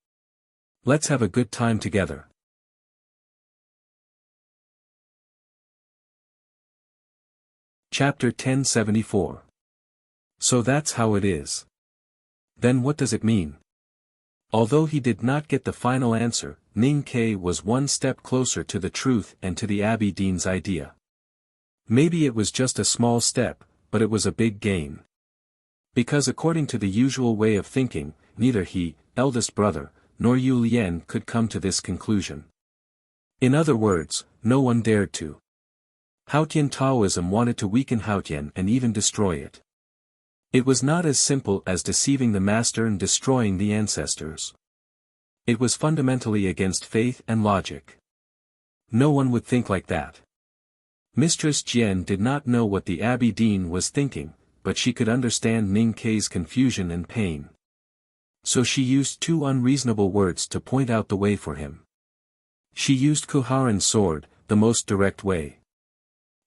A: Let's have a good time together. Chapter 1074. So that's how it is. Then what does it mean? Although he did not get the final answer, Ning Ke was one step closer to the truth and to the Abbey Dean's idea. Maybe it was just a small step, but it was a big gain. Because according to the usual way of thinking, neither he, eldest brother, nor Yu Lien could come to this conclusion. In other words, no one dared to. Haotian Taoism wanted to weaken Haotian and even destroy it. It was not as simple as deceiving the master and destroying the ancestors. It was fundamentally against faith and logic. No one would think like that. Mistress Jian did not know what the Abbey Dean was thinking, but she could understand Ning Ke's confusion and pain. So she used two unreasonable words to point out the way for him. She used Kuharan's sword, the most direct way.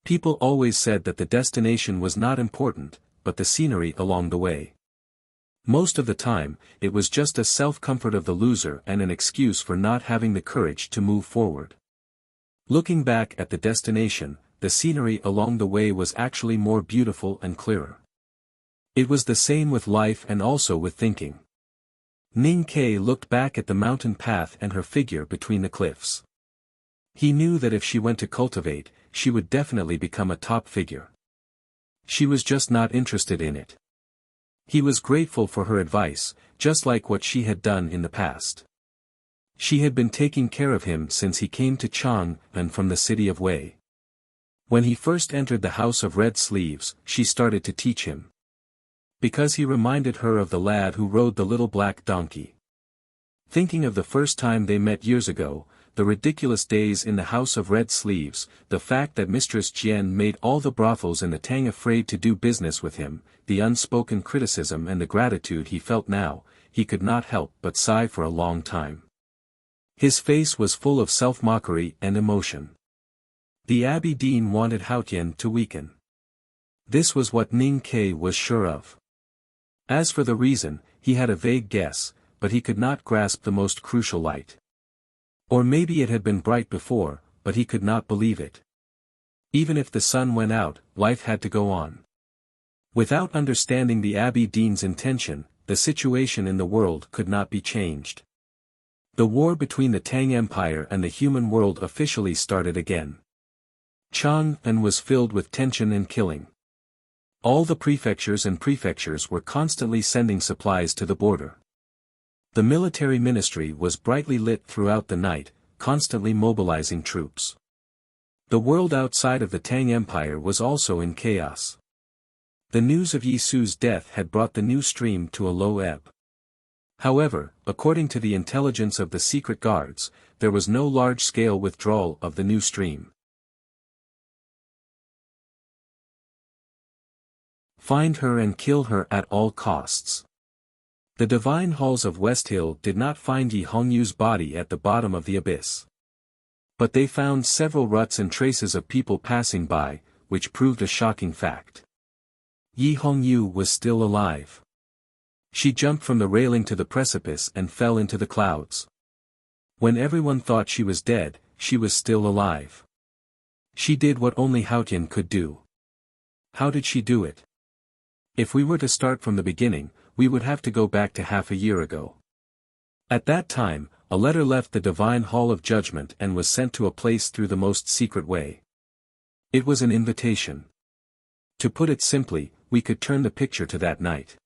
A: People always said that the destination was not important, but the scenery along the way. Most of the time, it was just a self-comfort of the loser and an excuse for not having the courage to move forward. Looking back at the destination, the scenery along the way was actually more beautiful and clearer. It was the same with life and also with thinking. Ning Ke looked back at the mountain path and her figure between the cliffs. He knew that if she went to cultivate, she would definitely become a top figure. She was just not interested in it. He was grateful for her advice, just like what she had done in the past. She had been taking care of him since he came to Chang'an from the city of Wei. When he first entered the House of Red Sleeves, she started to teach him. Because he reminded her of the lad who rode the little black donkey. Thinking of the first time they met years ago, the ridiculous days in the House of Red Sleeves, the fact that Mistress Jian made all the brothels in the Tang afraid to do business with him, the unspoken criticism and the gratitude he felt now, he could not help but sigh for a long time. His face was full of self-mockery and emotion. The Abbey Dean wanted Haotian to weaken. This was what Ning Ke was sure of. As for the reason, he had a vague guess, but he could not grasp the most crucial light. Or maybe it had been bright before, but he could not believe it. Even if the sun went out, life had to go on. Without understanding the Abbey Dean's intention, the situation in the world could not be changed. The war between the Tang Empire and the human world officially started again. Chang'an was filled with tension and killing. All the prefectures were constantly sending supplies to the border. The military ministry was brightly lit throughout the night, constantly mobilizing troops. The world outside of the Tang Empire was also in chaos. The news of Yi Su's death had brought the new stream to a low ebb. However, according to the intelligence of the secret guards, there was no large-scale withdrawal of the new stream. Find her and kill her at all costs. The divine halls of West Hill did not find Yi Hongyu's body at the bottom of the abyss. But they found several ruts and traces of people passing by, which proved a shocking fact. Yi Hongyu was still alive. She jumped from the railing to the precipice and fell into the clouds. When everyone thought she was dead, she was still alive. She did what only Haotian could do. How did she do it? If we were to start from the beginning, we would have to go back to half a year ago. At that time, a letter left the divine hall of judgment and was sent to a place through the most secret way. It was an invitation. To put it simply, we could turn the picture to that night.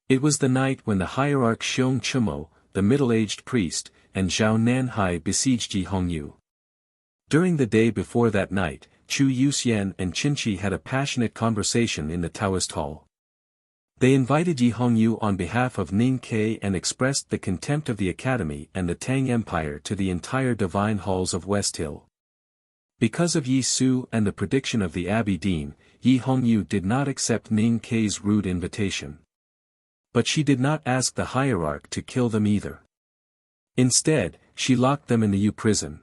A: It was the night when the hierarch Xiong Chumo, the middle-aged priest, and Zhao Nanhai besieged Yi Hongyu. During the day before that night, Chu Yuxian and Qinqi had a passionate conversation in the Taoist hall. They invited Yi Hongyu on behalf of Ning Ke and expressed the contempt of the academy and the Tang Empire to the entire divine halls of West Hill. Because of Yi Su and the prediction of the Abbey Dean, Yi Hongyu did not accept Ning Ke's rude invitation. But she did not ask the hierarch to kill them either. Instead, she locked them in the Yu prison.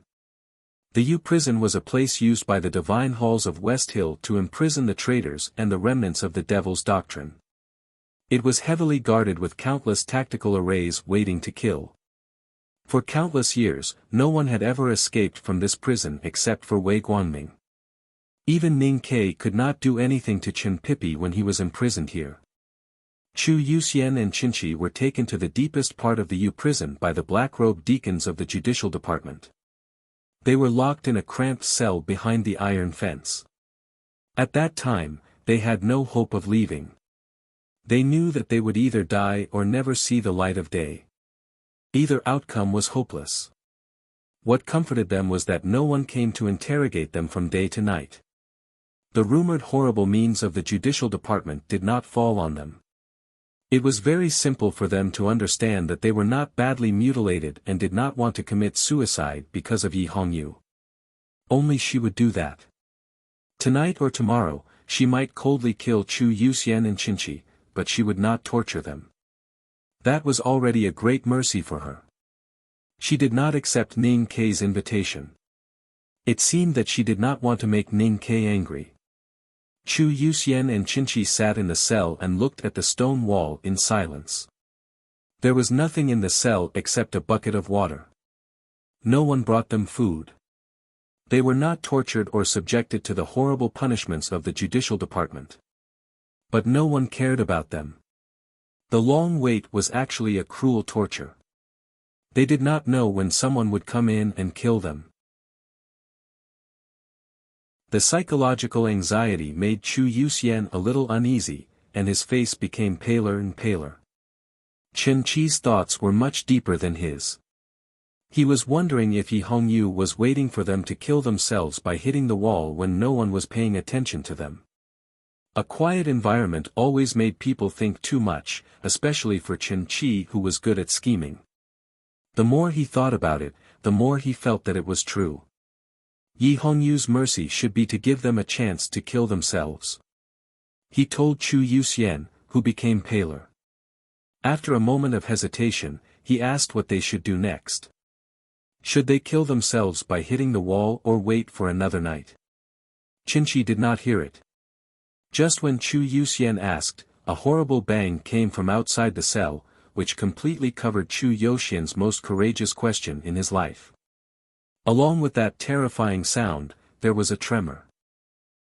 A: The Yu prison was a place used by the divine halls of West Hill to imprison the traitors and the remnants of the devil's doctrine. It was heavily guarded with countless tactical arrays waiting to kill. For countless years, no one had ever escaped from this prison except for Wei Guangming. Even Ning Ke could not do anything to Chen Pipi when he was imprisoned here. Chu Yuxian and Qinqi were taken to the deepest part of the Yu prison by the black-robed deacons of the judicial department. They were locked in a cramped cell behind the iron fence. At that time, they had no hope of leaving. They knew that they would either die or never see the light of day. Either outcome was hopeless. What comforted them was that no one came to interrogate them from day to night. The rumored horrible means of the judicial department did not fall on them. It was very simple for them to understand that they were not badly mutilated and did not want to commit suicide because of Yi Hongyu. Only she would do that. Tonight or tomorrow, she might coldly kill Chu Yuxian and Qinqi, but she would not torture them. That was already a great mercy for her. She did not accept Ning Ke's invitation. It seemed that she did not want to make Ning Ke angry. Chu Yuxian and Qinqi sat in the cell and looked at the stone wall in silence. There was nothing in the cell except a bucket of water. No one brought them food. They were not tortured or subjected to the horrible punishments of the judicial department. But no one cared about them. The long wait was actually a cruel torture. They did not know when someone would come in and kill them. The psychological anxiety made Chu Yuxian a little uneasy, and his face became paler and paler. Qinqi's thoughts were much deeper than his. He was wondering if Yi Hongyu was waiting for them to kill themselves by hitting the wall when no one was paying attention to them. A quiet environment always made people think too much, especially for Qinqi, who was good at scheming. The more he thought about it, the more he felt that it was true. Yi Hongyu's mercy should be to give them a chance to kill themselves. He told Chu Yuxian, who became paler. After a moment of hesitation, he asked what they should do next. Should they kill themselves by hitting the wall or wait for another night? Qinqi did not hear it. Just when Chu Yuxian asked, a horrible bang came from outside the cell, which completely covered Chu Yuxian's most courageous question in his life. Along with that terrifying sound, there was a tremor.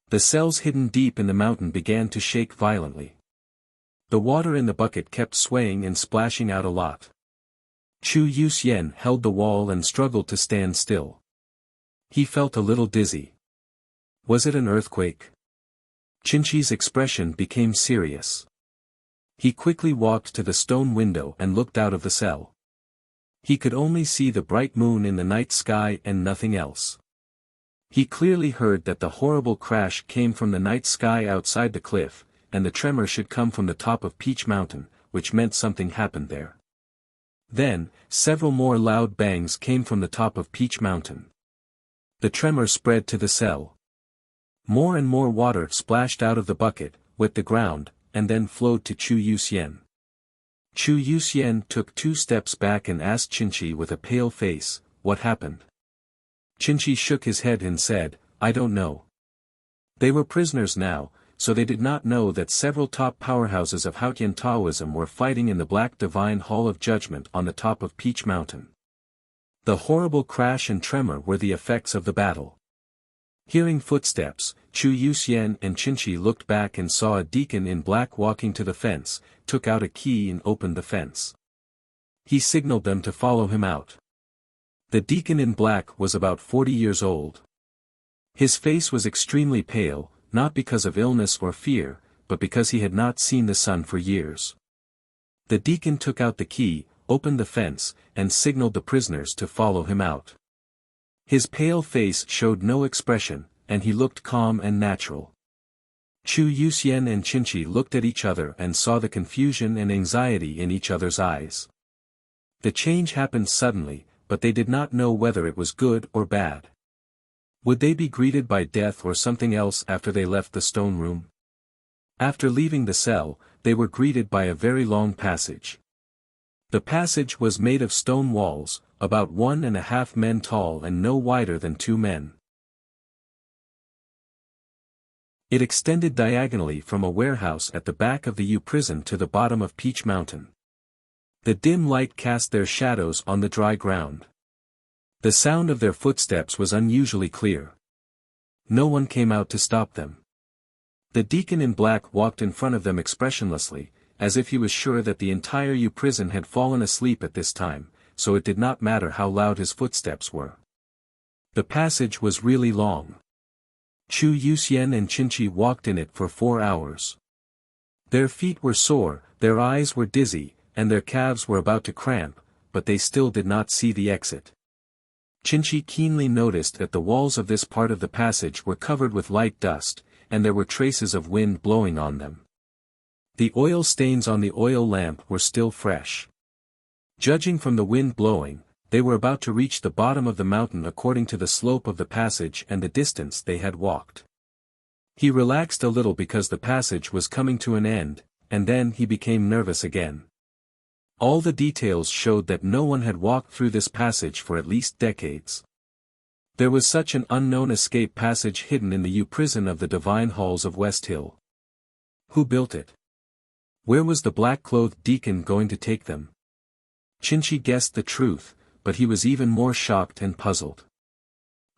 A: The cells hidden deep in the mountain began to shake violently. The water in the bucket kept swaying and splashing out a lot. Chu Yuxian held the wall and struggled to stand still. He felt a little dizzy. Was it an earthquake? Qinqi's expression became serious. He quickly walked to the stone window and looked out of the cell. He could only see the bright moon in the night sky and nothing else. He clearly heard that the horrible crash came from the night sky outside the cliff, and the tremor should come from the top of Peach Mountain, which meant something happened there. Then, several more loud bangs came from the top of Peach Mountain. The tremor spread to the cell. More and more water splashed out of the bucket, wet the ground, and then flowed to Chu Yuxian. Chu Yuxian took 2 steps back and asked Qinqi with a pale face, "What happened?" Qinqi shook his head and said, "I don't know." They were prisoners now, so they did not know that several top powerhouses of Haotian Taoism were fighting in the Black Divine Hall of Judgment on the top of Peach Mountain. The horrible crash and tremor were the effects of the battle. Hearing footsteps, Chu Yuxian and Qinqi looked back and saw a deacon in black walking to the fence, took out a key and opened the fence. He signaled them to follow him out. The deacon in black was about 40 years old. His face was extremely pale, not because of illness or fear, but because he had not seen the sun for years. The deacon took out the key, opened the fence, and signaled the prisoners to follow him out. His pale face showed no expression, and he looked calm and natural. Chu Yuxian and Qinchi looked at each other and saw the confusion and anxiety in each other's eyes. The change happened suddenly, but they did not know whether it was good or bad. Would they be greeted by death or something else after they left the stone room? After leaving the cell, they were greeted by a very long passage. The passage was made of stone walls, about 1.5 men tall and no wider than 2 men. It extended diagonally from a warehouse at the back of the U prison to the bottom of Peach Mountain. The dim light cast their shadows on the dry ground. The sound of their footsteps was unusually clear. No one came out to stop them. The deacon in black walked in front of them expressionlessly, as if he was sure that the entire U prison had fallen asleep at this time, so it did not matter how loud his footsteps were. The passage was really long. Chu Yuxian and Qinchi walked in it for 4 hours. Their feet were sore, their eyes were dizzy, and their calves were about to cramp, but they still did not see the exit. Qinchi keenly noticed that the walls of this part of the passage were covered with light dust, and there were traces of wind blowing on them. The oil stains on the oil lamp were still fresh. Judging from the wind blowing, they were about to reach the bottom of the mountain according to the slope of the passage and the distance they had walked. He relaxed a little because the passage was coming to an end, and then he became nervous again. All the details showed that no one had walked through this passage for at least decades. There was such an unknown escape passage hidden in the U prison of the Divine Halls of West Hill. Who built it? Where was the black-clothed deacon going to take them? Qinchi guessed the truth, but he was even more shocked and puzzled.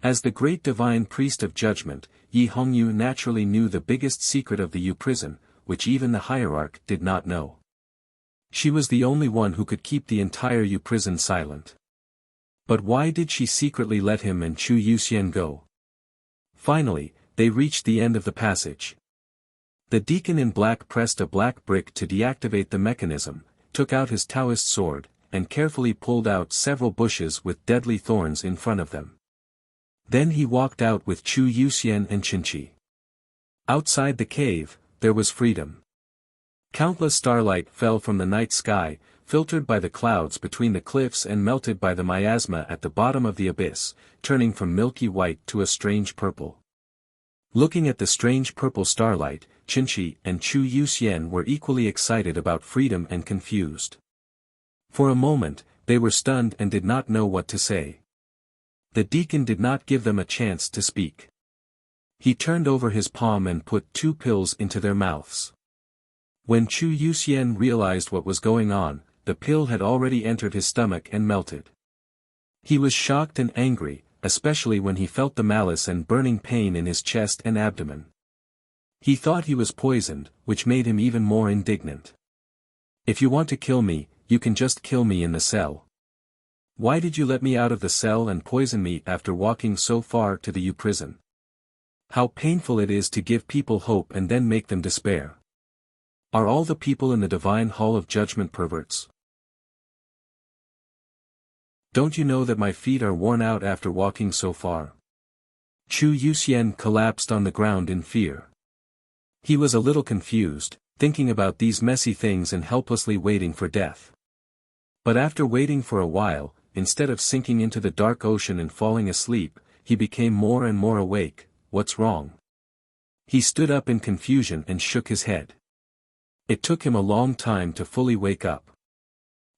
A: As the great divine priest of judgment, Yi Hongyu naturally knew the biggest secret of the U prison, which even the hierarch did not know. She was the only one who could keep the entire U prison silent. But why did she secretly let him and Chu Yuxian go? Finally, they reached the end of the passage. The deacon in black pressed a black brick to deactivate the mechanism, took out his Taoist sword, and carefully pulled out several bushes with deadly thorns in front of them. Then he walked out with Chu Yuxian and Qinchi. Outside the cave, there was freedom. Countless starlight fell from the night sky, filtered by the clouds between the cliffs and melted by the miasma at the bottom of the abyss, turning from milky white to a strange purple. Looking at the strange purple starlight, Qinchi and Chu Yuxian were equally excited about freedom and confused. For a moment, they were stunned and did not know what to say. The deacon did not give them a chance to speak. He turned over his palm and put 2 pills into their mouths. When Chu Yuxian realized what was going on, the pill had already entered his stomach and melted. He was shocked and angry, especially when he felt the malice and burning pain in his chest and abdomen. He thought he was poisoned, which made him even more indignant. If you want to kill me, you can just kill me in the cell. Why did you let me out of the cell and poison me after walking so far to the U prison? How painful it is to give people hope and then make them despair. Are all the people in the Divine Hall of Judgment perverts? Don't you know that my feet are worn out after walking so far? Chu Yuxian collapsed on the ground in fear. He was a little confused, thinking about these messy things and helplessly waiting for death. But after waiting for a while, instead of sinking into the dark ocean and falling asleep, he became more and more awake. What's wrong? He stood up in confusion and shook his head. It took him a long time to fully wake up.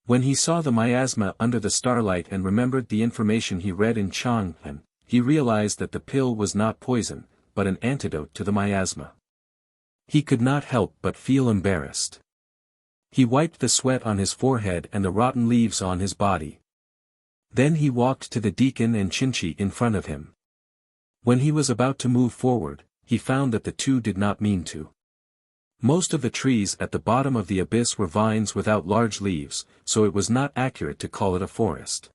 A: When he saw the miasma under the starlight and remembered the information he read in Chang'an, he realized that the pill was not poison, but an antidote to the miasma. He could not help but feel embarrassed. He wiped the sweat on his forehead and the rotten leaves on his body. Then he walked to the deacon and Qinchi in front of him. When he was about to move forward, he found that the two did not mean to. Most of the trees at the bottom of the abyss were vines without large leaves, so it was not accurate to call it a forest.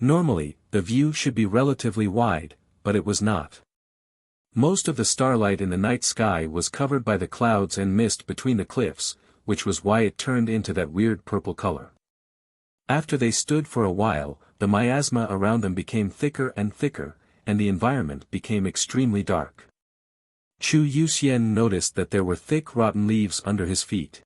A: Normally, the view should be relatively wide, but it was not. Most of the starlight in the night sky was covered by the clouds and mist between the cliffs, which was why it turned into that weird purple color. After they stood for a while, the miasma around them became thicker and thicker, and the environment became extremely dark. Chu Yuxian noticed that there were thick rotten leaves under his feet.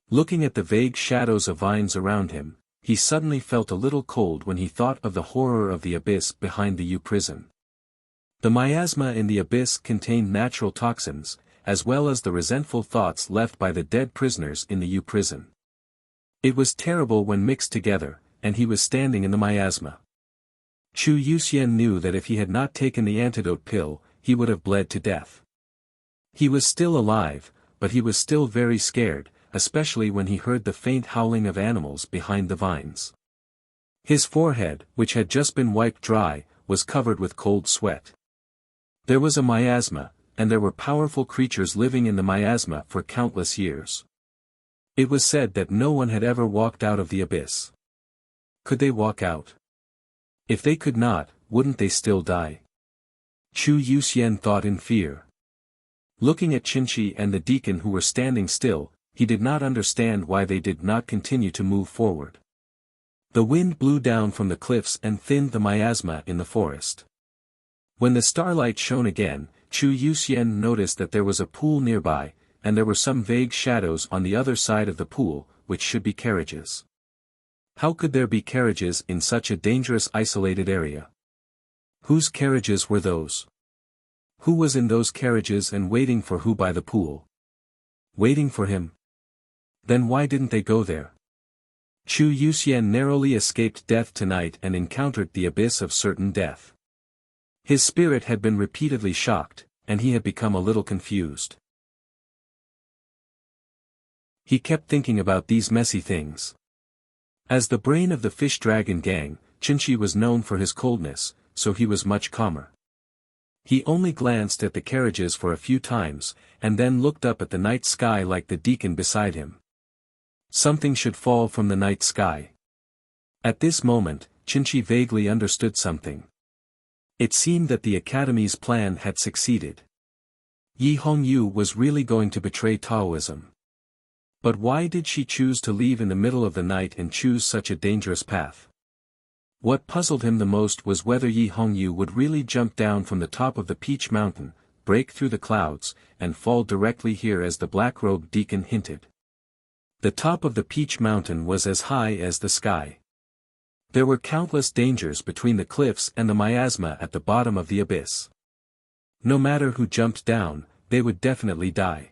A: Looking at the vague shadows of vines around him, he suddenly felt a little cold when he thought of the horror of the abyss behind the U prison. The miasma in the abyss contained natural toxins, as well as the resentful thoughts left by the dead prisoners in the U prison. It was terrible when mixed together, and he was standing in the miasma. Chu Yuxian knew that if he had not taken the antidote pill, he would have bled to death. He was still alive, but he was still very scared, especially when he heard the faint howling of animals behind the vines. His forehead, which had just been wiped dry, was covered with cold sweat. There was a miasma, and there were powerful creatures living in the miasma for countless years. It was said that no one had ever walked out of the abyss. Could they walk out? If they could not, wouldn't they still die? Chu Yuxian thought in fear. Looking at Qinshi and the deacon who were standing still, he did not understand why they did not continue to move forward. The wind blew down from the cliffs and thinned the miasma in the forest. When the starlight shone again, Chu Yuxian noticed that there was a pool nearby, and there were some vague shadows on the other side of the pool, which should be carriages. How could there be carriages in such a dangerous isolated area? Whose carriages were those? Who was in those carriages and waiting for who by the pool? Waiting for him? Then why didn't they go there? Chu Yuxian narrowly escaped death tonight and encountered the abyss of certain death. His spirit had been repeatedly shocked, and he had become a little confused. He kept thinking about these messy things. As the brain of the fish dragon gang, Qinshi was known for his coldness, so he was much calmer. He only glanced at the carriages for a few times, and then looked up at the night sky like the deacon beside him. Something should fall from the night sky. At this moment, Qinshi vaguely understood something. It seemed that the Academy's plan had succeeded. Yi Hongyu was really going to betray Taoism. But why did she choose to leave in the middle of the night and choose such a dangerous path? What puzzled him the most was whether Yi Hongyu would really jump down from the top of the Peach Mountain, break through the clouds, and fall directly here as the black-robed deacon hinted. The top of the Peach Mountain was as high as the sky. There were countless dangers between the cliffs and the miasma at the bottom of the abyss. No matter who jumped down, they would definitely die.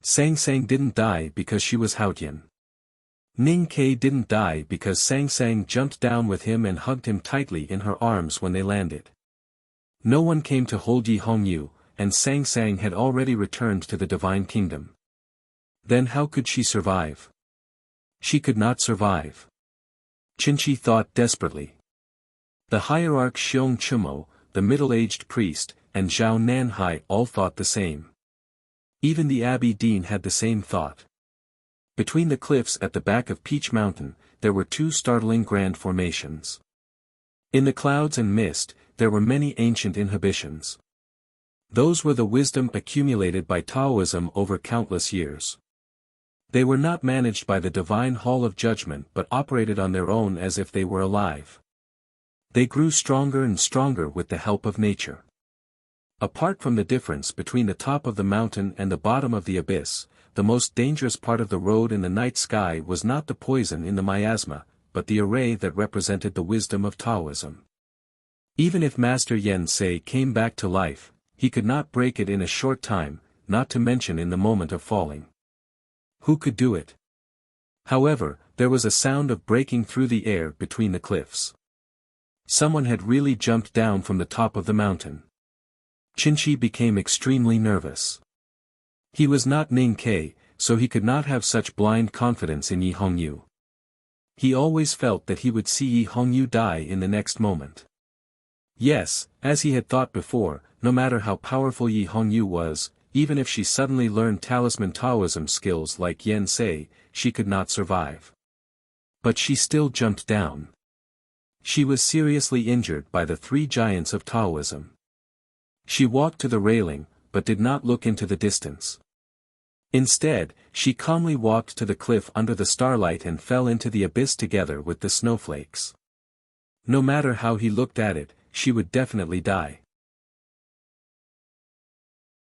A: Sang Sang didn't die because she was Haotian. Ning Ke didn't die because Sang Sang jumped down with him and hugged him tightly in her arms when they landed. No one came to hold Yi Hongyu, and Sang Sang had already returned to the Divine Kingdom. Then how could she survive? She could not survive. Qinshi thought desperately. The hierarch Xiong Chumo, the middle-aged priest, and Zhao Nanhai all thought the same. Even the Abbey Dean had the same thought. Between the cliffs at the back of Peach Mountain, there were two startling grand formations. In the clouds and mist, there were many ancient inhibitions. Those were the wisdom accumulated by Taoism over countless years. They were not managed by the Divine Hall of Judgment but operated on their own as if they were alive. They grew stronger and stronger with the help of nature. Apart from the difference between the top of the mountain and the bottom of the abyss, the most dangerous part of the road in the night sky was not the poison in the miasma, but the array that represented the wisdom of Taoism. Even if Master Yen Sei came back to life, he could not break it in a short time, not to mention in the moment of falling. Who could do it? However, there was a sound of breaking through the air between the cliffs. Someone had really jumped down from the top of the mountain. Qinshi became extremely nervous. He was not Ning Ke, so he could not have such blind confidence in Yi Hongyu. He always felt that he would see Yi Hongyu die in the next moment. Yes, as he had thought before, no matter how powerful Yi Hongyu was, even if she suddenly learned talisman Taoism skills like Yen Sei, she could not survive. But she still jumped down. She was seriously injured by the three giants of Taoism. She walked to the railing, but did not look into the distance. Instead, she calmly walked to the cliff under the starlight and fell into the abyss together with the snowflakes. No matter how he looked at it, she would definitely die.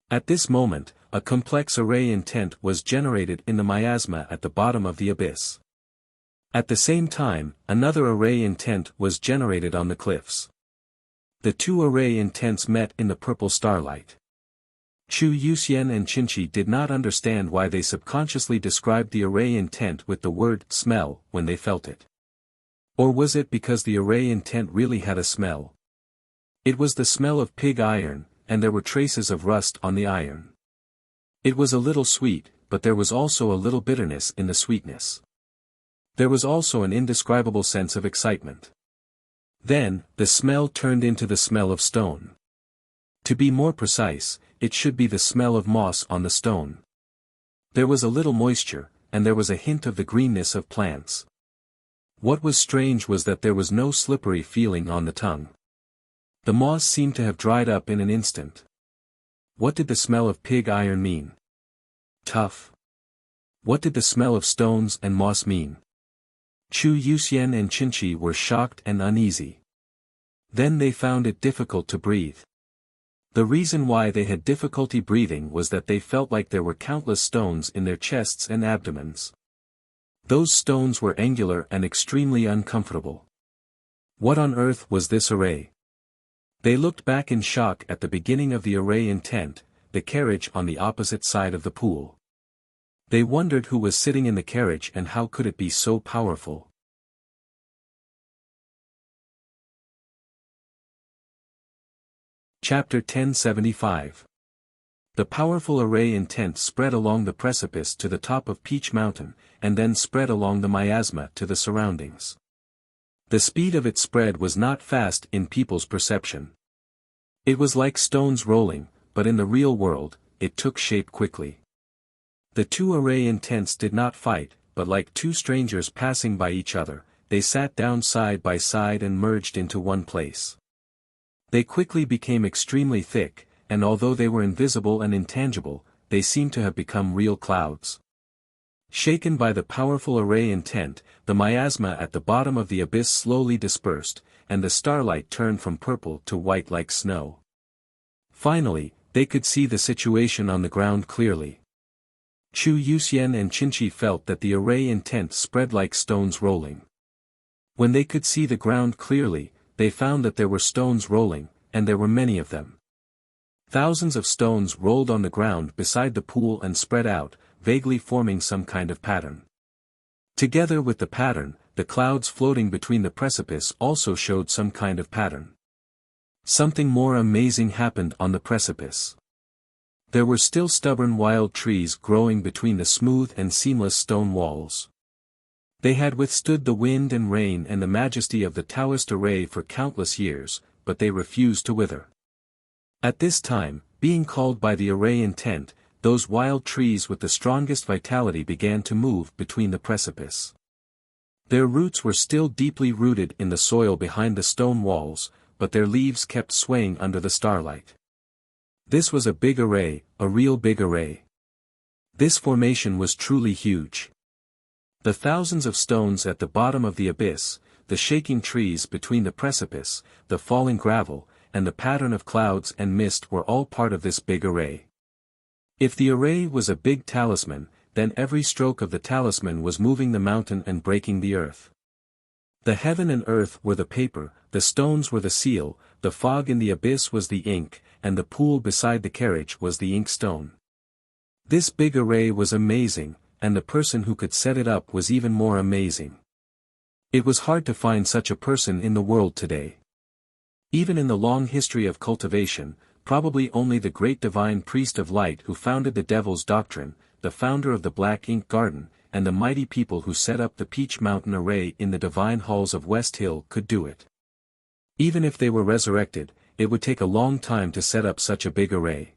A: At this moment, a complex array intent was generated in the miasma at the bottom of the abyss. At the same time, another array intent was generated on the cliffs. The two array intents met in the purple starlight. Chu Yuxian and Qinqi did not understand why they subconsciously described the array intent with the word smell when they felt it. Or was it because the array intent really had a smell? It was the smell of pig iron, and there were traces of rust on the iron. It was a little sweet, but there was also a little bitterness in the sweetness. There was also an indescribable sense of excitement. Then, the smell turned into the smell of stone. To be more precise, it should be the smell of moss on the stone. There was a little moisture, and there was a hint of the greenness of plants. What was strange was that there was no slippery feeling on the tongue. The moss seemed to have dried up in an instant. What did the smell of pig iron mean? Tough. What did the smell of stones and moss mean? Chu Yuxian and Qinqi were shocked and uneasy. Then they found it difficult to breathe. The reason why they had difficulty breathing was that they felt like there were countless stones in their chests and abdomens. Those stones were angular and extremely uncomfortable. What on earth was this array? They looked back in shock at the beginning of the array intent, the carriage on the opposite side of the pool. They wondered who was sitting in the carriage and how could it be so powerful. Chapter 1075. The powerful array intent spread along the precipice to the top of Peach Mountain, and then spread along the miasma to the surroundings. The speed of its spread was not fast in people's perception. It was like stones rolling, but in the real world, it took shape quickly. The two array intents did not fight, but like two strangers passing by each other, they sat down side by side and merged into one place. They quickly became extremely thick, and although they were invisible and intangible, they seemed to have become real clouds. Shaken by the powerful array intent, the miasma at the bottom of the abyss slowly dispersed, and the starlight turned from purple to white like snow. Finally, they could see the situation on the ground clearly. Chu Yuxian and Qinqi felt that the array intent spread like stones rolling. When they could see the ground clearly, they found that there were stones rolling, and there were many of them. Thousands of stones rolled on the ground beside the pool and spread out, vaguely forming some kind of pattern. Together with the pattern, the clouds floating between the precipice also showed some kind of pattern. Something more amazing happened on the precipice. There were still stubborn wild trees growing between the smooth and seamless stone walls. They had withstood the wind and rain and the majesty of the Taoist array for countless years, but they refused to wither. At this time, being called by the array intent, those wild trees with the strongest vitality began to move between the precipice. Their roots were still deeply rooted in the soil behind the stone walls, but their leaves kept swaying under the starlight. This was a big array, a real big array. This formation was truly huge. The thousands of stones at the bottom of the abyss, the shaking trees between the precipice, the falling gravel, and the pattern of clouds and mist were all part of this big array. If the array was a big talisman, then every stroke of the talisman was moving the mountain and breaking the earth. The heaven and earth were the paper, the stones were the seal, the fog in the abyss was the ink, and the pool beside the carriage was the inkstone. This big array was amazing, and the person who could set it up was even more amazing. It was hard to find such a person in the world today. Even in the long history of cultivation, probably only the great divine priest of light who founded the devil's doctrine, the founder of the Black Ink Garden, and the mighty people who set up the Peach Mountain array in the divine halls of West Hill could do it. Even if they were resurrected, it would take a long time to set up such a big array.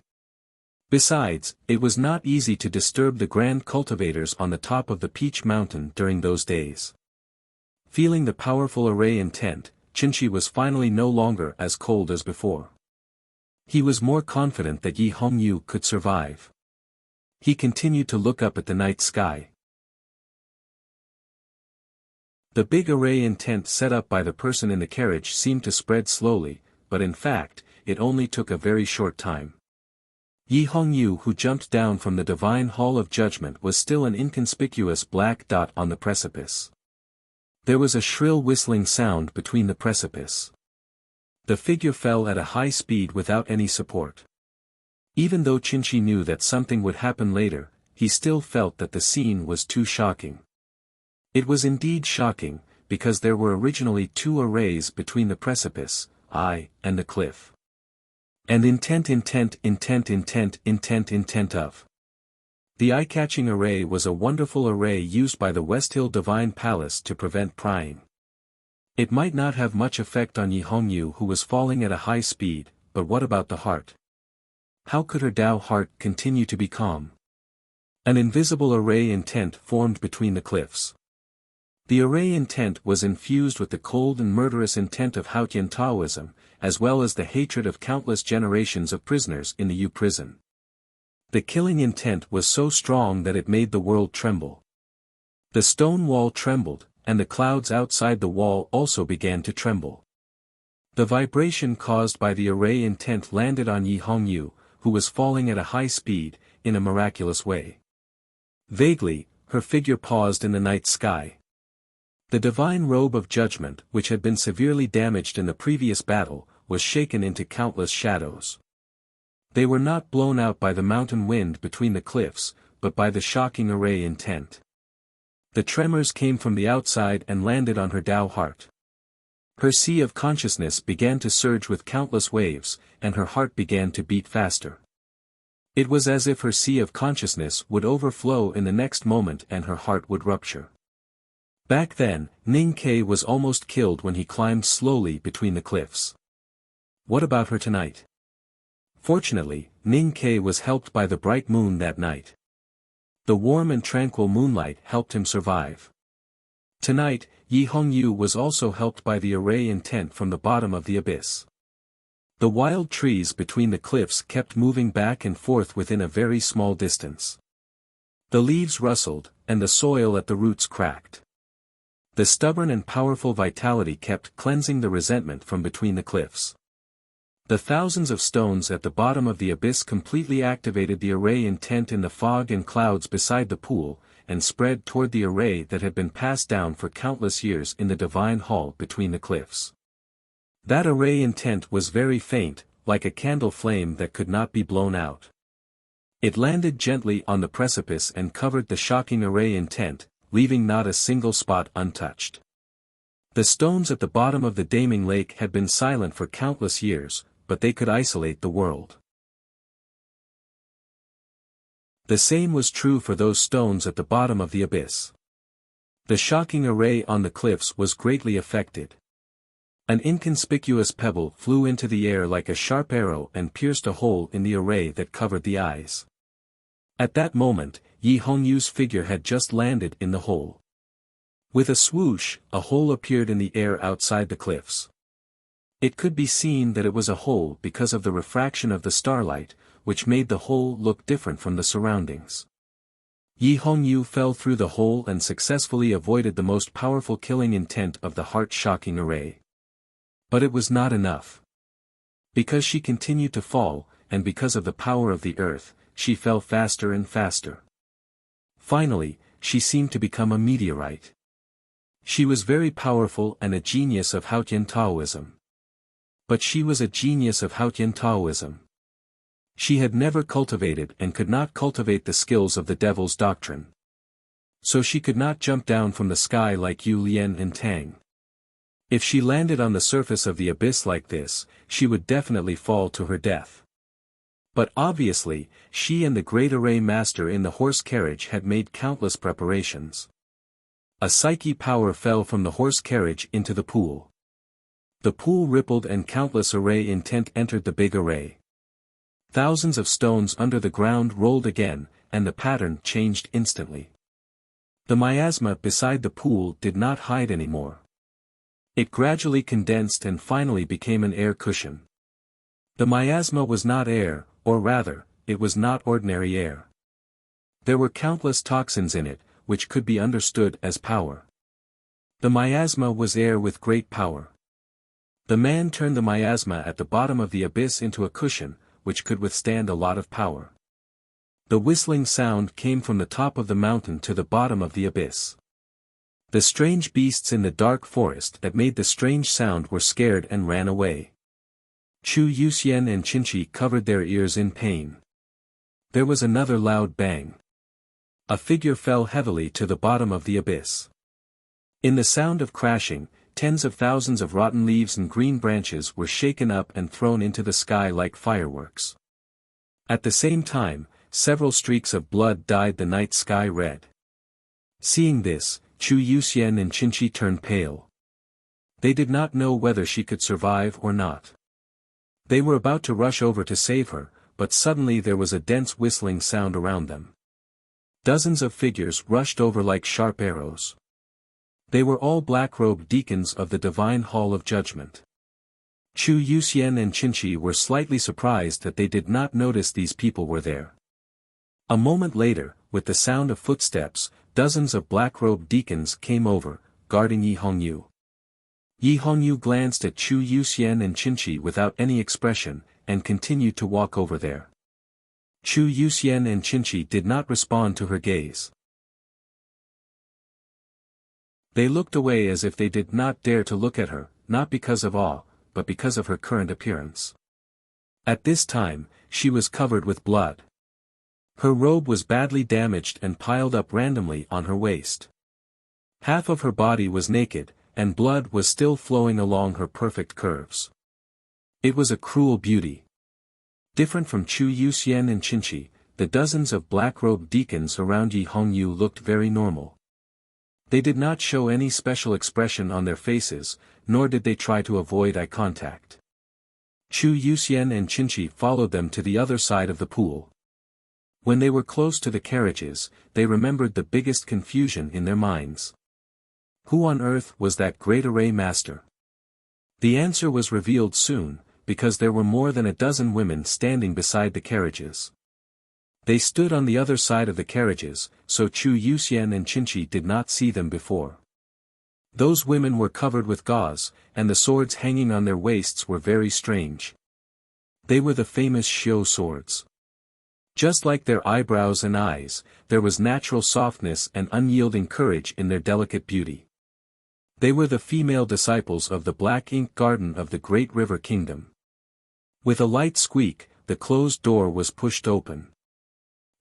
A: Besides, it was not easy to disturb the grand cultivators on the top of the Peach Mountain during those days. Feeling the powerful array intent, Qinshi was finally no longer as cold as before. He was more confident that Yi Hongyu could survive. He continued to look up at the night sky. The big array intent set up by the person in the carriage seemed to spread slowly, but in fact, it only took a very short time. Yi Hongyu, who jumped down from the divine hall of judgment, was still an inconspicuous black dot on the precipice. There was a shrill whistling sound between the precipice. The figure fell at a high speed without any support. Even though Qinshi knew that something would happen later, he still felt that the scene was too shocking. It was indeed shocking, because there were originally two arrays between the precipice, and the cliff. And intent of. The eye-catching array was a wonderful array used by the West Hill Divine Palace to prevent prying. It might not have much effect on Yi Hongyu, who was falling at a high speed, but what about the heart? How could her Tao heart continue to be calm? An invisible array intent formed between the cliffs. The array intent was infused with the cold and murderous intent of Haotian Taoism, as well as the hatred of countless generations of prisoners in the Yu prison. The killing intent was so strong that it made the world tremble. The stone wall trembled, and the clouds outside the wall also began to tremble. The vibration caused by the array intent landed on Yi Hongyu, who was falling at a high speed, in a miraculous way. Vaguely, her figure paused in the night sky. The divine robe of judgment, which had been severely damaged in the previous battle, was shaken into countless shadows. They were not blown out by the mountain wind between the cliffs, but by the shocking array intent. The tremors came from the outside and landed on her Tao heart. Her sea of consciousness began to surge with countless waves, and her heart began to beat faster. It was as if her sea of consciousness would overflow in the next moment and her heart would rupture. Back then, Ning Ke was almost killed when he climbed slowly between the cliffs. What about her tonight? Fortunately, Ning Ke was helped by the bright moon that night. The warm and tranquil moonlight helped him survive. Tonight, Yi Hongyu was also helped by the array intent from the bottom of the abyss. The wild trees between the cliffs kept moving back and forth within a very small distance. The leaves rustled, and the soil at the roots cracked. The stubborn and powerful vitality kept cleansing the resentment from between the cliffs. The thousands of stones at the bottom of the abyss completely activated the array intent in the fog and clouds beside the pool, and spread toward the array that had been passed down for countless years in the divine hall between the cliffs. That array intent was very faint, like a candle flame that could not be blown out. It landed gently on the precipice and covered the shocking array intent, leaving not a single spot untouched. The stones at the bottom of the Daming Lake had been silent for countless years, but they could isolate the world. The same was true for those stones at the bottom of the abyss. The shocking array on the cliffs was greatly affected. An inconspicuous pebble flew into the air like a sharp arrow and pierced a hole in the array that covered the eyes. At that moment, Yi Hongyu's figure had just landed in the hole. With a swoosh, a hole appeared in the air outside the cliffs. It could be seen that it was a hole because of the refraction of the starlight, which made the hole look different from the surroundings. Yi Hongyu fell through the hole and successfully avoided the most powerful killing intent of the heart-shocking array. But it was not enough. Because she continued to fall, and because of the power of the earth, she fell faster and faster. Finally, she seemed to become a meteorite. She was very powerful and a genius of Haotian Taoism. But she was a genius of Haotian Taoism. She had never cultivated and could not cultivate the skills of the devil's doctrine. So she could not jump down from the sky like Yu Lian and Tang. If she landed on the surface of the abyss like this, she would definitely fall to her death. But obviously, she and the great array master in the horse carriage had made countless preparations. A psyche power fell from the horse carriage into the pool. The pool rippled and countless array intent entered the big array. Thousands of stones under the ground rolled again, and the pattern changed instantly. The miasma beside the pool did not hide anymore. It gradually condensed and finally became an air cushion. The miasma was not air, or rather, it was not ordinary air. There were countless toxins in it, which could be understood as power. The miasma was air with great power. The man turned the miasma at the bottom of the abyss into a cushion, which could withstand a lot of power. The whistling sound came from the top of the mountain to the bottom of the abyss. The strange beasts in the dark forest that made the strange sound were scared and ran away. Chu Yuxian and Qinchi covered their ears in pain. There was another loud bang. A figure fell heavily to the bottom of the abyss. In the sound of crashing, tens of thousands of rotten leaves and green branches were shaken up and thrown into the sky like fireworks. At the same time, several streaks of blood dyed the night sky red. Seeing this, Chu Yuxian and Qinchi turned pale. They did not know whether she could survive or not. They were about to rush over to save her, but suddenly there was a dense whistling sound around them. Dozens of figures rushed over like sharp arrows. They were all black-robed deacons of the Divine Hall of Judgment. Chu Yuxian and Qinchi were slightly surprised that they did not notice these people were there. A moment later, with the sound of footsteps, dozens of black-robed deacons came over, guarding Yi Hongyu. Yi Hongyu glanced at Chu Yuxian and Qinchi without any expression, and continued to walk over there. Chu Yuxian and Qinchi did not respond to her gaze. They looked away as if they did not dare to look at her, not because of awe, but because of her current appearance. At this time, she was covered with blood. Her robe was badly damaged and piled up randomly on her waist. Half of her body was naked, and blood was still flowing along her perfect curves. It was a cruel beauty. Different from Chu Yuxian and Qinchi, the dozens of black-robed deacons around Yi Hongyu looked very normal. They did not show any special expression on their faces, nor did they try to avoid eye contact. Chu Yuxian and Qinchi followed them to the other side of the pool. When they were close to the carriages, they remembered the biggest confusion in their minds. Who on earth was that great array master? The answer was revealed soon, because there were more than a dozen women standing beside the carriages. They stood on the other side of the carriages, so Chu Yuxian and Qinchi did not see them before. Those women were covered with gauze, and the swords hanging on their waists were very strange. They were the famous Xiu swords. Just like their eyebrows and eyes, there was natural softness and unyielding courage in their delicate beauty. They were the female disciples of the Black Ink Garden of the Great River Kingdom. With a light squeak, the closed door was pushed open.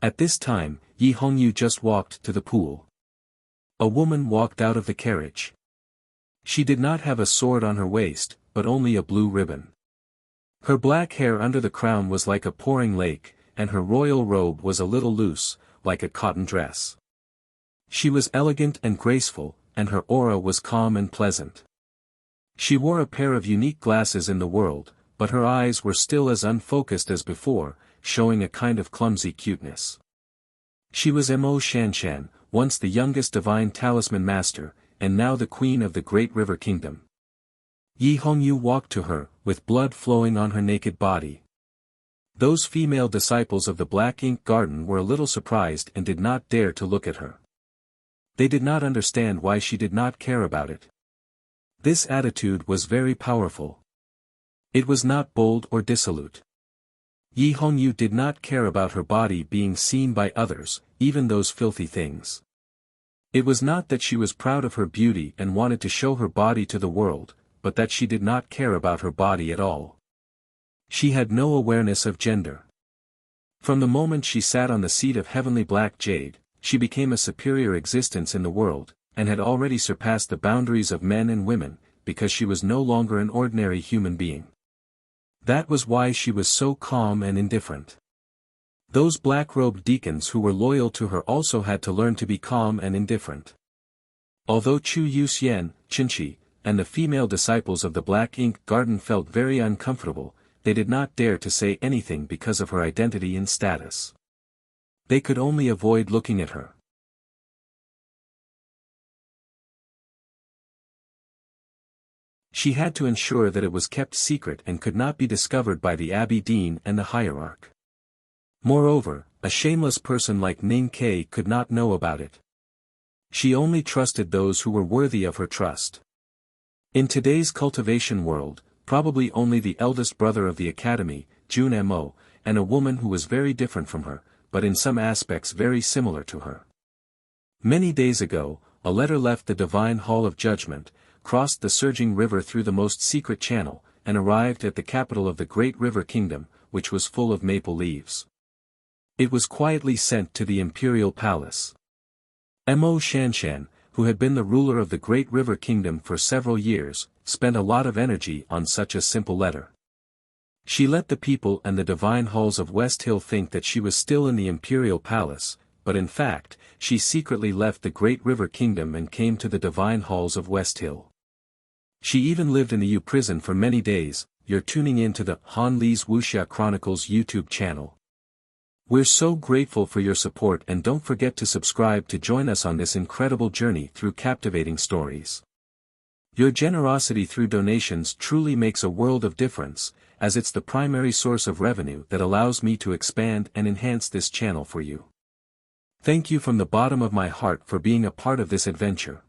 A: At this time, Yi Hongyu just walked to the pool. A woman walked out of the carriage. She did not have a sword on her waist, but only a blue ribbon. Her black hair under the crown was like a pouring lake, and her royal robe was a little loose, like a cotton dress. She was elegant and graceful, and her aura was calm and pleasant. She wore a pair of unique glasses in the world, but her eyes were still as unfocused as before, showing a kind of clumsy cuteness. She was Mo Shanshan, once the youngest divine talisman master, and now the queen of the Great River Kingdom. Yi Hongyu walked to her, with blood flowing on her naked body. Those female disciples of the Black Ink Garden were a little surprised and did not dare to look at her. They did not understand why she did not care about it. This attitude was very powerful. It was not bold or dissolute. Yi Hongyu did not care about her body being seen by others, even those filthy things. It was not that she was proud of her beauty and wanted to show her body to the world, but that she did not care about her body at all. She had no awareness of gender. From the moment she sat on the seat of heavenly black jade, she became a superior existence in the world, and had already surpassed the boundaries of men and women, because she was no longer an ordinary human being. That was why she was so calm and indifferent. Those black-robed deacons who were loyal to her also had to learn to be calm and indifferent. Although Chu Yuxian, Qinchi, and the female disciples of the Black Ink Garden felt very uncomfortable, they did not dare to say anything because of her identity and status. They could only avoid looking at her. She had to ensure that it was kept secret and could not be discovered by the abbey dean and the hierarch. Moreover, a shameless person like Ning Ke could not know about it. She only trusted those who were worthy of her trust. In today's cultivation world, probably only the eldest brother of the academy, Jun Mo, and a woman who was very different from her, but in some aspects very similar to her. Many days ago, a letter left the Divine Hall of Judgment, crossed the surging river through the most secret channel, and arrived at the capital of the Great River Kingdom, which was full of maple leaves. It was quietly sent to the imperial palace. Mo Shanshan, who had been the ruler of the Great River Kingdom for several years, spent a lot of energy on such a simple letter. She let the people and the divine halls of West Hill think that she was still in the imperial palace, but in fact, she secretly left the Great River Kingdom and came to the divine halls of West Hill. She even lived in the U prison for many days. You're tuning in to the Han Lee's Wuxia Chronicles YouTube channel. We're so grateful for your support, and don't forget to subscribe to join us on this incredible journey through captivating stories. Your generosity through donations truly makes a world of difference, as it's the primary source of revenue that allows me to expand and enhance this channel for you. Thank you from the bottom of my heart for being a part of this adventure.